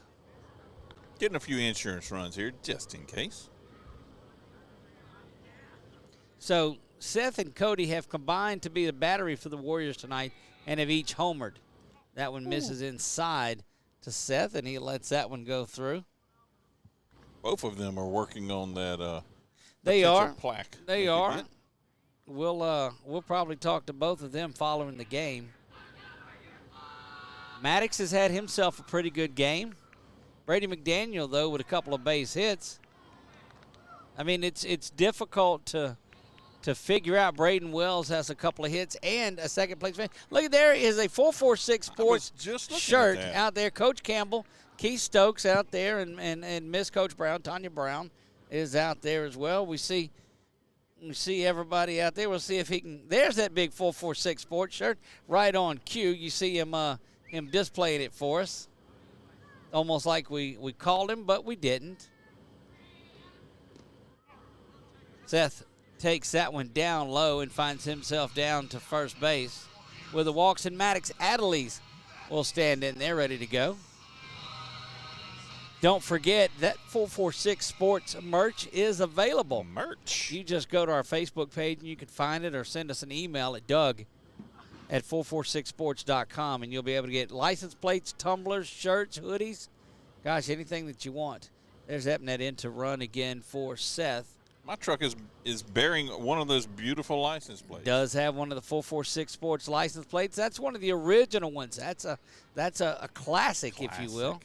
Getting a few insurance runs here just in case. So Seth and Cody have combined to be the battery for the Warriors tonight and have each homered. That one misses inside to Seth, and he lets that one go through. Both of them are working on that they are plaque. They are. We'll probably talk to both of them following the game. Maddox has had himself a pretty good game. Brady McDaniel, though, with a couple of base hits. I mean, it's difficult to to figure out. Braden Wells has a couple of hits and a second place finish. Look, there is a 446 Sports shirt out there. Coach Campbell, Keith Stokes out there, and Miss Coach Brown, Tanya Brown, is out there as well. We see everybody out there. We'll see if he can. There's that big 446 Sports shirt right on cue. You see him displaying it for us. Almost like we called him, but we didn't. Seth takes that one down low and finds himself down to first base with the walks, and Maddox Adelise will stand in there ready to go. Don't forget that 446 Sports merch is available. Merch. You just go to our Facebook page and you can find it, or send us an email at Doug@446sports.com, and you'll be able to get license plates, tumblers, shirts, hoodies, gosh, anything that you want. There's Epnet in to run again for Seth. My truck is bearing one of those beautiful license plates. Does have one of the 446 Sports license plates. That's one of the original ones. That's a classic, if you will.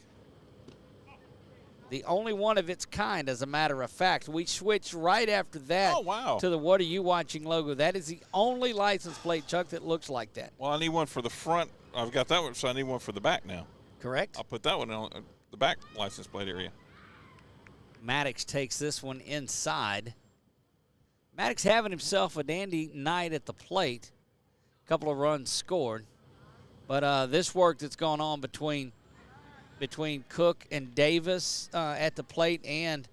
The only one of its kind, as a matter of fact. We switched right after that to the What Are You Watching logo. That is the only license plate, Chuck, that looks like that. Well, I need one for the front. I've got that one, so I need one for the back now. Correct. I'll put that one on the back license plate area. Maddox takes this one inside. Maddox having himself a dandy night at the plate. A couple of runs scored. But this work that's gone on between Cook and Davis at the plate and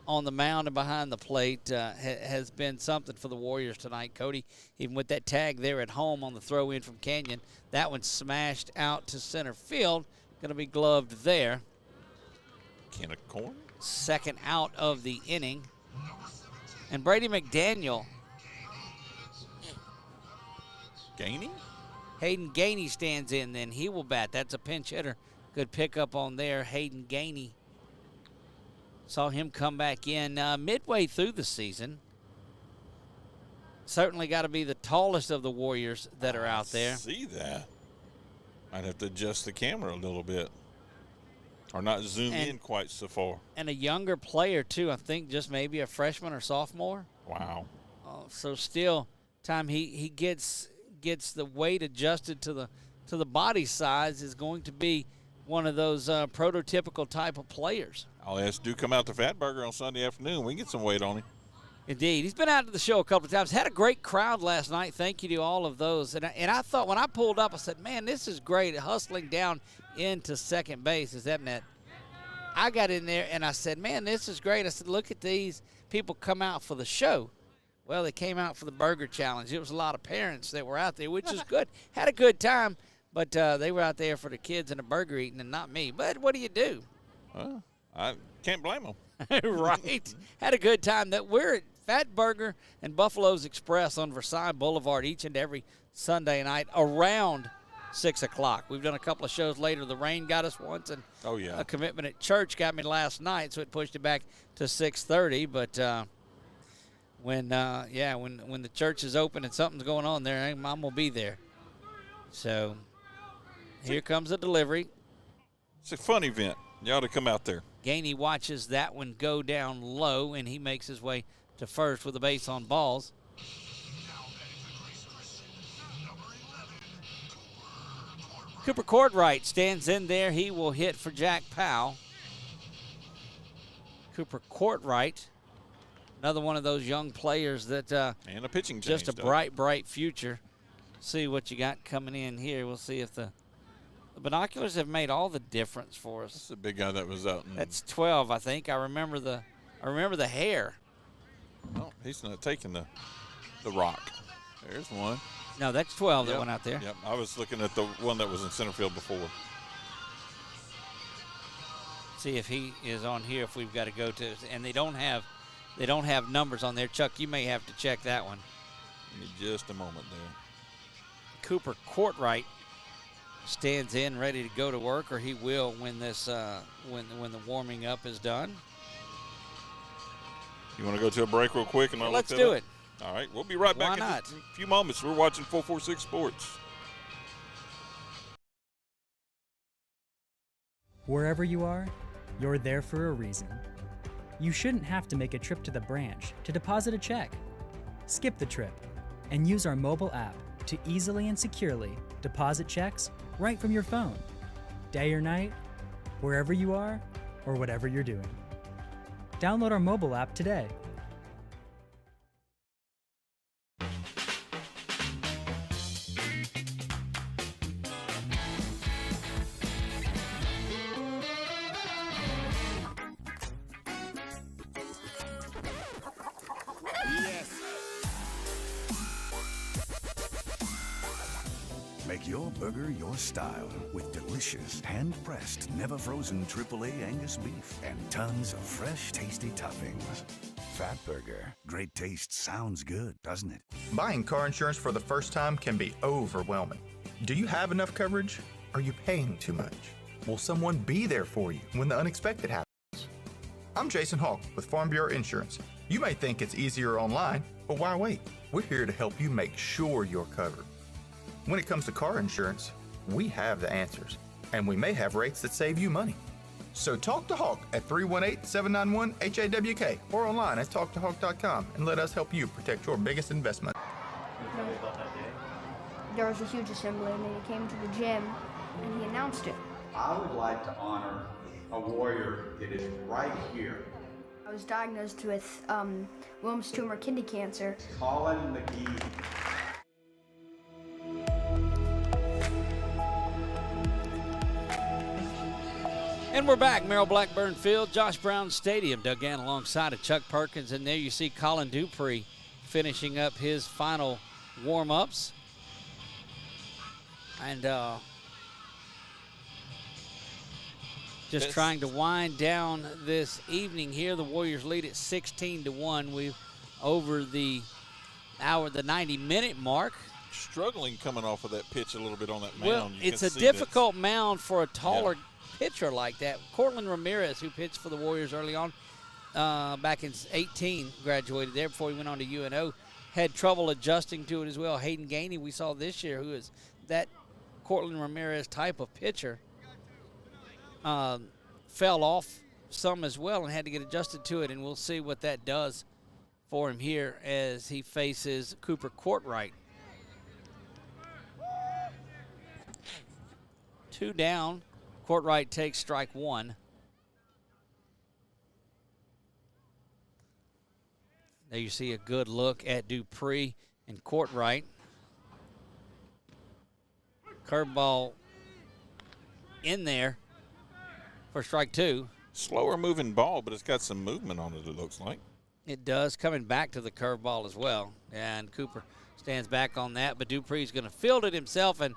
on the mound and behind the plate has been something for the Warriors tonight, Cody. Even with that tag there at home on the throw-in from Canyon, that one smashed out to center field. Going to be gloved there. Can of corn. Second out of the inning. And Brady McDaniel. Gainey? Hayden Gainey stands in then. He will bat. That's a pinch hitter. Good pickup on there, Hayden Gainey. Saw him come back in midway through the season. Certainly got to be the tallest of the Warriors that are out there. See that. I'd have to adjust the camera a little bit. Or not zoom in quite so far. And a younger player, too. I think just maybe a freshman or sophomore. Wow. So still, time he gets the weight adjusted to the body size is going to be one of those prototypical type of players. I'll ask Duke come out to Fatburger on Sunday afternoon. We can get some weight on him. Indeed. He's been out to the show a couple of times. Had a great crowd last night. Thank you to all of those. And I thought when I pulled up, I said, man, this is great. Hustling down into second base is Epnet. I got in there and I said, man, this is great. I said, look at these people come out for the show. Well, they came out for the burger challenge. It was a lot of parents that were out there, which is good. Had a good time, but they were out there for the kids and the burger eating and not me. But what do you do? Well, I can't blame them. Right. Had a good time. That we're at Fat Burger and Buffalo's Express on Versailles Boulevard each and every Sunday night around 6 o'clock. We've done a couple of shows later. The rain got us once, and a commitment at church got me last night, so it pushed it back to 6:30. But when the church is open and something's going on there, I'm gonna be there. So here comes the delivery. It's a fun event. You ought to come out there. Gainey watches that one go down low, and he makes his way to first with a base on balls. Cooper Courtright stands in there. He will hit for Jack Powell. Cooper Courtright, another one of those young players that and a pitching just a bright future. See what you got coming in here. We'll see if the binoculars have made all the difference for us. That's the big guy that was out. That's 12, I think. I remember the hair. Oh, he's not taking the rock. There's one. No, that's 12 that went out there. Yep, I was looking at the one that was in center field before. See if he is on here. If we've got to go to, and they don't have numbers on there. Chuck, you may have to check that one. Give me just a moment there. Cooper Courtright stands in, ready to go to work, or he will when this when the warming up is done. You want to go to a break real quick and let's do it. All right, we'll be right back in a few moments. We're watching 446 Sports. Wherever you are, you're there for a reason. You shouldn't have to make a trip to the branch to deposit a check. Skip the trip and use our mobile app to easily and securely deposit checks right from your phone, day or night, wherever you are or whatever you're doing. Download our mobile app today. Make your burger your style with delicious, hand-pressed, never-frozen AAA Angus beef and tons of fresh, tasty toppings. Fat Burger. Great taste sounds good, doesn't it? Buying car insurance for the first time can be overwhelming. Do you have enough coverage? Are you paying too much? Will someone be there for you when the unexpected happens? I'm Jason Hawk with Farm Bureau Insurance. You may think it's easier online, but why wait? We're here to help you make sure you're covered. When it comes to car insurance, we have the answers, and we may have rates that save you money. So talk to Hawk at 318-791-HAWK or online at talktohawk.com and let us help you protect your biggest investment. There was a huge assembly, and then he came to the gym and he announced it. I would like to honor a warrior that is right here. I was diagnosed with Wilms tumor kidney cancer. Colin McGee. And we're back, Merrill Blackburn Field, Josh Brown Stadium. Doug Gann alongside of Chuck Perkins, and there you see Colin Dupree finishing up his final warm-ups. And just trying to wind down this evening here. The Warriors lead at 16-1. We've over the 90-minute mark. Struggling coming off of that pitch a little bit on that mound. Well, it's a difficult mound for a taller pitcher like that. Cortland Ramirez, who pitched for the Warriors early on, back in 18, graduated there before he went on to UNO, had trouble adjusting to it as well. Hayden Gainey, we saw this year, who is that Cortland Ramirez type of pitcher, fell off some as well and had to get adjusted to it, and we'll see what that does for him here as he faces Cooper Courtright. 2 down. Courtright takes strike 1. There you see a good look at Dupree and Courtright. Curveball in there for strike 2. Slower moving ball, but it's got some movement on it, it looks like. It does, coming back to the curveball as well. And Cooper stands back on that, but Dupree's going to field it himself and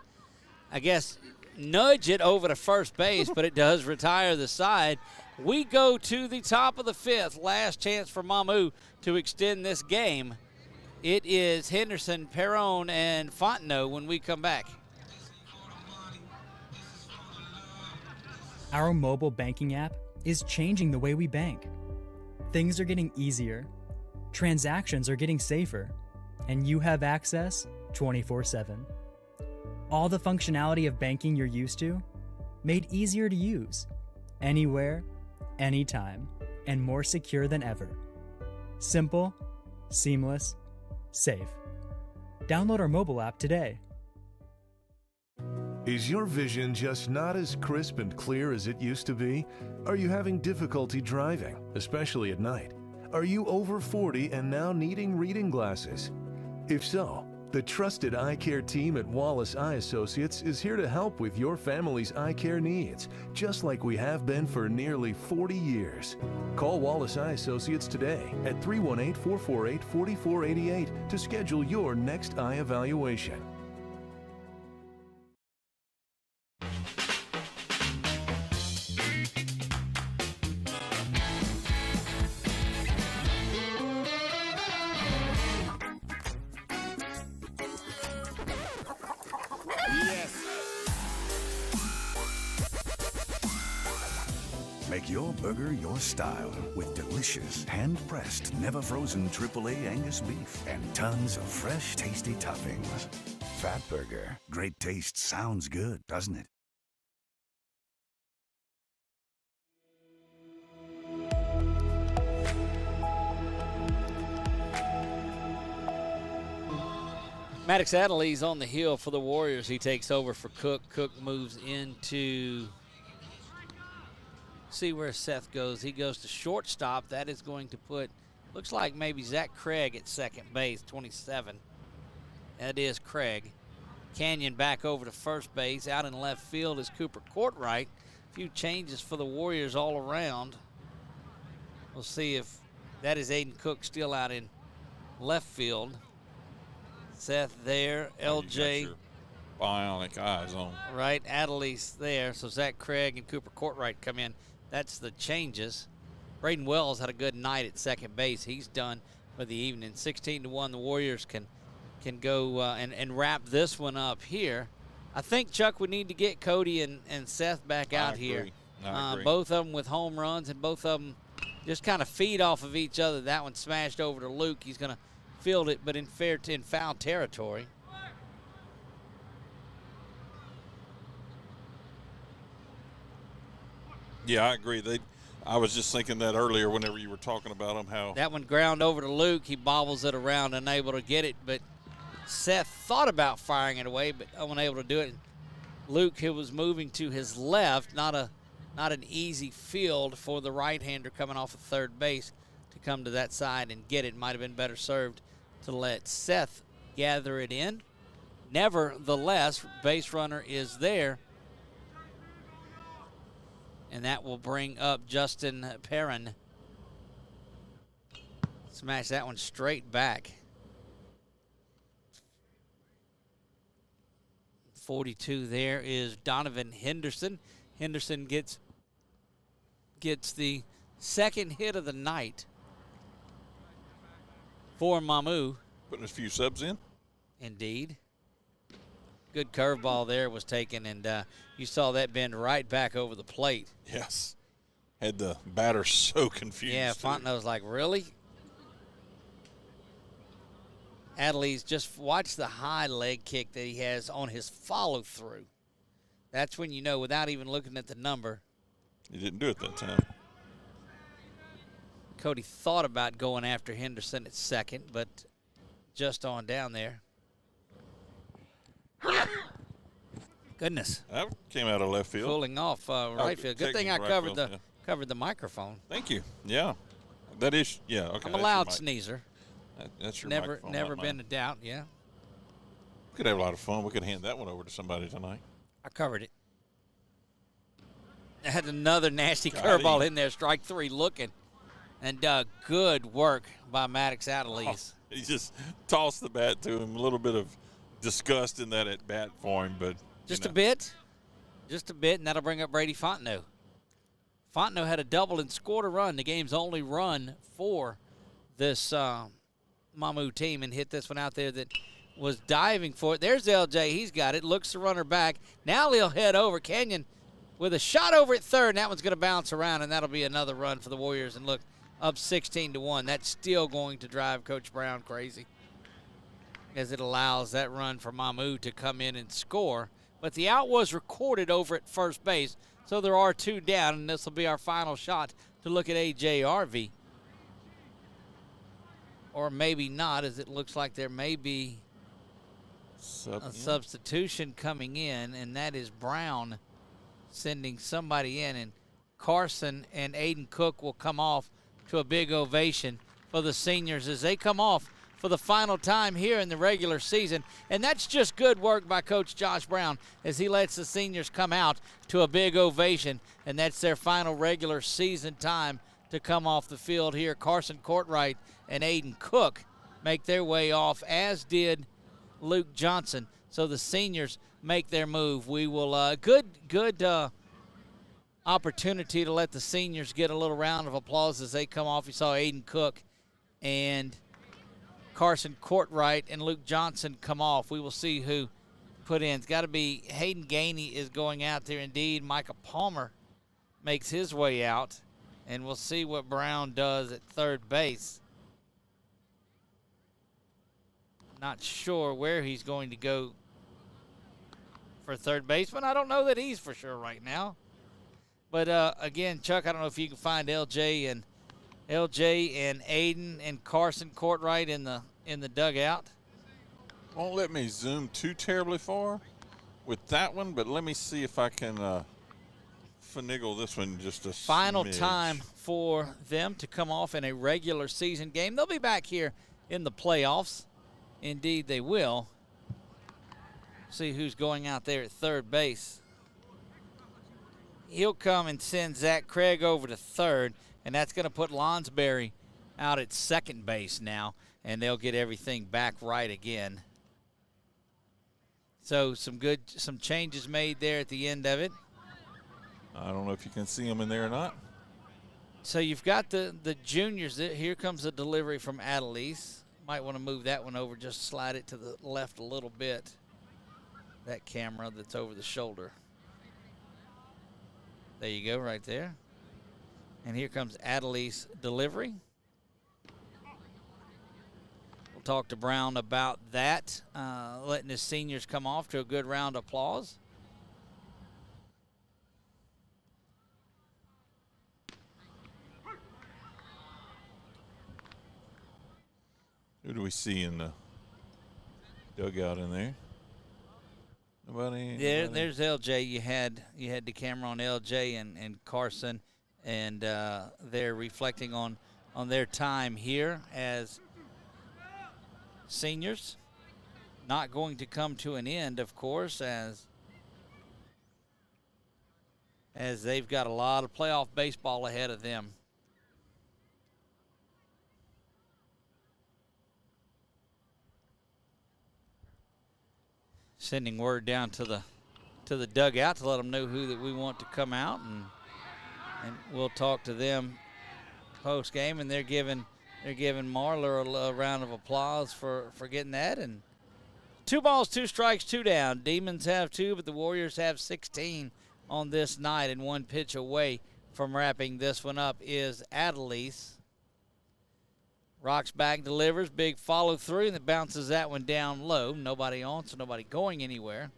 I guess nudge it over to first base, but it does retire the side. We go to the top of the 5th. Last chance for Mamou to extend this game. It is Henderson, Perron, and Fontenot when we come back. Our mobile banking app is changing the way we bank. Things are getting easier, transactions are getting safer, and you have access 24/7. All the functionality of banking you're used to, made easier to use, anywhere, anytime, and more secure than ever. Simple, seamless, safe. Download our mobile app today. Is your vision just not as crisp and clear as it used to be? Are you having difficulty driving, especially at night? Are you over 40 and now needing reading glasses? If so, the trusted eye care team at Wallace Eye Associates is here to help with your family's eye care needs, just like we have been for nearly 40 years. Call Wallace Eye Associates today at 318-448-4488 to schedule your next eye evaluation. Make your burger your style with delicious, hand-pressed, never-frozen AAA Angus beef and tons of fresh, tasty toppings. Fat Burger. Great taste sounds good, doesn't it? Maddox Adderley's on the hill for the Warriors. He takes over for Cook. Cook moves into, see where Seth goes. He goes to shortstop. That is going to put, looks like maybe Zach Craig at second base, 27. That is Craig. Canyon back over to first base. Out in left field is Cooper Courtwright. A few changes for the Warriors all around. We'll see if that is Aiden Cook still out in left field. Seth there, LJ. You got your bionic eyes on. Right, Adderley's there. So Zach Craig and Cooper Courtwright come in. That's the changes. Braden Wells had a good night at second base. He's done for the evening. 16-1, the Warriors can go and wrap this one up here. I think, Chuck, we need to get Cody and Seth back out here. I agree. Both of them with home runs, and both of them just kind of feed off of each other. That one smashed over to Luke. He's going to field it, but in foul territory. Yeah, I agree. I was just thinking that earlier whenever you were talking about them, how that one ground over to Luke. He bobbles it around, unable to get it, but Seth thought about firing it away, but unable to do it. Luke, who was moving to his left, not an easy field for the right-hander coming off of third base to come to that side and get it. Might have been better served to let Seth gather it in. Nevertheless, base runner is there, and that will bring up Justin Perrin. Smash that one straight back. 42 there is Donovan Henderson. Henderson gets the second hit of the night for Mamou. putting a few subs in. Indeed. Good curveball there was taken, and you saw that bend right back over the plate. Yes. Had the batter so confused. Yeah, Fontenot's like, really? Adley's just watch the high leg kick that he has on his follow-through. That's when you know, without even looking at the number. He didn't do it that time. Cody thought about going after Henderson at second, but just on down there. Goodness. That came out of left field. Cooling off right field. Good thing I covered the microphone. Thank you. Yeah. That is, yeah, okay. I'm a loud sneezer. That's your never microphone. Never been a doubt, yeah. We could have a lot of fun. We could hand that one over to somebody tonight. I covered it. I had another nasty curveball in there, strike three looking. And good work by Maddox Adderley's. He just tossed the bat to him. A little bit of disgust in that at bat for him, but just a bit, and that'll bring up Brady Fontenot. Fontenot had a double and scored a run. The game's only run for this Mamou team, and hit this one out there that was diving for it. There's LJ. He's got it. Looks the runner back. Now he'll head over. Kenyon with a shot over at third, and that one's going to bounce around, and that'll be another run for the Warriors. And look, up 16-1. That's still going to drive Coach Brown crazy, as it allows that run for Mamou to come in and score. But the out was recorded over at first base, so there are two down, and this will be our final shot to look at A.J. Harvey. Or maybe not, as it looks like there may be a substitution coming in, and that is Brown sending somebody in. And Carson and Aiden Cook will come off to a big ovation for the seniors as they come off for the final time here in the regular season. And that's just good work by Coach Josh Brown as he lets the seniors come out to a big ovation, and that's their final regular season time to come off the field here. Carson Courtwright and Aiden Cook make their way off, as did Luke Johnson. So the seniors make their move. We will good opportunity to let the seniors get a little round of applause as they come off. You saw Aiden Cook and Carson Courtwright and Luke Johnson come off. We will see who put in. It's got to be Hayden Gainey is going out there. Indeed, Micah Palmer makes his way out, and we'll see what Brown does at third base. Not sure where he's going to go for third baseman. I don't know that he's for sure right now. But, again, Chuck, I don't know if you can find LJ and Aiden and Carson Courtwright in the dugout. Won't let me zoom too terribly far with that one, but let me see if I can finagle this one just a Final smidge. time for them to come off in a regular season game. They'll be back here in the playoffs. Indeed, they will. See who's going out there at third base. He'll come and send Zach Craig over to third, and that's going to put Lonsberry out at second base now, and they'll get everything back right again. So some changes made there at the end of it. I don't know if you can see them in there or not. So you've got the juniors. Here comes a delivery from Adelise. Might want to move that one over, just slide it to the left a little bit. That camera that's over the shoulder. There you go, right there. And here comes Adelise delivery. We'll talk to Brown about that, letting his seniors come off to a good round of applause. Who do we see in the dugout in there? Nobody? Yeah, there's LJ. You had the camera on LJ and Carson, and they're reflecting on their time here as seniors. Not going to come to an end, of course, as they've got a lot of playoff baseball ahead of them. Sending word down to the dugout to let them know who that we want to come out, and we'll talk to them post game. And they're giving Marler a round of applause for getting that. And 2 balls, 2 strikes, 2 down. Demons have 2, but the Warriors have 16 on this night, and 1 pitch away from wrapping this one up is Adelise. Rocks back, delivers, big follow through, and it bounces that one down low. Nobody on, so nobody going anywhere.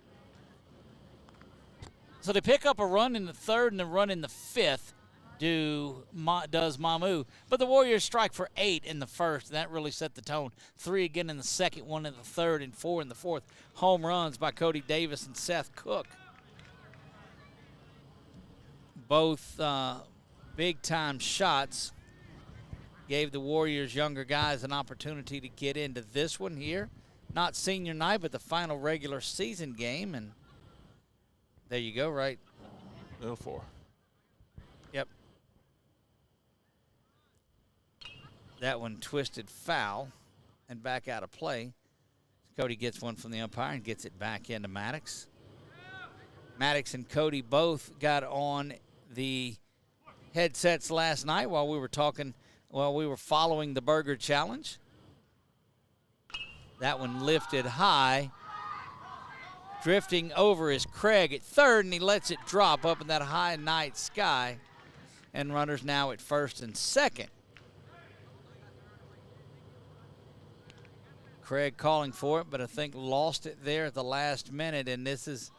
So they pick up a run in the third and a run in the fifth, does Mamou. But the Warriors strike for 8 in the first, and that really set the tone. 3 again in the second, 1 in the third, and 4 in the fourth. Home runs by Cody Davis and Seth Cook. Both big-time shots. Gave the Warriors younger guys an opportunity to get into this one here. Not senior night, but the final regular season game. And there you go, right? 4. Yep. That one twisted foul and back out of play. Cody gets one from the umpire and gets it back into Maddox. Maddox and Cody both got on the headsets last night while we were following the Burger Challenge. That one lifted high. Drifting over is Craig at third, and he lets it drop up in that high night sky. And runners now at first and second. Craig calling for it, but I think lost it there at the last minute, and this is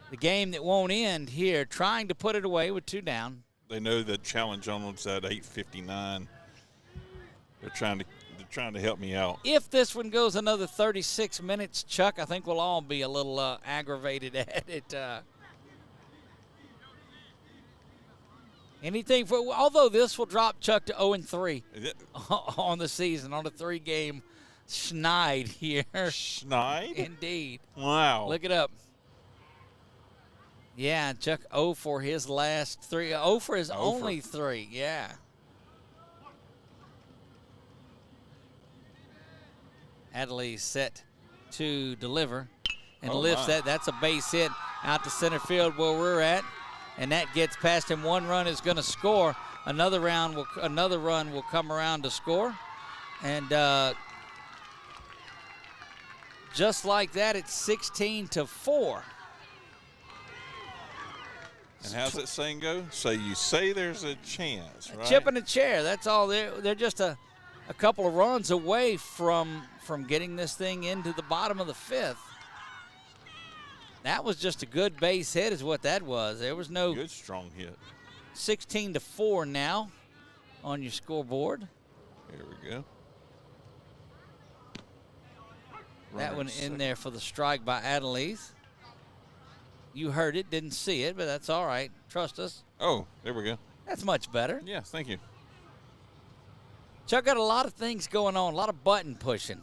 the game that won't end here, trying to put it away with 2 down. They know the challenge on them's at 8:59. They're trying to help me out. If this one goes another 36 minutes, Chuck, I think we'll all be a little aggravated at it. Anything for, although this will drop Chuck to 0-3 on the season, on a 3-game schneid here. Schneid? Indeed. Wow. Look it up. Yeah, Chuck 0 for his last 3. 0 for his only 3, yeah. Adelise set to deliver and lifts that. That's a base hit out to center field where we're at, and that gets past him. 1 run is going to score. Another run will come around to score, and just like that, it's 16-4. And how's that saying go? So you say there's a chance, right? Chip in a chair. That's all. They're just a couple of runs away from getting this thing into the bottom of the 5th. That was just a good base hit is what that was. There was no good strong hit. 16-4 now on your scoreboard. Here we go. That one in there for the strike by Adelise. You heard it, didn't see it, but that's all right. Trust us. Oh, there we go. That's much better. Yeah, thank you. Chuck got a lot of things going on, a lot of button pushing.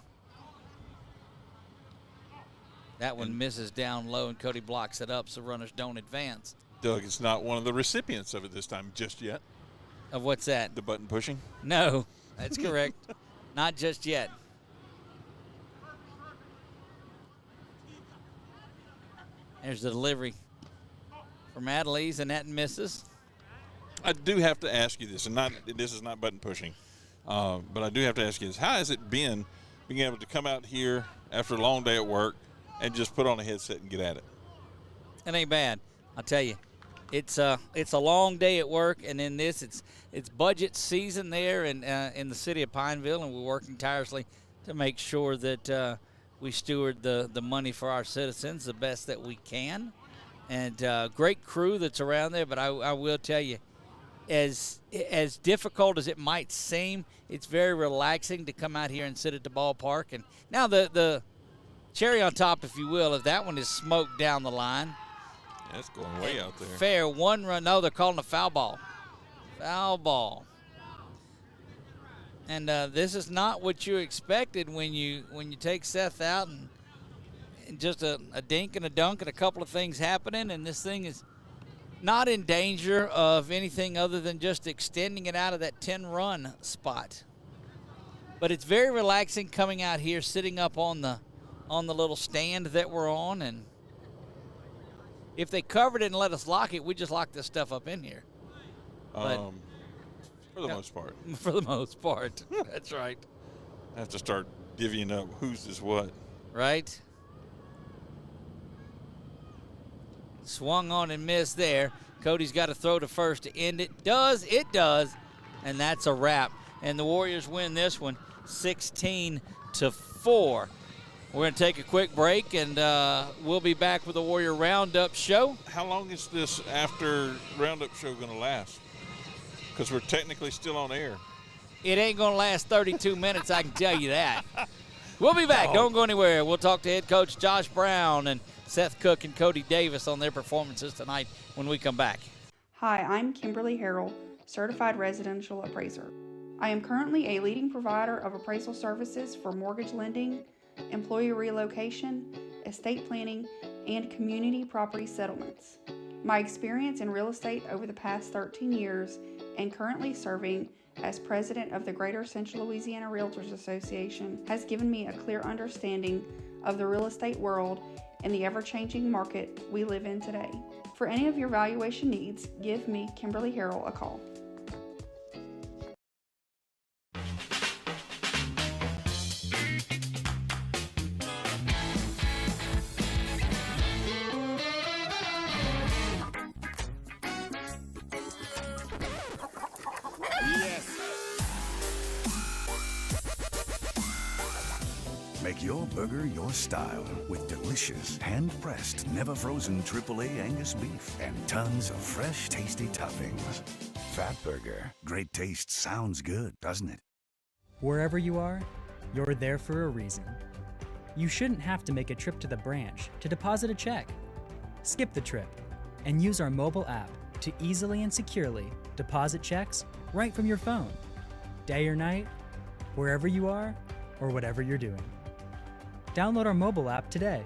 That one misses down low, and Cody blocks it up so runners don't advance. Doug is not one of the recipients of it this time just yet. Of what's that? The button pushing? No, that's correct. Not just yet. There's the delivery from Adelise, and that misses. I do have to ask you this, and this is not button pushing, but I do have to ask you this. How has it been being able to come out here after a long day at work and just put on a headset and get at it? It ain't bad. I'll tell you. It's a long day at work, and in this, it's budget season there in the city of Pineville, and we're working tirelessly to make sure that we steward the money for our citizens the best that we can. And great crew that's around there, but I will tell you, as difficult as it might seem, it's very relaxing to come out here and sit at the ballpark. And now the cherry on top, if you will, if that one is smoked down the line. That's going way out there. Fair, one run. No, they're calling a foul ball. Foul ball. And this is not what you expected when you take Seth out and just a dink and a dunk and a couple of things happening, and this thing is not in danger of anything other than just extending it out of that 10-run spot. But it's very relaxing coming out here, sitting up on the little stand that we're on, and if they covered it and let us lock it, we just lock this stuff up in here. For the most part. For the most part. That's right. I have to start divvying up whose is what. Right? Swung on and missed there. Cody's got to throw to first to end it. It does. And that's a wrap. And the Warriors win this one 16-4. We're going to take a quick break, and we'll be back with the Warrior Roundup show. How long is this after Roundup show going to last? Because we're technically still on air. It ain't going to last 32 minutes, I can tell you that. We'll be back. Don't go anywhere. We'll talk to head coach Josh Brown and Seth Cook and Cody Davis on their performances tonight when we come back. Hi, I'm Kimberly Harrell, Certified Residential Appraiser. I am currently a leading provider of appraisal services for mortgage lending, employee relocation, estate planning, and community property settlements. My experience in real estate over the past 13 years and currently serving as president of the Greater Central Louisiana Realtors Association has given me a clear understanding of the real estate world and the ever-changing market we live in today. For any of your valuation needs, give me, Kimberly Harrell, a call. Make your burger your style with delicious, hand-pressed, never-frozen AAA Angus beef and tons of fresh, tasty toppings. Fat Burger. Great taste sounds good, doesn't it? Wherever you are, you're there for a reason. You shouldn't have to make a trip to the branch to deposit a check. Skip the trip and use our mobile app to easily and securely deposit checks right from your phone. Day or night, wherever you are, or whatever you're doing. Download our mobile app today.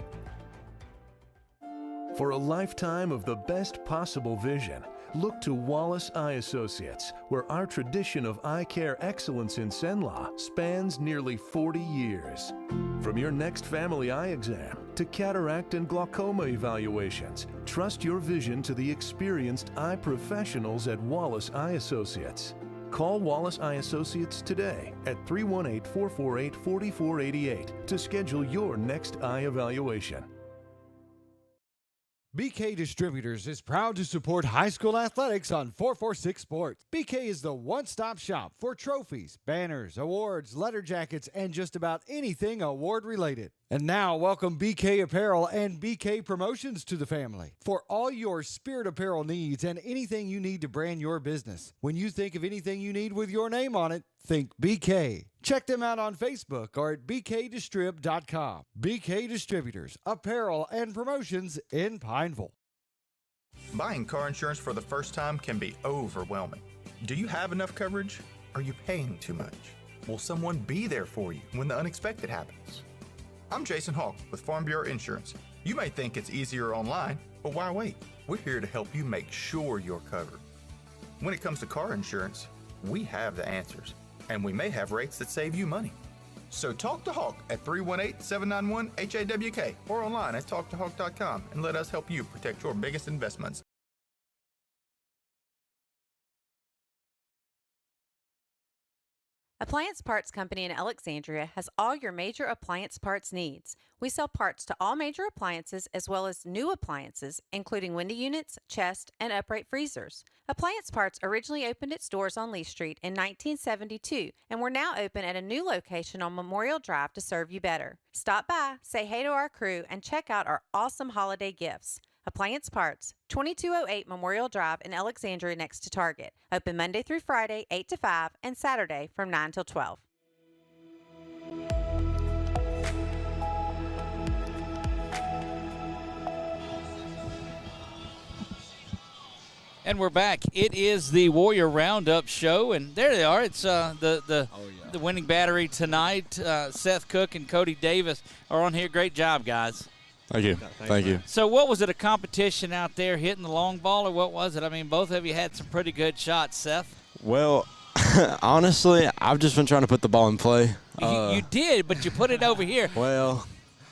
For a lifetime of the best possible vision, look to Wallace Eye Associates, where our tradition of eye care excellence in Cenla spans nearly 40 years. From your next family eye exam to cataract and glaucoma evaluations, trust your vision to the experienced eye professionals at Wallace Eye Associates. Call Wallace Eye Associates today at 318-448-4488 to schedule your next eye evaluation. BK Distributors is proud to support high school athletics on 446 Sports. BK is the one-stop shop for trophies, banners, awards, letter jackets, and just about anything award-related. And now, welcome BK Apparel and BK Promotions to the family. For all your spirit apparel needs and anything you need to brand your business. When you think of anything you need with your name on it, think BK. Check them out on Facebook or at bkdistrib.com. BK Distributors, Apparel and Promotions in Pineville. Buying car insurance for the first time can be overwhelming. Do you have enough coverage? Are you paying too much? Will someone be there for you when the unexpected happens? I'm Jason Hawk with Farm Bureau Insurance. You may think it's easier online, but why wait? We're here to help you make sure you're covered. When it comes to car insurance, we have the answers, and we may have rates that save you money. So talk to Hawk at 318-791-HAWK or online at talktohawk.com and let us help you protect your biggest investments. Appliance Parts Company in Alexandria has all your major appliance parts needs. We sell parts to all major appliances as well as new appliances, including window units, chest, and upright freezers. Appliance Parts originally opened its doors on Lee Street in 1972, and we're now open at a new location on Memorial Drive to serve you better. Stop by, say hey to our crew, and check out our awesome holiday gifts. Appliance Parts, 2208 Memorial Drive in Alexandria next to Target. Open Monday through Friday, 8 to 5, and Saturday from 9 till 12. And we're back. It is the Warrior Roundup show, and there they are. It's the winning battery tonight. Seth Cook and Cody Davis are on here. Great job, guys. Thank you. Thank you. So what was it, a competition out there hitting the long ball, or what was it? I mean, both of you had some pretty good shots, Seth. Well, honestly, I've just been trying to put the ball in play. You did, but you put it over here. Well,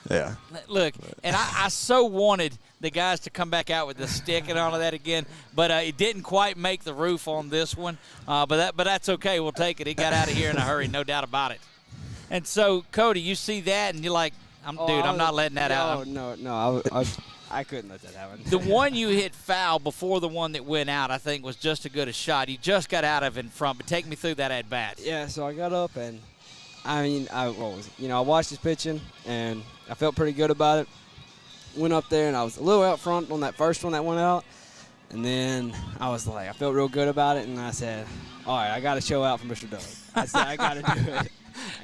yeah. Look, and I so wanted the guys to come back out with the stick and all of that again, but it didn't quite make the roof on this one. But that's okay. We'll take it. It got out of here in a hurry, no doubt about it. And so, Cody, you see that, and you're like, I'm not letting that out. No, I couldn't let that happen. The one you hit foul before the one that went out, I think, was just as good a shot. You just got out of in front, but take me through that at bat. Yeah, so I got up, and I watched his pitching, and I felt pretty good about it. Went up there, and I was a little out front on that first one that went out, and then I felt real good about it, and I said, all right, I got to show out for Mr. Doug. I said, I got to do it.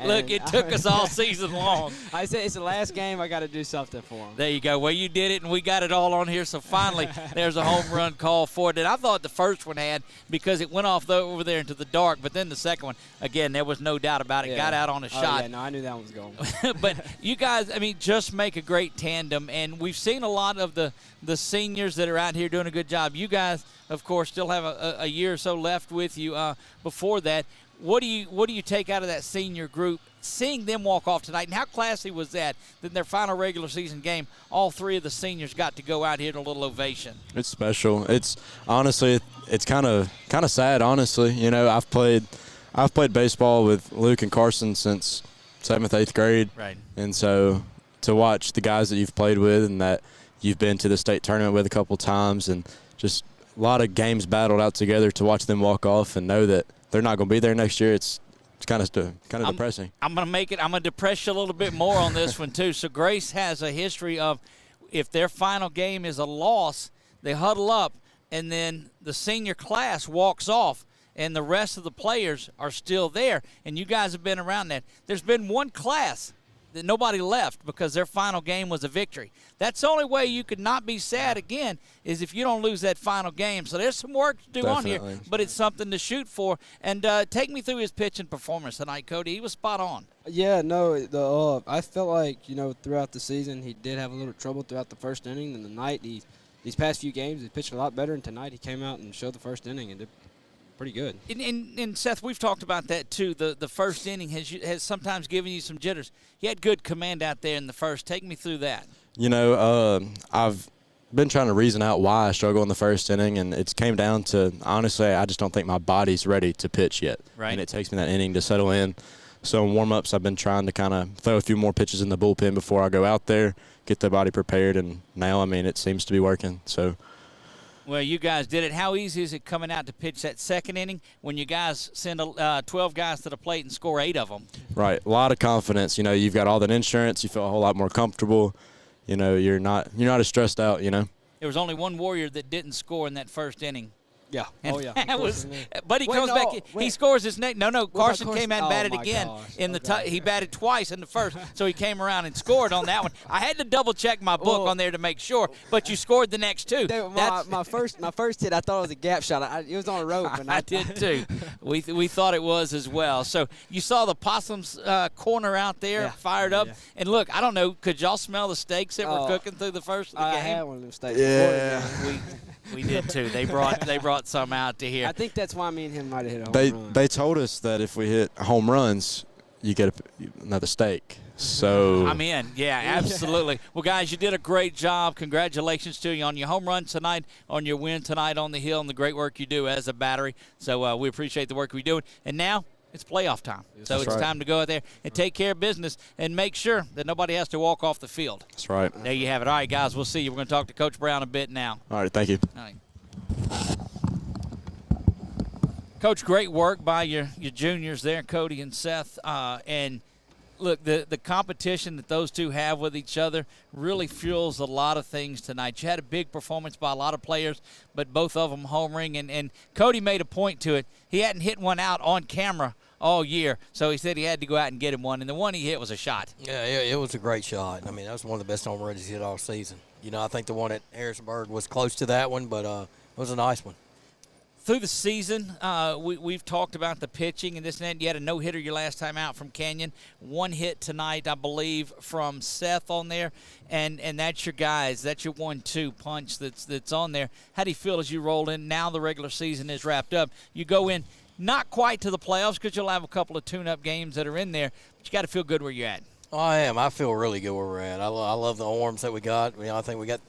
Look, it took us all season long. I said, it's the last game. I got to do something for him. There you go. Well, you did it, and we got it all on here. So finally, there's a home run call for it. And I thought the first one had because it went off over there into the dark. But then the second one, again, there was no doubt about it. Got out on a shot. Yeah, no, I knew that one was going. But you guys, I mean, just make a great tandem. And we've seen a lot of the seniors that are out here doing a good job. You guys, of course, still have a year or so left with you before that. What do you take out of that senior group, seeing them walk off tonight? And how classy was that in their final regular season game, all three of the seniors got to go out here to a little ovation? It's special. It's honestly, it's kind of sad, honestly. You know, I've played baseball with Luke and Carson since 7th, 8th grade. Right. And so to watch the guys that you've played with and that you've been to the state tournament with a couple times and just a lot of games battled out together, to watch them walk off and know that they're not going to be there next year, it's kind of depressing. I'm going to depress you a little bit more on this one, too. So Grace has a history of, if their final game is a loss, they huddle up, and then the senior class walks off, and the rest of the players are still there. And you guys have been around that. There's been one class that nobody left because their final game was a victory. That's the only way you could not be sad again, is if you don't lose that final game. So there's some work to do on here, but it's something to shoot for. And take me through his pitching performance tonight, Cody. He was spot on. Yeah, no, I felt like, throughout the season he did have a little trouble throughout the first inning. And tonight, these past few games, he pitched a lot better. And tonight he came out and showed the first inning and did pretty good. And Seth, we've talked about that too. The first inning has sometimes given you some jitters. You had good command out there in the first. Take me through that. I've been trying to reason out why I struggle in the first inning, and it came down to, honestly, I just don't think my body's ready to pitch yet. Right. And it takes me that inning to settle in. So in warm-ups, I've been trying to kind of throw a few more pitches in the bullpen before I go out there, get the body prepared, and now, it seems to be working. So Well, you guys did it. How easy is it coming out to pitch that second inning when you guys send 12 guys to the plate and score 8 of them? Right, a lot of confidence. You've got all that insurance. You feel a whole lot more comfortable. You're not as stressed out. There was only one Warrior that didn't score in that first inning. Yeah. And Oh, yeah. That was, but he comes back. He scores his next. No. Carson came out and batted again in the. He batted twice in the first, so he came around and scored on that one. I had to double check my book on there to make sure, but you scored the next 2. My first hit, I thought it was a gap shot. It was on a rope, and I did too. We thought it was as well. So you saw the Possums corner out there, fired up, and look, I don't know, could y'all smell the steaks that were cooking through the first of the game? I had one of them steaks. Yeah. We did too. They brought some out to here. I think that's why me and him might have hit a home run. They told us that if we hit home runs, you get another steak. So I'm in. Yeah, absolutely. Well, guys, you did a great job. Congratulations to you on your home run tonight, on your win tonight on the hill, and the great work you do as a battery. So we appreciate the work we're doing. And now it's playoff time. So it's time to go out there and take care of business and make sure that nobody has to walk off the field. That's right. There you have it. All right, guys, we'll see you. We're going to talk to Coach Brown a bit now. All right, thank you. All right. Coach, great work by your juniors there, Cody and Seth. And look, the competition that those two have with each other really fuels a lot of things tonight. You had a big performance by a lot of players, but both of them homering. And Cody made a point to it. He hadn't hit one out on camera all year, so he said he had to go out and get him one, and the one he hit was a shot. Yeah, it was a great shot. I mean, that was one of the best home runs he's hit all season. I think the one at Harrisonburg was close to that one, but it was a nice one. Through the season, we've talked about the pitching and this and that. You had a no-hitter your last time out from Canyon. 1 hit tonight, I believe, from Seth on there. And that's your guys. That's your 1-2 punch that's on there. How do you feel as you roll in? Now the regular season is wrapped up. You go in not quite to the playoffs because you'll have a couple of tune-up games that are in there, but you got to feel good where you're at. Oh, I am. I feel really good where we're at. I love the arms that we got. I think we got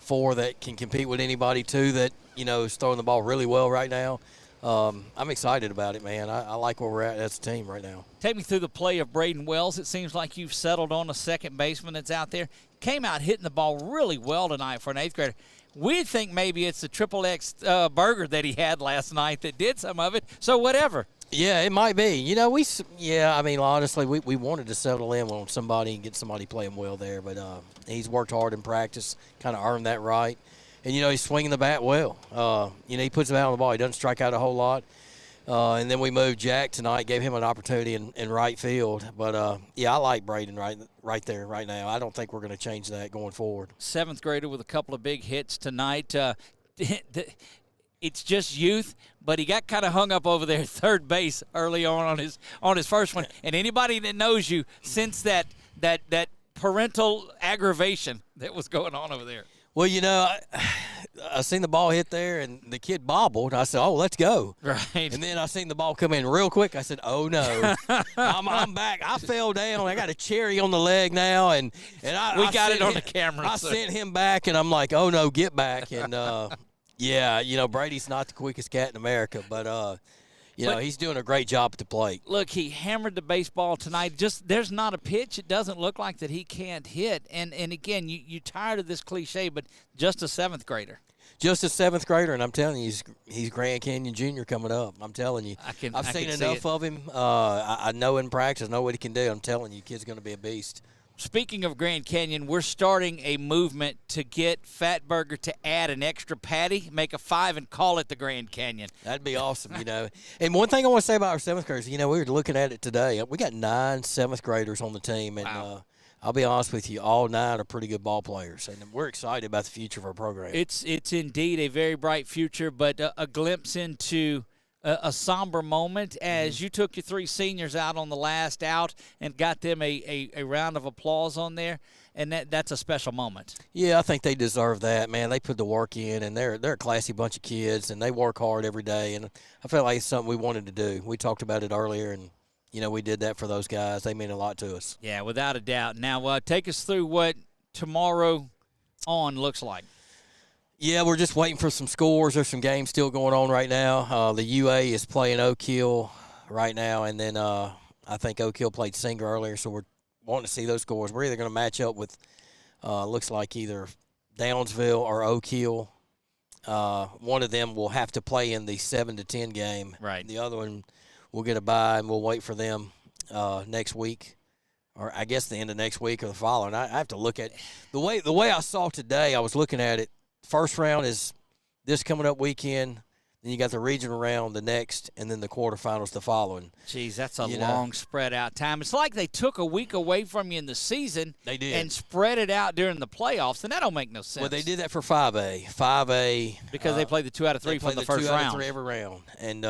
4 that can compete with anybody, 2 that, is throwing the ball really well right now. I'm excited about it, man. I like where we're at as a team right now. Take me through the play of Braden Wells. It seems like you've settled on a second baseman that's out there. Came out hitting the ball really well tonight for an 8th grader. We think maybe it's the Triple X burger that he had last night that did some of it. So whatever. Yeah, it might be. Honestly, we wanted to settle in on somebody and get somebody playing well there, but he's worked hard in practice, kind of earned that right. And, he's swinging the bat well. He puts the bat on the ball. He doesn't strike out a whole lot. And then we moved Jack tonight, gave him an opportunity in right field. But, I like Braden right there right now. I don't think we're going to change that going forward. 7th grader with a couple of big hits tonight. It's just youth, but he got kind of hung up over there at third base early on his first one. And anybody that knows you, since that parental aggravation that was going on over there. Well, I seen the ball hit there, and the kid bobbled. I said, "Oh, let's go!" Right. And then I seen the ball come in real quick. I said, "Oh no, I'm back." I fell down. I got a cherry on the leg now, and we got it on the camera. I sent him back, and I'm like, "Oh no, get back!" And Brady's not the quickest cat in America, but he's doing a great job at the plate. Look, he hammered the baseball tonight. Just there's not a pitch. It doesn't look like that he can't hit. And again, you're tired of this cliche, but just a 7th grader. Just a 7th grader, and I'm telling you, he's Grand Canyon Junior coming up. I'm telling you. I've seen enough of him. I know in practice, I know what he can do. I'm telling you, kid's going to be a beast. Speaking of Grand Canyon, we're starting a movement to get Fatburger to add an extra patty, make a 5, and call it the Grand Canyon. That'd be awesome, And one thing I want to say about our 7th graders, we were looking at it today. We got 9 7th graders on the team, and I'll be honest with you, all 9 are pretty good ball players, and we're excited about the future of our program. It's indeed a very bright future, but a glimpse into a somber moment as you took your 3 seniors out on the last out and got them a round of applause on there, and that's a special moment. Yeah, I think they deserve that, man. They put the work in, and they're a classy bunch of kids, and they work hard every day, and I felt like it's something we wanted to do. We talked about it earlier, and we did that for those guys. They mean a lot to us. Yeah, without a doubt. Now, take us through what tomorrow on looks like. Yeah, we're just waiting for some scores. There's some games still going on right now. The UA is playing Oak Hill right now, and then I think Oak Hill played Singer earlier, so we're wanting to see those scores. We're either going to match up with looks like either Downsville or Oak Hill. One of them will have to play in the 7 to 10 game. Right. The other one will get a bye, and we'll wait for them next week, or I guess the end of next week or the following. I have to look at the way I saw today. I was looking at it. First round is this coming up weekend. Then you got the regional round the next, and then the quarterfinals the following. Geez, that's a long spread out time. It's like they took a week away from you in the season. They did. And spread it out during the playoffs, and that don't make no sense. Well, they did that for 5A. 5A. Because they played the 2 out of 3 from the first round. 2 out of 3 every round. And,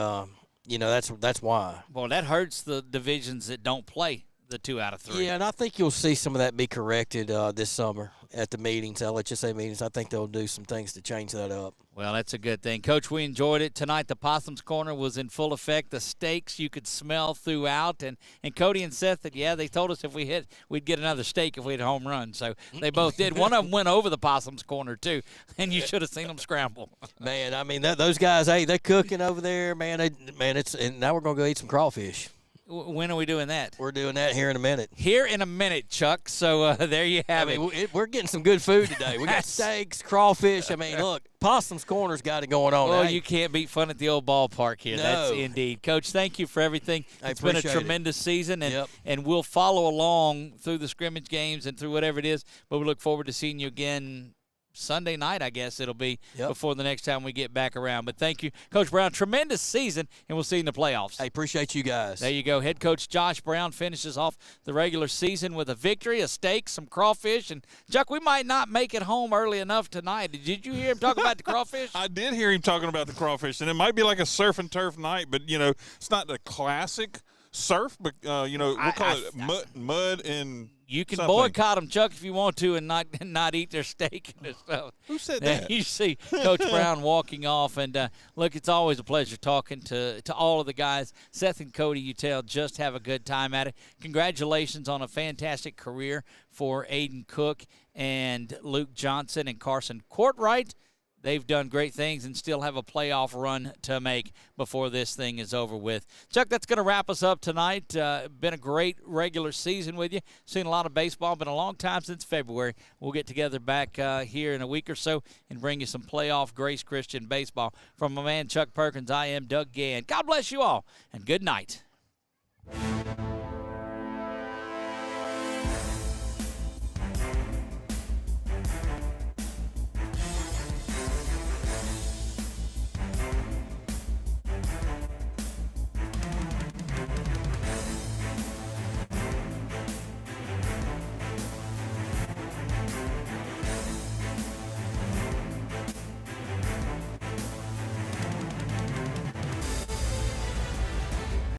that's why. Well, that hurts the divisions that don't play the 2 out of 3. Yeah, and I think you'll see some of that be corrected this summer at the meetings, LHSA meetings. I think they'll do some things to change that up. Well, that's a good thing. Coach, we enjoyed it. Tonight, the Possums Corner was in full effect. The steaks you could smell throughout. And Cody and Seth, they told us if we hit, we'd get another steak if we had a home run. So they both did. One of them went over the Possums Corner, too, and you should have seen them scramble. Man, I mean, those guys, hey, they're cooking over there. Man, and now we're going to go eat some crawfish. When are we doing that? We're doing that here in a minute. Here in a minute, Chuck. So there you have it. We're getting some good food today. We got steaks, crawfish. I mean, look, Possum's Corner's got it going on. Well, you can't beat fun at the old ballpark here. No. That's indeed. Coach, thank you for everything. It's been a tremendous season, and we'll follow along through the scrimmage games and through whatever it is, but we look forward to seeing you again Sunday night, I guess it'll be before the next time we get back around. But thank you, Coach Brown. Tremendous season, and we'll see you in the playoffs. I appreciate you guys. There you go. Head coach Josh Brown finishes off the regular season with a victory, a steak, some crawfish. And, Chuck, we might not make it home early enough tonight. Did you hear him talk about the crawfish? I did hear him talking about the crawfish, and it might be like a surf and turf night, but, it's not the classic surf, but, we'll call it mud and you can something. boycott them, Chuck, if you want to, and not eat their steak and stuff. Who said that? You see Coach Brown walking off, and look, it's always a pleasure talking to all of the guys. Seth and Cody, you tell, just have a good time at it. Congratulations on a fantastic career for Aiden Cook and Luke Johnson and Carson Courtwright. They've done great things and still have a playoff run to make before this thing is over with. Chuck, that's going to wrap us up tonight. Been a great regular season with you. Seen a lot of baseball. Been a long time since February. We'll get together back here in a week or so and bring you some playoff Grace Christian baseball. From my man Chuck Perkins, I am Doug Gann. God bless you all, and good night.